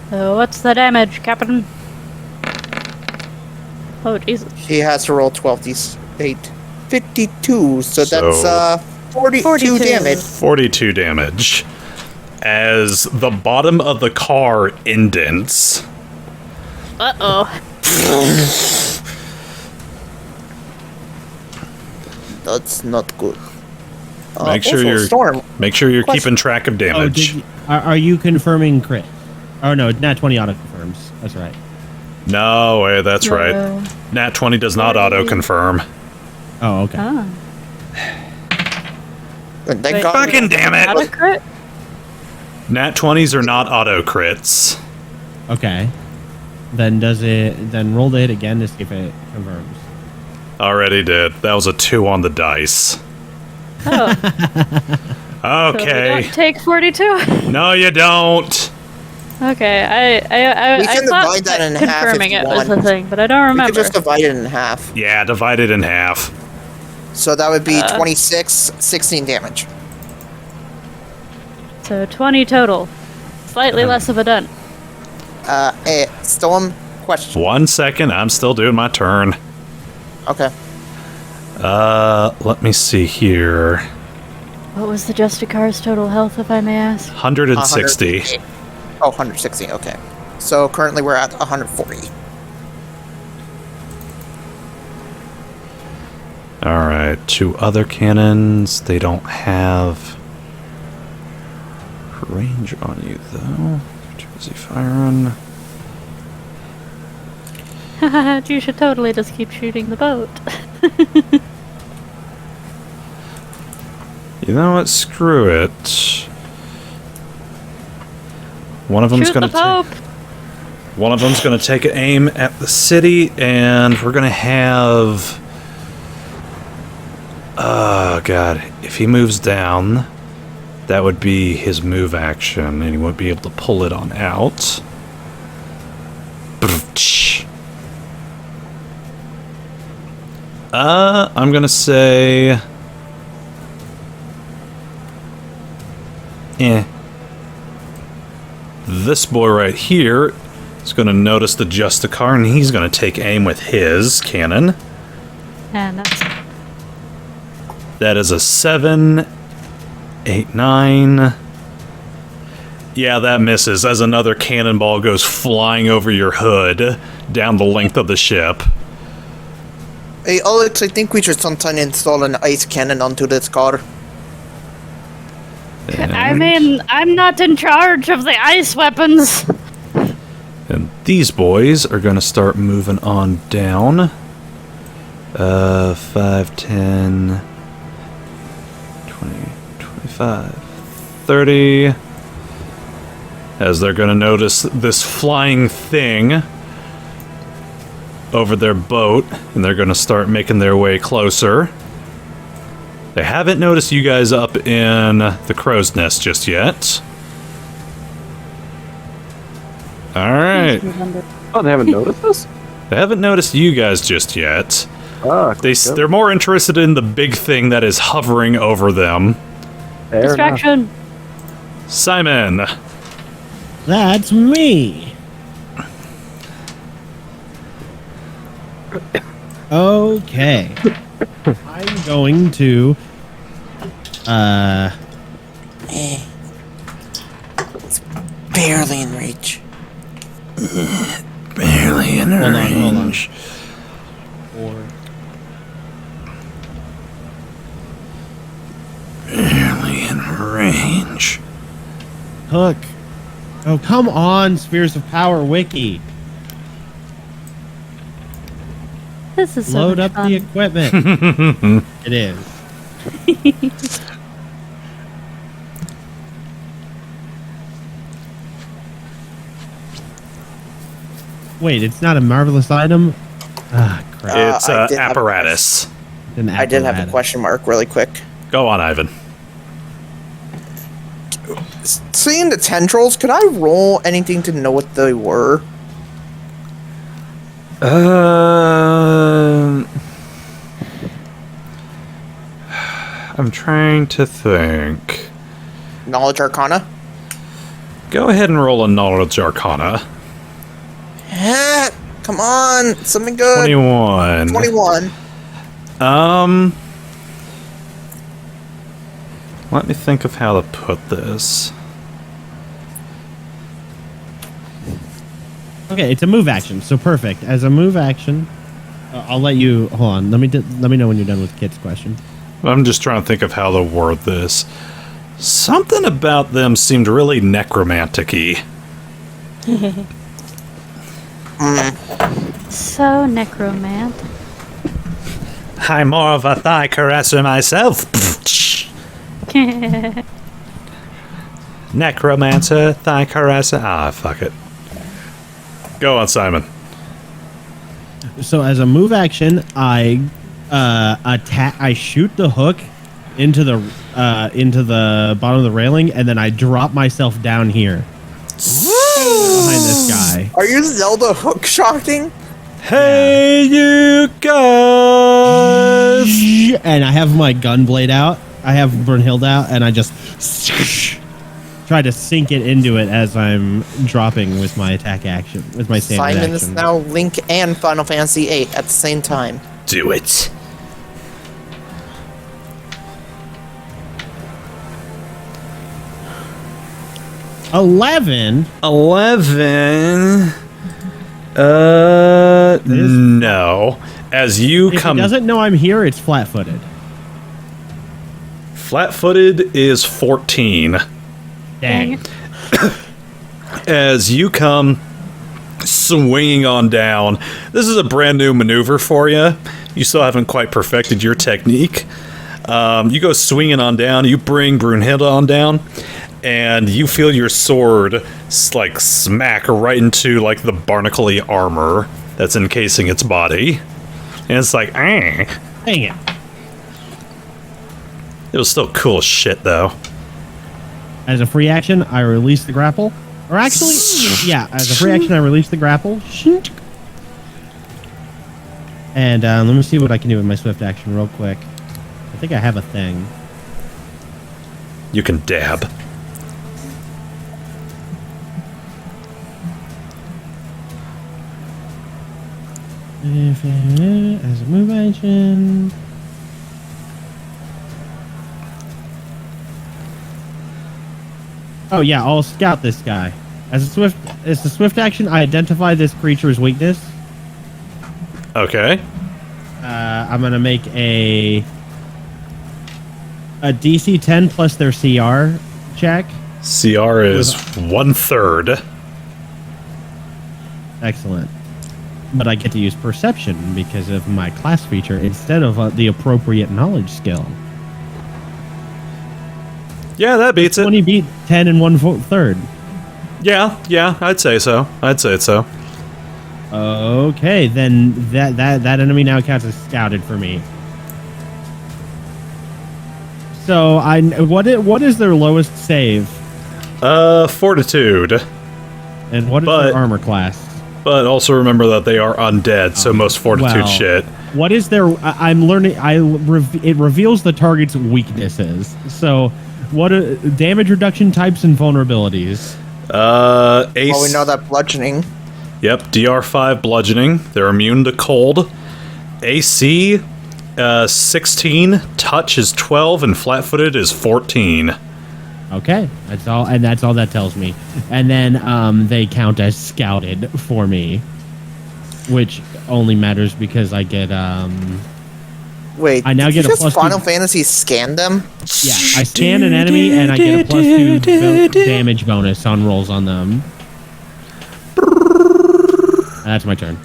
So what's the damage, Captain? Oh, Jesus. She has to roll 12d8. 52, so So- that's 42 42. damage. 42 damage. As the bottom of the car indents. Uh-oh. That's not good. Make sure also, you're Storm. Make sure you're Question. keeping track of damage. Are you confirming crit? Oh no, nat 20 auto confirms. That's right. No, that's right. Nat 20 does not auto-confirm. Oh, okay. Ah. Thank Wait. God. Fucking damn it! Not a crit? Nat 20s are not auto-crits. Okay. Then roll the hit again to see if it confirms. Already did. That was a 2 on the dice. Oh. So we Okay. don't take 42? No, you don't. Okay, I We can thought divide that in half if confirming you it was want. the thing, but I don't We remember. could just divide it in half. Yeah, divide it in half. So that would be 26, 16 damage. So 20 total. Slightly less of a dent. Storm, question. 1 second. I'm still doing my turn. Okay. Let me see here. What was the Justicar's total health, if I may ask? 160. 160. Oh, 160, okay. So currently we're at 140. Alright, 2 other cannons. They don't have range on you, though. Too busy firing. You should totally just keep shooting the boat. You know what? Screw it. One of them's Shoot going the Pope! One of them's going to take aim at the city, and we're going to have... Oh, God. If he moves down, that would be his move action, and he won't be able to pull it on out. I'm going to say... This boy right here is going to notice the Justicar, and he's going to take aim with his cannon. And that's That is a 7, 8, 9. Yeah, that misses as another cannonball goes flying over your hood down the length of the ship. Hey, Alex, I think we should sometime install an ice cannon onto this car. I mean, I'm not in charge of the ice weapons. And these boys are going to start moving on down. 5, 10, 20, 25, 30. As they're going to notice this flying thing over their boat, and they're going to start making their way closer. They haven't noticed you guys up in the crow's nest just yet. Alright. Oh, they haven't noticed us? They haven't noticed you guys just yet. Ah, They're more interested in the big thing that is hovering over them. Distraction. Simon. That's me. Okay. I'm going to It's barely in reach. Barely in range. Four. Barely in range. Hook. Oh, come on, Spheres of Power Wiki. This is so Load much up fun. the equipment. It is. Wait, it's not a marvelous item? Ah, crap. It's I did have a apparatus. An I did have a apparatus. question mark really quick. Go on, Ivan. Seeing the tendrils, could I roll anything to know what they were? I'm trying to think. Knowledge Arcana? Go ahead and roll a Knowledge Arcana. Come on, something good. 21. 21. Let me think of how to put this. Okay, it's a move action, so perfect. As a move action, I'll let you hold on. Let me know when you're done with Kit's question. I'm just trying to think of how to word this. Something about them seemed really necromantic-y. So necromant. I'm more of a thigh caresser myself. Necromancer, thigh caresser. Ah, fuck it. Go on, Simon. So as a move action, I attack. I shoot the hook into the bottom of the railing, and then I drop myself down here behind this guy. Are you Zelda hook shocking? Hey, you guys! And I have my gun blade out. I have Brunhilde out, and I just try to sink it into it as I'm dropping with my attack action, with my standard Simon action. is now Link and Final Fantasy VIII at the same time. Do it. $11. 11. No. As you If come. he doesn't know I'm here, it's flat-footed. Flat-footed is 14. Dang. As you come swinging on down, this is a brand new maneuver for you. You still haven't quite perfected your technique. You go swinging on down. You bring Brunhilde on down. and you feel your sword like smack right into like the barnacle-y armor that's encasing its body, and it's like, eh. Dang it. It was still cool as shit, though. As a free action, I release the grapple. Or actually, yeah, as a free action, I release the grapple. And let me see what I can do with my swift action real quick. I think I have a thing. You can dab. As a move action. Oh yeah, I'll scout this guy. As a swift action, I identify this creature's weakness. Okay. I'm gonna make a DC 10 plus their CR check. CR is 1/3. Excellent. But I get to use perception because of my class feature instead of the appropriate knowledge skill. Yeah, that beats it. 20 beat 10 and 1/3. Yeah, I'd say so. Okay, then that enemy now counts as scouted for me. So what is their lowest save? Fortitude. And what is their armor class? But also remember that they are undead, so most fortitude shit. What is their? I'm learning. It reveals the target's weaknesses. So, what damage reduction types and vulnerabilities? Ace. Well, we know that bludgeoning. Yep, DR5 bludgeoning. They're immune to cold. AC, 16. Touch is 12, and flat-footed is 14. Okay, that's all that tells me. And then they count as scouted for me, which only matters because I get Wait, I now did get you a just plus Final 2. Fantasy scan them? Yeah, I scan an enemy and I get a +2 damage bonus on rolls on them. That's my turn.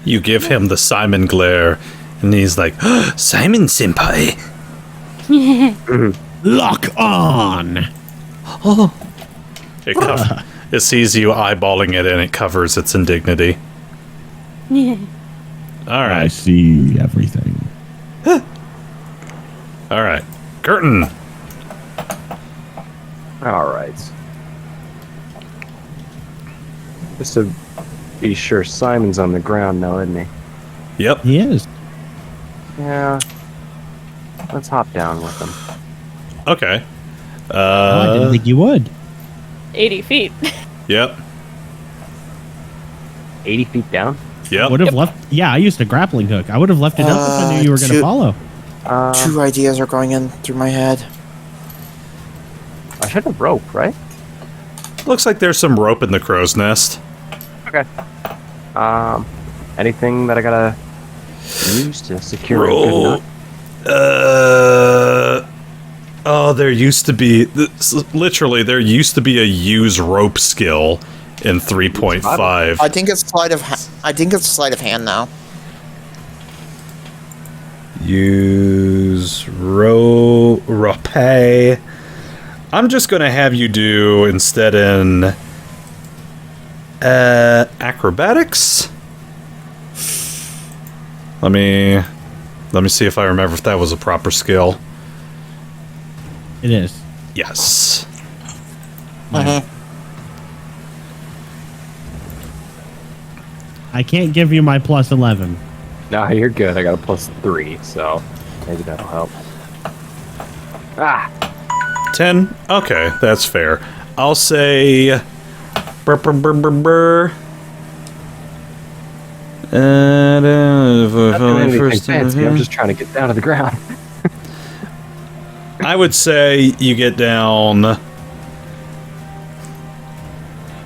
You give him the Simon glare, and he's like, Simon Senpai. Lock on! It sees you eyeballing it, and it covers its indignity. Yeah. All I right. see everything. All right. Khurtin. All right. Just to be sure, Simon's on the ground now, isn't he? Yep. He is. Yeah. Let's hop down with him. Okay. I didn't think you would. 80 feet. Yep. 80 feet down? Yep. Would have left. Yeah, I used a grappling hook. I would have left it up if I knew you were going to follow. Two ideas are going in through my head. I should have rope, right? Looks like there's some rope in the crow's nest. Okay. Anything that I gotta use to secure a good Roll. knot? Oh, there used to be... Literally, there used to be a use rope skill in 3.5. I think it's sleight of sleight of hand now. Use rope. I'm just gonna have you do instead in acrobatics. Let me see if I remember if that was a proper skill. It is. Yes. I can't give you my +11. Nah, you're good. I got a +3, so maybe that'll help. 10? Okay, that's fair. I'll say... Not doing anything fancy. I'm just trying to get down to the ground. I would say you get down...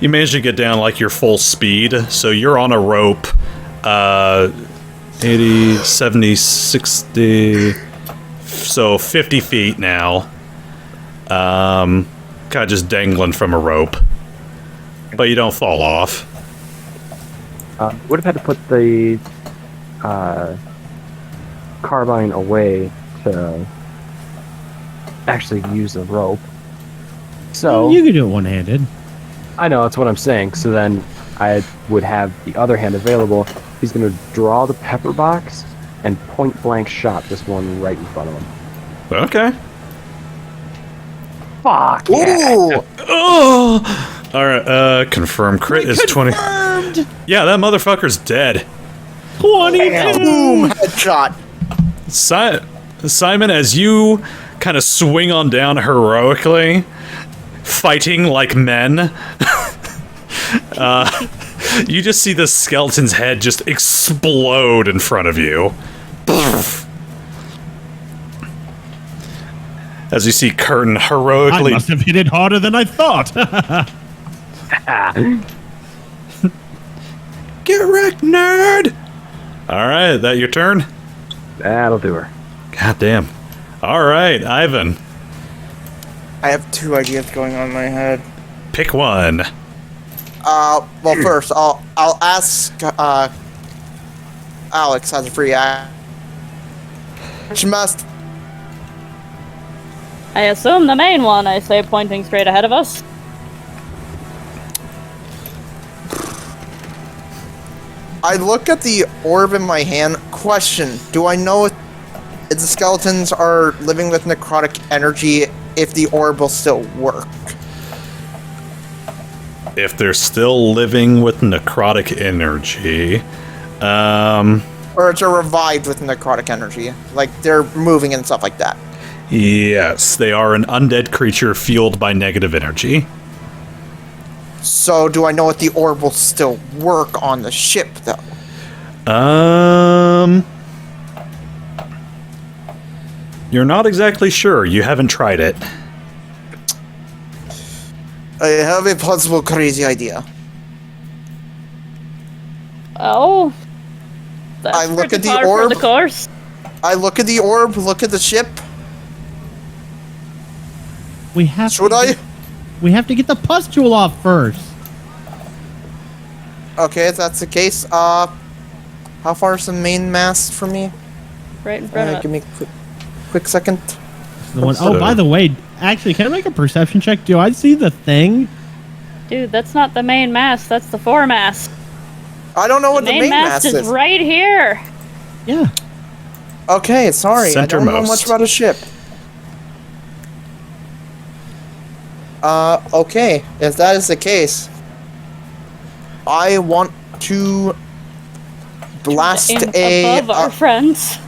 You manage to get down like your full speed, so you're on a rope 80, 70, 60... So 50 feet now. Kind of just dangling from a rope. But you don't fall off. Would have had to put the carbine away to actually use the rope. So You can do it one-handed. I know, that's what I'm saying. So then I would have the other hand available. He's going to draw the pepper box and point blank shot this one right in front of him. Okay. Fuck yeah. Ooh! Oh! Alright, confirm crit is 20. Yeah, that motherfucker's dead. 22! Boom! Headshot. Simon, as you kind of swing on down heroically, fighting like men, you just see the skeleton's head just explode in front of you. As you see Khurtin I heroically... must have hit it harder than I thought. Get wrecked, nerd! Alright, that your turn? That'll do her. God damn. Alright, Ivan. I have 2 ideas going on in my head. Pick one. Well, first, I'll ask, Alex as a free act. She must. I assume the main one, I say, pointing straight ahead of us. I look at the orb in my hand. Question: do I know if the skeletons are living with necrotic energy, if the orb will still work? If they're still living with necrotic energy, Or it's revived with necrotic energy? Like, they're moving and stuff like that. yes, they are an undead creature fueled by negative energy. So, do I know if the orb will still work on the ship, though? You're not exactly sure. You haven't tried it. I have a possible crazy idea. Oh. That's I look pretty at the par for orb. the course. I look at the orb, look at the ship. We have Should I? We have to get the pustule off first. Okay, if that's the case, how far is the main mast from me? Right in front of us. Give me a quick second. Oh, by the way, actually, can I make a perception check? Do I see the thing? Dude, that's not the main mast, that's the foremast. I don't know what the main mast mast is right here. Yeah. Okay, sorry, I don't know Centermost. much about a ship. Okay, if that is the case, I want to blast Aim above our friends.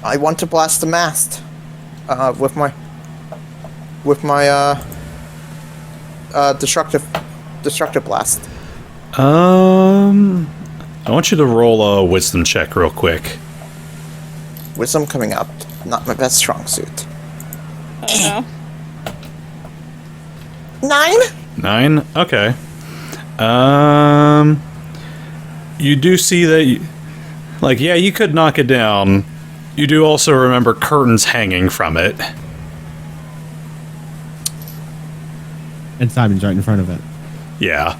I want to blast the mast, with my destructive blast. I want you to roll a wisdom check real quick. Wisdom coming up, not my best strong suit. Oh 9? 9? Okay. You do see that, yeah, you could knock it down. You do also remember curtains hanging from it. And Simon's right in front of it. Yeah.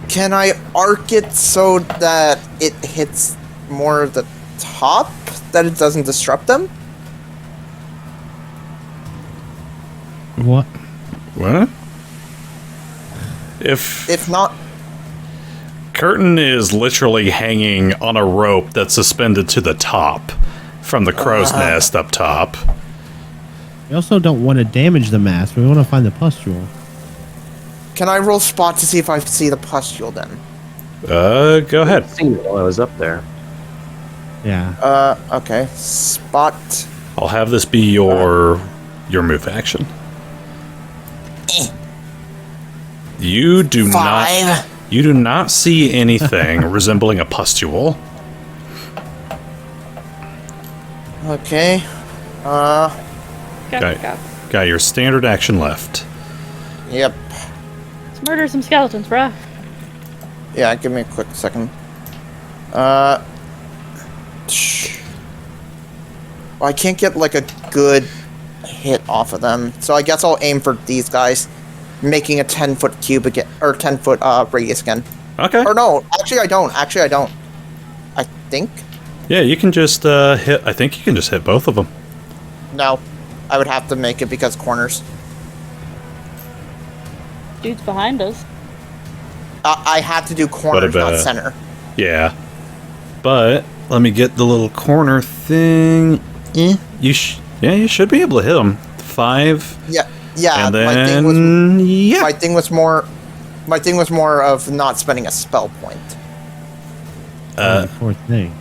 Can I arc it so that it hits more of the top, that it doesn't disrupt them? What? What? If If not, Khurtin is literally hanging on a rope that's suspended to the top from the crow's nest up top. We also don't want to damage the mast. We want to find the pustule. can I roll spot to see if I see the pustule then? Go ahead. Seen it while I was up there. Yeah. Okay. Spot. I'll have this be your move action. You do not 5. you do not see anything resembling a pustule. Okay. Go, Got, go. got your standard action left. Yep. Let's murder some skeletons, bruh. Yeah, give me a quick second. I can't get like a good hit off of them, so I guess I'll aim for these guys, making a 10-foot cube again, or 10-foot radius again. Okay. Or no, actually I don't. I think. Yeah, you can just hit. I think you can just hit both of them. No. I would have to make it because corners. Dude's behind us. I have to do corners, not center. Yeah. But let me get the little corner thing. You should be able to hit him. 5. Yeah. And then, my thing was more of not spending a spell point. Fourth thing.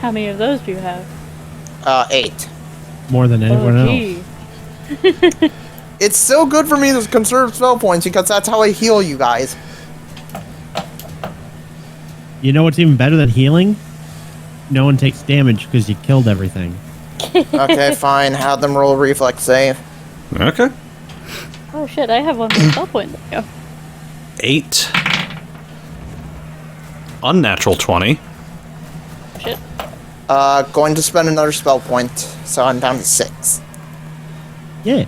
How many of those do you have? 8. More than anyone else. gee. It's so good for me to conserve spell points because that's how I heal you guys. You know what's even better than healing? No one takes damage because you killed everything. Okay, fine. Have them roll a reflex save. Okay. Oh shit, I have one more spell point. There you go. 8. Unnatural 20. Shit. Going to spend another spell point, so I'm down to 6. Yeah.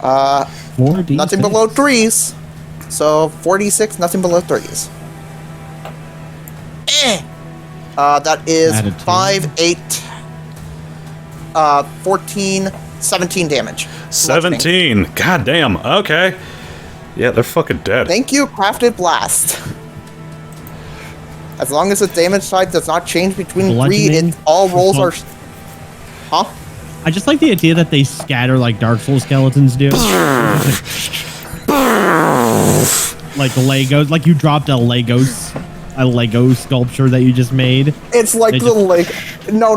4d6. Nothing below 3s. So 46, nothing below 3s. That is Add a 2. 5, 8, 14, 17 damage. 17. God damn. Okay. Yeah, they're fucking dead. Thank you, Crafted Blast. As long as the damage type does not change between 3, Bludgeoning? all rolls are... Huh? I just like the idea that they scatter like Dark Souls skeletons do. Like Legos, like you dropped a Lego sculpture that you just made. It's like They the Lego... No,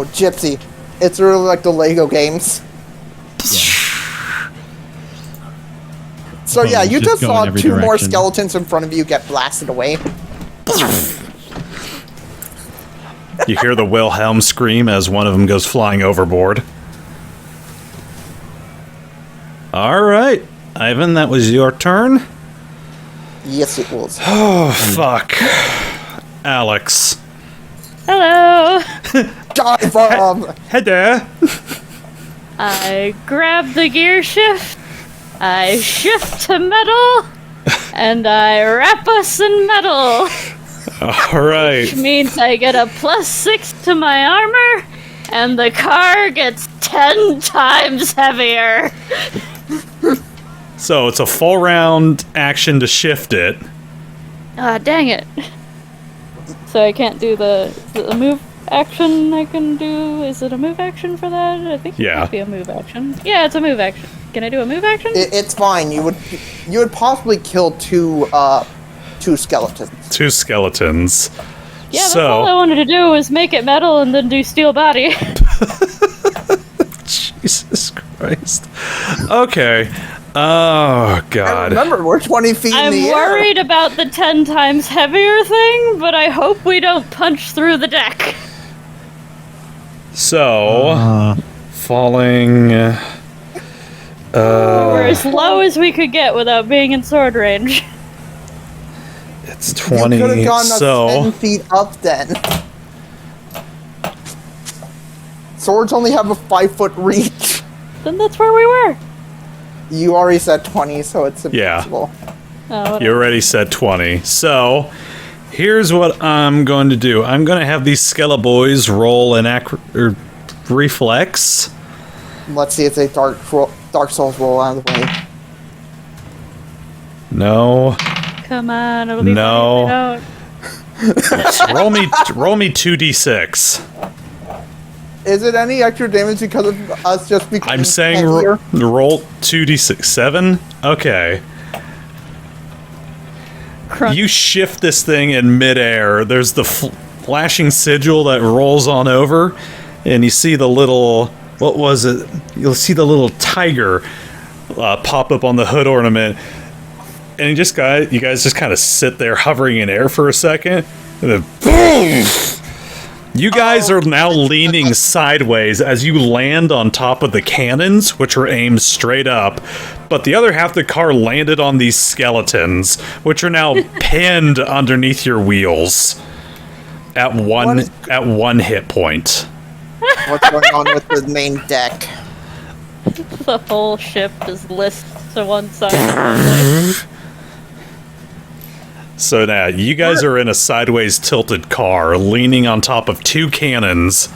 Gypsy. It's really like the Lego games. So yeah, you just just go saw in every 2 more direction. skeletons in front of you get blasted away. You hear the Wilhelm scream as one of them goes flying overboard. Alright. Ivan, that was your turn. Yes, it was. Oh, fuck. Alex. Hello. Die bomb! Hey there. I grab the gear shift. I shift to metal, and I wrap us in metal. Alright. Which means I get a +6 to my armor, and the car gets 10 times heavier. So it's a full round action to shift it. Ah, dang it. So I can't do the move action I can do. Is it a move action for that? I think it might be a move action. Yeah, it's a move action. Can I do a move action? It's fine. You would possibly kill 2 skeletons. 2 skeletons. Yeah, that's all I wanted to do was make it metal and then do steel body. Jesus Christ. Okay. Oh, God. Remember, we're 20 feet in I'm the air. worried about the 10 times heavier thing, but I hope we don't punch through the deck. So, falling... We're as low as we could get without being in sword range. It's 20, You could have gone so... 10 feet up then. Swords only have a 5-foot reach. Then that's where we were. You already said 20, so it's Yeah. impossible. Oh, You already said 20. So, here's what I'm going to do. I'm going to have these Skeleboys roll an reflex. Let's see if they Dark Souls roll out of the way. No. come on, it'll be No. fine if they don't. roll me 2d6. Is it any extra damage because of us just becoming I'm saying heavier? roll 2d6. 7? Okay. Crunch. You shift this thing in midair. There's the flashing sigil that rolls on over, and you see the little... What was it? You'll see the little tiger pop up on the hood ornament. And you guys just kind of sit there hovering in air for a second, and then boom! You guys are now leaning sideways as you land on top of the cannons, which are aimed straight up. But the other half of the car landed on these skeletons, which are now pinned underneath your wheels at one hit point. What's going on with the main deck? The whole ship just lists to one side. So now, you guys are in a sideways tilted car, leaning on top of 2 cannons,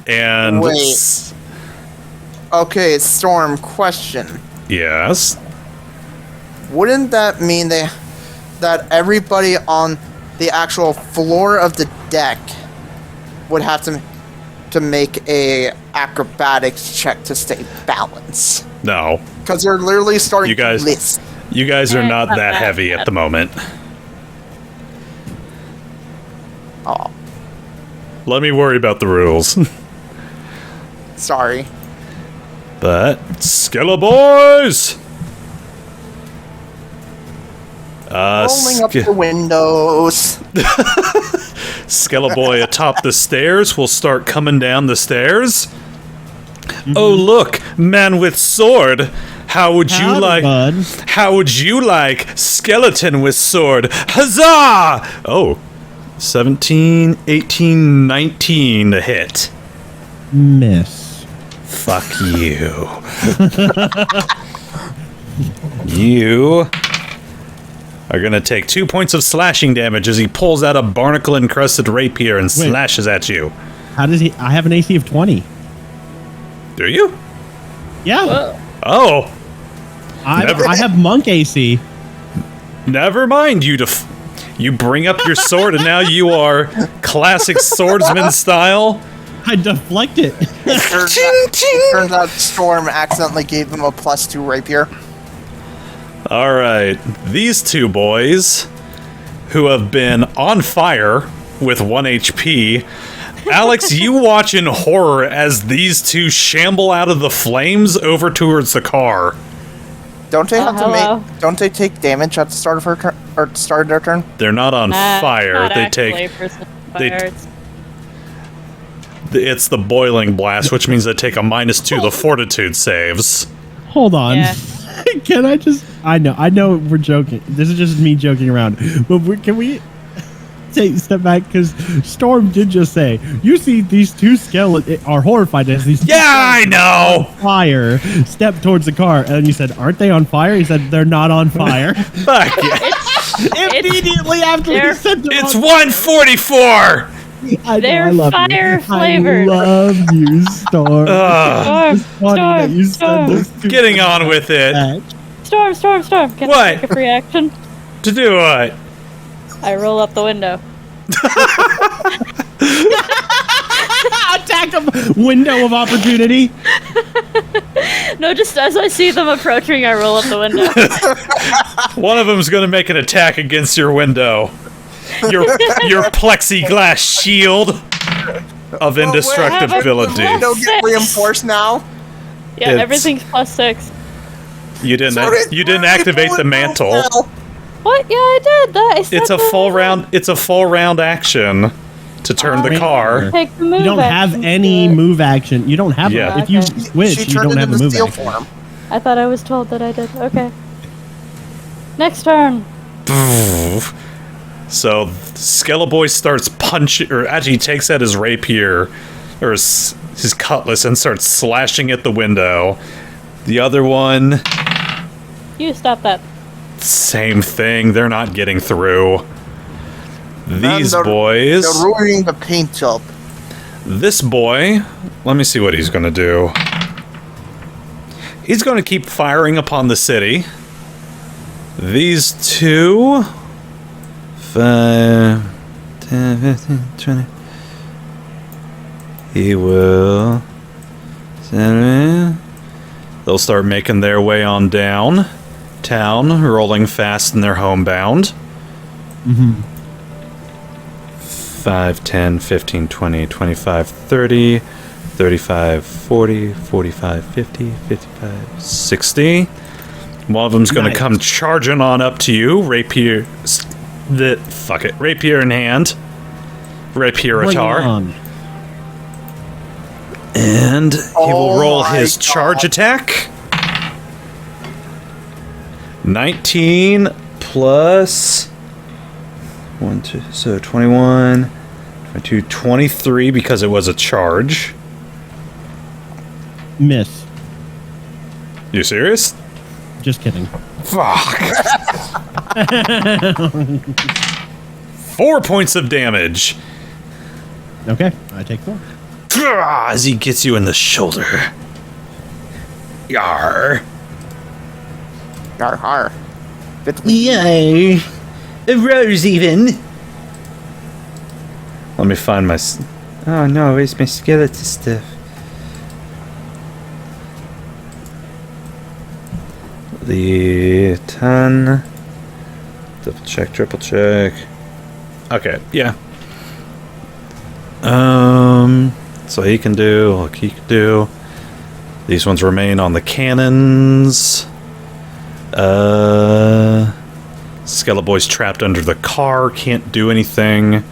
And Wait. Okay, Storm, question. Yes. Wouldn't that mean that everybody on the actual floor of the deck would have to make a acrobatics check to stay balanced? No. Because they're literally starting You guys- to list. You guys are Yeah, not not that bad. heavy at the moment. Oh, Let me worry about the rules. sorry. But Skella boys. Rolling up the windows. Skella boy atop the stairs will start coming down the stairs. Oh look, man with sword. How would you Howdy, like? bud. How would you like skeleton with sword? Huzzah! Oh, 17, 18, 19 to hit. Miss. Fuck you. You are gonna take 2 points of slashing damage as he pulls out a barnacle-encrusted rapier and Wait. slashes at you. How does he? I have an AC of 20. Do you? Yeah. Oh, I have monk AC. never mind. You bring up your sword and now you are classic swordsman style. I deflect it. Turns out Storm accidentally gave him a +2 rapier. All right, these two boys, who have been on fire with 1 HP. Alex, you watch in horror as these two shamble out of the flames over towards the car. Don't they have to hello. make? Don't they take damage at the start of her turn or start of their turn? They're not on Nah, fire. not They actually take for some they- fire, it's- it's the boiling blast, which means they take a -2 to fortitude saves. Hold on. Yeah. Can I just? I know we're joking. This is just me joking around. But can we take a step back? Because Storm did just say, you see these two skeletons are horrified as these two Yeah, I know. fire step towards the car. And then you said, aren't they on fire? He said, they're not on fire. Fuck yeah. Immediately after he they're- said they're It's on 144. I know, They're I love fire you. flavored. I love you, Storm. Storm, It's funny that you said Storm, those two Getting on with it. Storm. Can What? I take a free action? To do what? I roll up the window. Attack them! Window of opportunity. No, just as I see them approaching, I roll up the window. One of them's gonna make an attack against your window. Your plexiglass shield of indestructibility. Have a Don't get reinforced now. Yeah, It's- everything's +6. You didn't activate the mantle. What? Yeah, I did. That. I said It's a that. full round. It's a full round action to turn the car. Take the move. You don't have action any to it. move action. You don't have Yeah. If you Okay. switch, She you turned don't have a into move steel action. form. I thought I was told that I did. Okay. Next turn. So Skeleboy starts punching, or actually takes out his rapier or his cutlass and starts slashing at the window. The other one, You stop that. same thing. They're not getting through. These they're- boys. They're ruining the paint job. This boy, let me see what he's going to do. He's going to keep firing upon the city. These two, 5, 10, 15, 20. He will. 7. They'll start making their way on down town, rolling fast in their homebound. 5, 10, 15, 20, 25, 30, 35, 40, 45, 50, 55, 60. One of them's going to Nice. come charging on up to you, rapier in hand. Rapier Bring it atar. on. And he will Oh roll my his charge attack. 19 plus 1, 2, so 21, 22, 23 because it was a charge. Miss. You serious? Just kidding. Fuck. 4 points of damage. Okay, I take 4. as he gets you in the shoulder. Yar. Yar har. Yay. A rose even. Let me find my... Oh no, where's my skeleton stuff? The 10. Double check, triple check. Okay, yeah. So he can do, like he can do. These ones remain on the cannons. Skeletonboy's trapped under the car, can't do anything.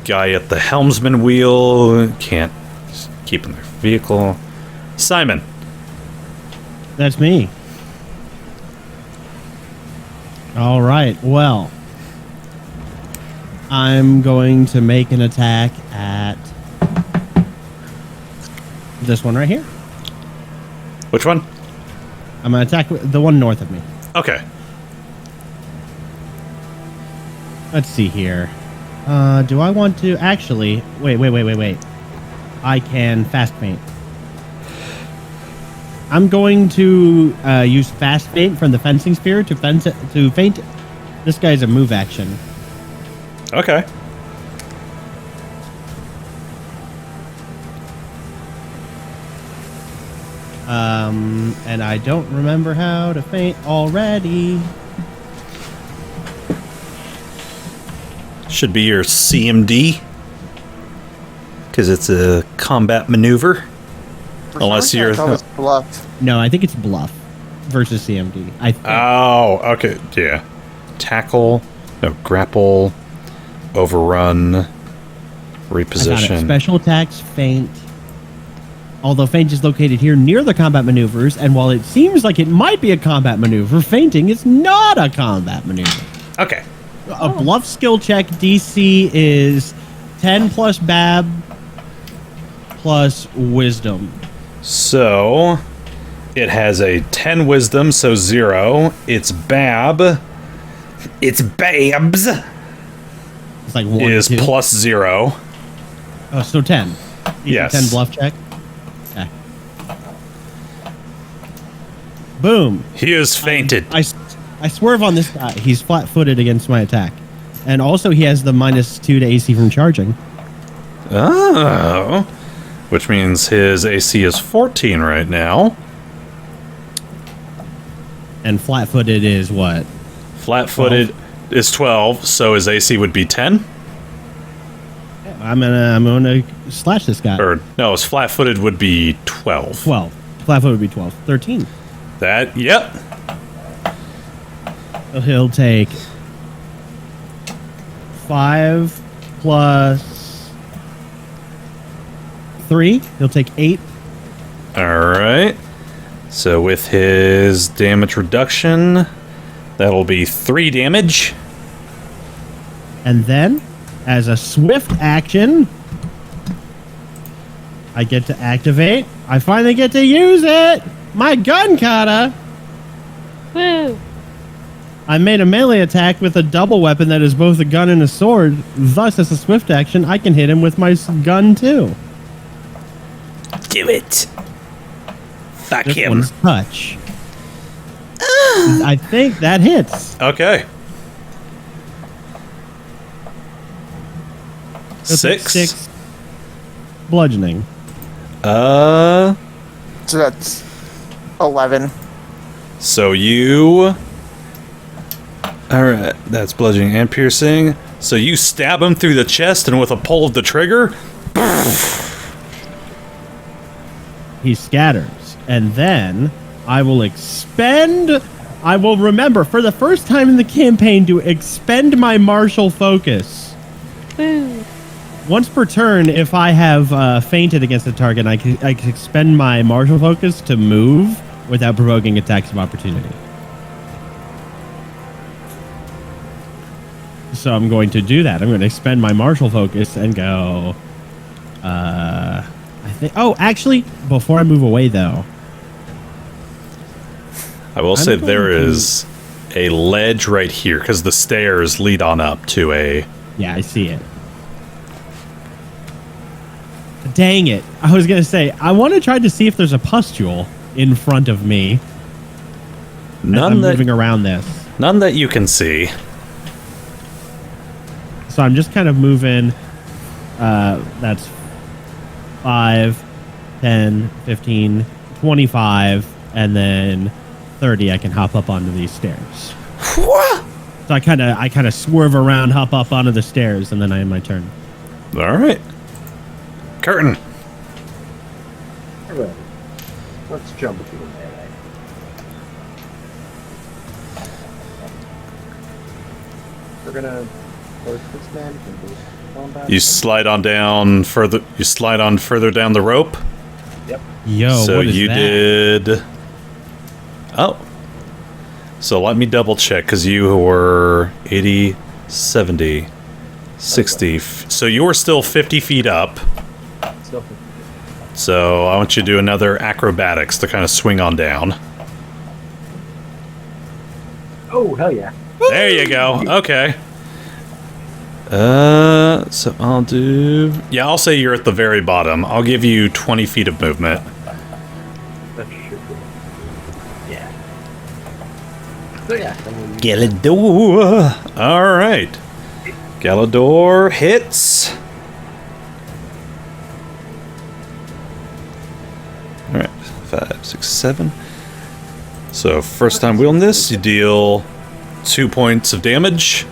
Guy at the helmsman wheel can't keep in their vehicle. Simon. That's me. All right. Well, I'm going to make an attack at this one right here. Which one? I'm going to attack the one north of me. Okay. Let's see here. Do I want to actually... Wait. I can fast faint. I'm going to use fast faint from the fencing spear to faint. This guy's a move action. Okay. And I don't remember how to faint already. Should be your CMD. Because it's a combat maneuver. Unless you're... That was bluff. No, I think it's bluff versus CMD. I think. Oh, okay. Yeah. Tackle. No, grapple. Overrun. I got it. Reposition. Special attacks, feint. Although feint is located here near the combat maneuvers, and while it seems like it might be a combat maneuver, feinting is not a combat maneuver. Okay. A bluff skill check DC is 10 plus BAB plus wisdom. So, it has a 10 wisdom, so 0. It's Bab. Its Babs It's like 1 is or 2. plus 0. Oh, so 10. Yes. 10 bluff check. Okay. Boom. He is fainted. I swerve on this guy. He's flat-footed against my attack. And also he has the -2 to AC from charging. Oh. Which means his AC is 14 right now. And flat-footed is what? Flat-footed is 12, so his AC would be 10? I'm gonna slash this guy. Or, no, his flat-footed would be 12. 12. Flat-footed would be 12. 13. That, yep. So he'll take 5 plus 3. He'll take 8. Alright. So with his damage reduction, that'll be 3 damage. And then, as a swift action, I get to activate. I finally get to use it! My gun kata! Woo! I made a melee attack with a double weapon that is both a gun and a sword. Thus, as a swift action, I can hit him with my gun too. Do it. Fuck This him. one's touch. I think that hits. Okay. He'll take 6. 6 bludgeoning. So that's 11. So you... Alright, that's bludgeoning and piercing. So you stab him through the chest, and with a pull of the trigger... He scatters. And then I will expend... I will remember, for the first time in the campaign, to expend my martial focus. Woo! Once per turn, if I have fainted against a target, I can expend my martial focus to move without provoking attacks of opportunity. So I'm going to do that. I'm going to expend my martial focus and go... I think... Oh, actually, before I move away, though... I will say going there to- is a ledge right here, because the stairs lead on up to a... Yeah, I see it. Dang it. I was going to say, I want to try to see if there's a pustule in front of me. I'm moving around this. None that you can see. So I'm just kind of moving. That's 5, 10, 15, 25, and then 30. I can hop up onto these stairs. What? So I kind of swerve around, hop up onto the stairs, and then I end my turn. All right. Khurtin. Alright. Let's jump into the melee. We're gonna force this man into combat. You slide on down further. You slide on further down the rope. Yep. Yo, So what is you that? did. Oh. So let me double check because you were 80, 70, 60. So you were still 50 feet up. Still 50. So I want you to do another acrobatics to kind of swing on down. Oh, hell yeah. There you go. Okay. So I'll do. Yeah, I'll say you're at the very bottom. I'll give you 20 feet of movement. That should be. Yeah. So yeah. Galador. All right. Galador hits. All right. 5, 6, 7. So first time wielding this, you deal 2 points of damage.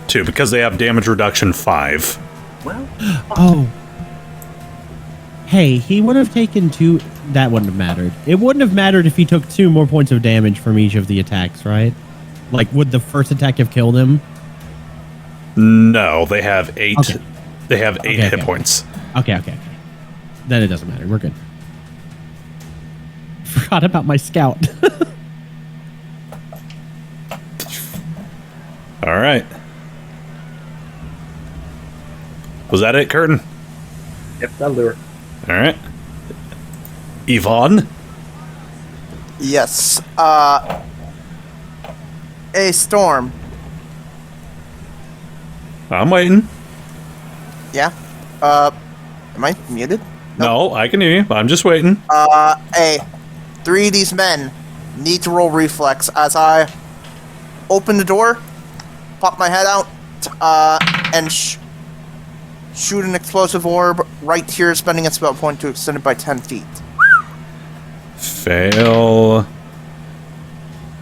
2, because they have damage reduction 5. Well, Oh. Hey, he would have taken 2. That wouldn't have mattered. It wouldn't have mattered if he took 2 more points of damage from each of the attacks, right? Like, would the first attack have killed him? No, they have 8. Okay. They have 8 Okay, hit okay. points. Okay. Then it doesn't matter. We're good. Forgot about my scout. All right. Was that it, Khurtin? yep, that'll do her. All right. Yvonne? Yes. A Storm. I'm waiting. Yeah. Am I muted? No, I can hear you. I'm just waiting. A 3 of these men need to roll reflex as I open the door, pop my head out, and shoot an explosive orb right here, spending a spell point to extend it by 10 feet. Fail.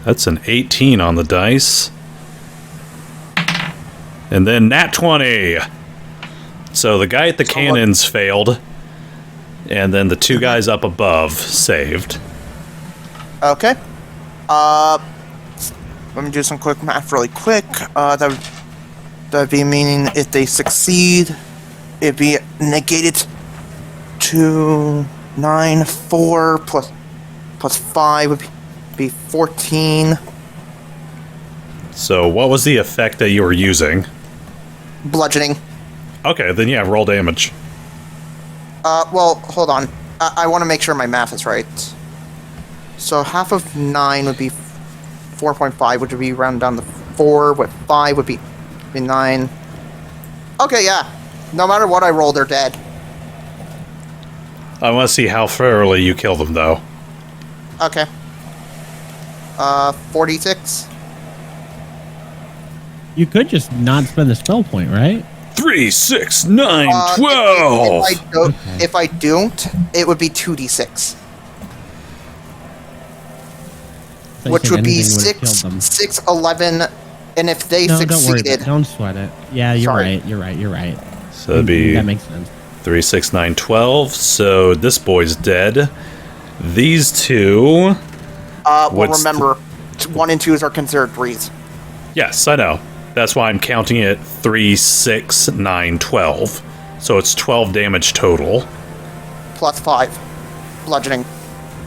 That's an 18 on the dice. And then nat 20. So the guy at the cannons failed. And then the 2 guys up above saved. Okay. Let me do some quick math really quick. That'd be meaning if they succeed, it'd be negated to 9, 4 plus 5 would be 14. So what was the effect that you were using? Bludgeoning. Okay, then yeah, roll damage. Well, hold on. I want to make sure my math is right. So half of 9 would be 4.5, which would be rounded down to 4, with 5 would be 9. Okay, yeah. No matter what I roll, they're dead. I want to see how thoroughly you kill them, though. Okay. 46. You could just not spend the spell point, right? 3, 6, 9, Uh, 12. If I don't, it would be 2d6. Thought you Which said would be anything would've killed them. 6, 11, and if they No, don't worry. succeeded... Don't sweat it. Yeah, you're Sorry. right. You're right. So it'd be That makes sense. 3, 6, 9, 12. So this boy's dead. These 2. well, What's remember, 1 and 2s are considered 3s. Yes, I know. That's why I'm counting it 3, 6, 9, 12. So it's 12 damage total. Plus 5. Bludgeoning.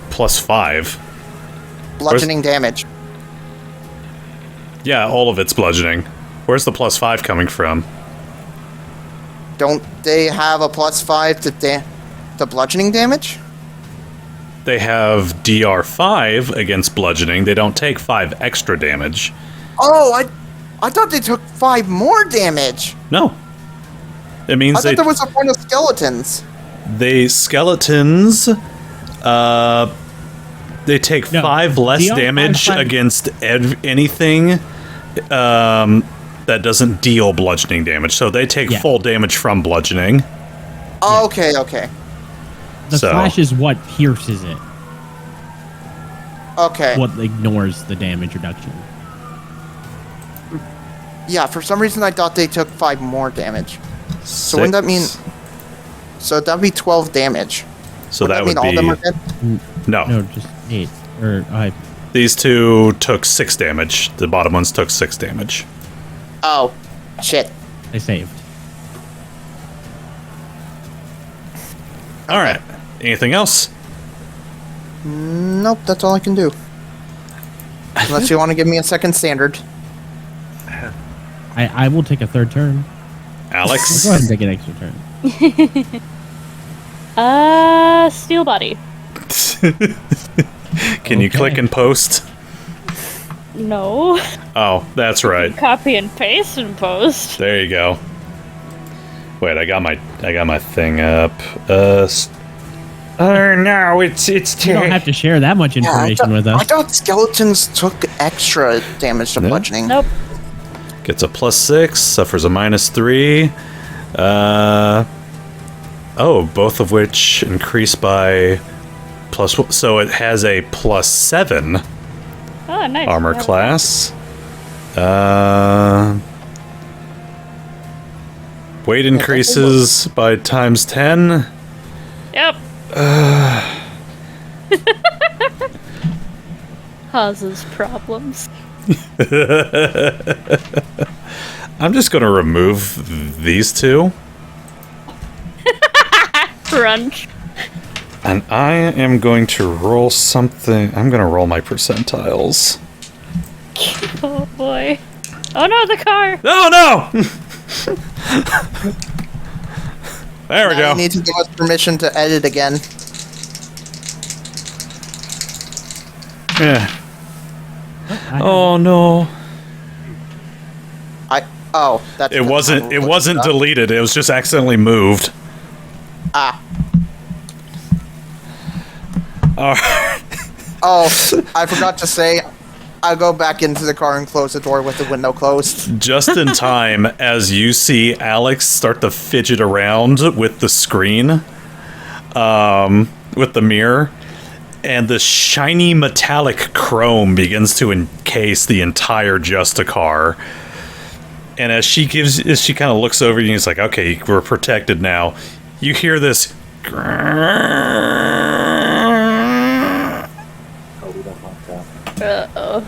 Plus 5. Bludgeoning damage. Yeah, all of it's bludgeoning. Where's the plus 5 coming from? Don't they have a plus 5 to bludgeoning damage? They have DR5 against bludgeoning. They don't take 5 extra damage. Oh, I thought they took 5 more damage. No. It means I thought there was a point of skeletons. Skeletons, they take No, 5 less the other damage five- against anything that doesn't deal bludgeoning damage. So they take Yeah. full damage from bludgeoning. Oh, okay. The So- slash is what pierces it. Okay. What ignores the damage reduction. Yeah, for some reason I thought they took 5 more damage. So wouldn't that mean... So that'd be 12 damage. So Wouldn't that would mean all of them are be... dead? No. No, just 8. Or These two took 6 damage. The bottom ones took 6 damage. Oh, shit. I saved. Alright. Anything else? Nope, that's all I can do. Unless you want to give me a second standard. I will take a third turn. Alex? Go ahead and take an extra turn. Steel body. Can you Okay. click and post? No. Oh, that's right. Copy and paste and post. There you go. Wait, I got my thing up. Oh no, it's You don't have to share that much information with I us. thought skeletons took extra damage to No. bludgeoning. Nope. Gets a +6, suffers a -3. Both of which increase by +1. So it has a +7 Oh, nice. armor Yeah. class. Weight increases by ×10. Yep. Causes problems. I'm just going to remove these two. Crunch. And I am going to roll something. I'm going to roll my percentiles. Oh boy. Oh no, the car. Oh no! There we Now go. you need to give us permission to edit again. Yeah. Oh no. That's It wasn't deleted. It was just accidentally moved. Ah. Alright. Oh, I forgot to say, I'll go back into the car and close the door with the window closed. Just in time as you see Alex start to fidget around with the screen, with the mirror, and the shiny metallic chrome begins to encase the entire Justicar. And as she kind of looks over you and it's like, okay, we're protected now. You hear this. Uh-oh.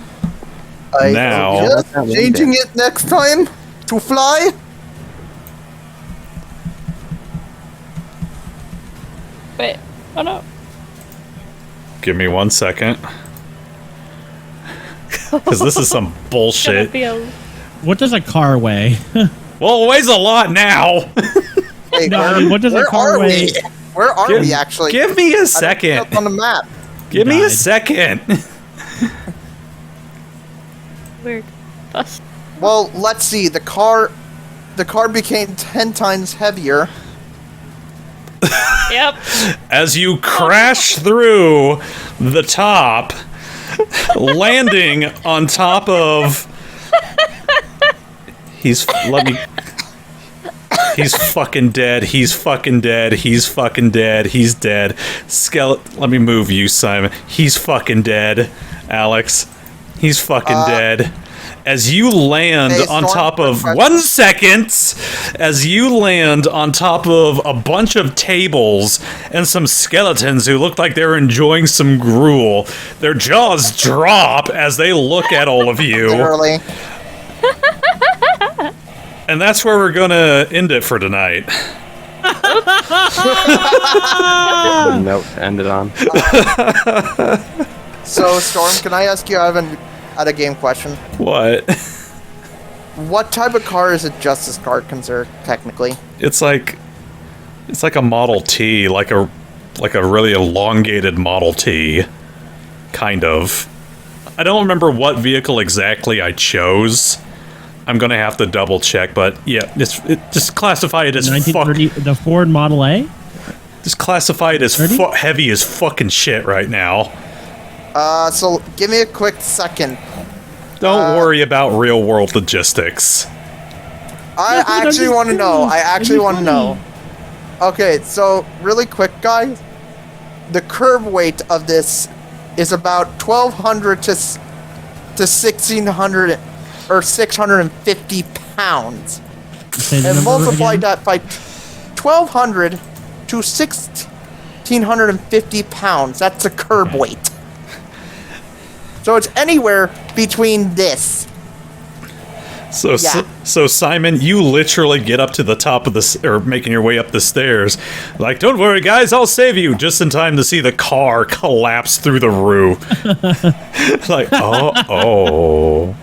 Now- Just changing it next time to fly. Wait. Oh no. Give me 1 second. Because this is some Gonna bullshit. be a... What does a car weigh? Well, it weighs a lot now. Wait, No, I mean, what does a where car are weigh? we? Where are Give- we actually? Give me a I don't see second. us on the map. Give me a died. second. Weird. Bus. Well, let's see. The car became 10 times heavier. Yep. As you crash through the top, landing on top of. He's fucking dead. He's fucking dead. He's fucking dead. He's dead. Let me move you, Simon. He's fucking dead. Alex. He's fucking dead. As you land Hey, on Storm, top of quick 1 second, as you land on top of a bunch of tables and some skeletons who look like they're enjoying some gruel, their jaws drop as they look at all of you. Literally. And that's where we're gonna end it for tonight. The note to end it on. So, Storm, can I ask you? I have a game question. What? What type of car is a Justice car considered technically? It's like a Model T, like a really elongated Model T, kind of. I don't remember what vehicle exactly I chose. I'm gonna have to double check, but yeah, just classify it as 1930, the Ford Model A. Just classify it as heavy as fucking shit right now. So give me a quick second. Don't worry about real world logistics. I actually want to know. I actually want to know. Okay, so really quick, guys. The curb weight of this is about 1,200 to 1,600 or 650 pounds, and multiply that by 1,200 to 1,650 pounds. That's a curb weight. So it's anywhere between this. So Simon, you literally get up to the top of or making your way up the stairs. Like, don't worry, guys, I'll save you. Just in time to see the car collapse through the roof. Like, oh.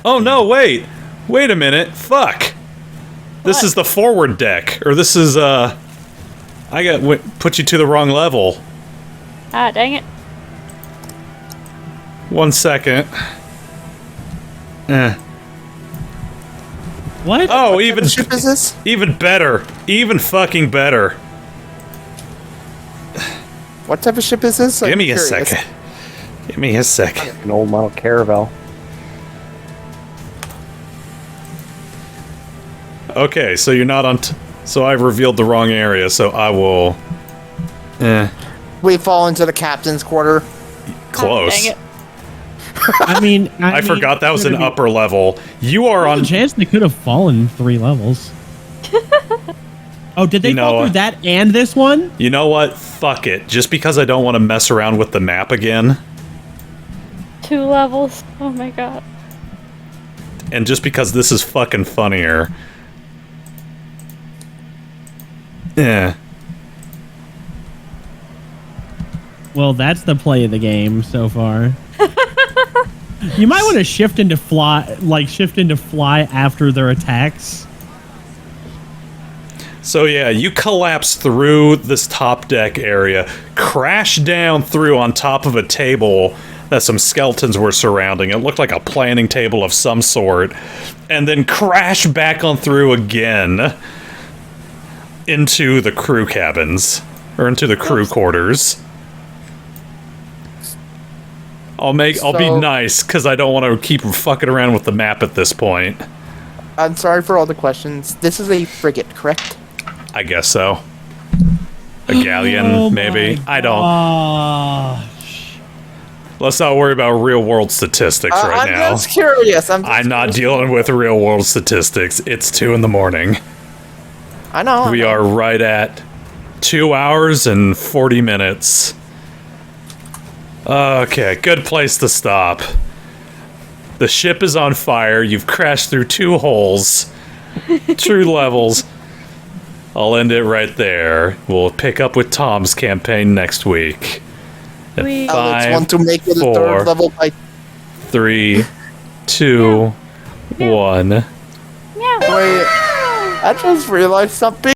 Oh no! Wait a minute! Fuck! This is the forward deck, or this is I put you to the wrong level. Ah, dang it. 1 second. What? Oh, What type of ship is this? even better. Even fucking better. What type of ship is this? Give me a second. Give me a second. An old model Caravel. Okay, so you're not on. So I've revealed the wrong area. So I will. We fall into the captain's quarter. Close. Dang it. I mean, I forgot that was an upper level. You are On on. chance they could have fallen 3 levels. Oh, did they fall through that and this one? You know what? Fuck it. Just because I don't want to mess around with the map again, 2 levels. Oh my god. and just because this is fucking funnier. Yeah. Well, that's the play of the game so far. You might want to shift into fly after their attacks. So yeah, you collapse through this top deck area, crash down through on top of a table that some skeletons were surrounding. It looked like a planning table of some sort, and then crash back on through again into the crew cabins, or into the crew quarters. I'll be nice, because I don't want to keep fucking around with the map at this point. I'm sorry for all the questions. This is a frigate, correct? I guess so. A galleon, maybe. I don't. Let's not worry about real world statistics right now. I'm just curious. I'm not dealing with real world statistics. It's 2 a.m. I know. We are right at 2 hours and 40 minutes. Okay, good place to stop. The ship is on fire. You've crashed through 2 holes. 2 levels. I'll end it right there. We'll pick up with Tom's campaign next week. At We- Alex 5, want to make it a 4, 3rd level by 3, 2, 1. Meow. Wait, I just realized something.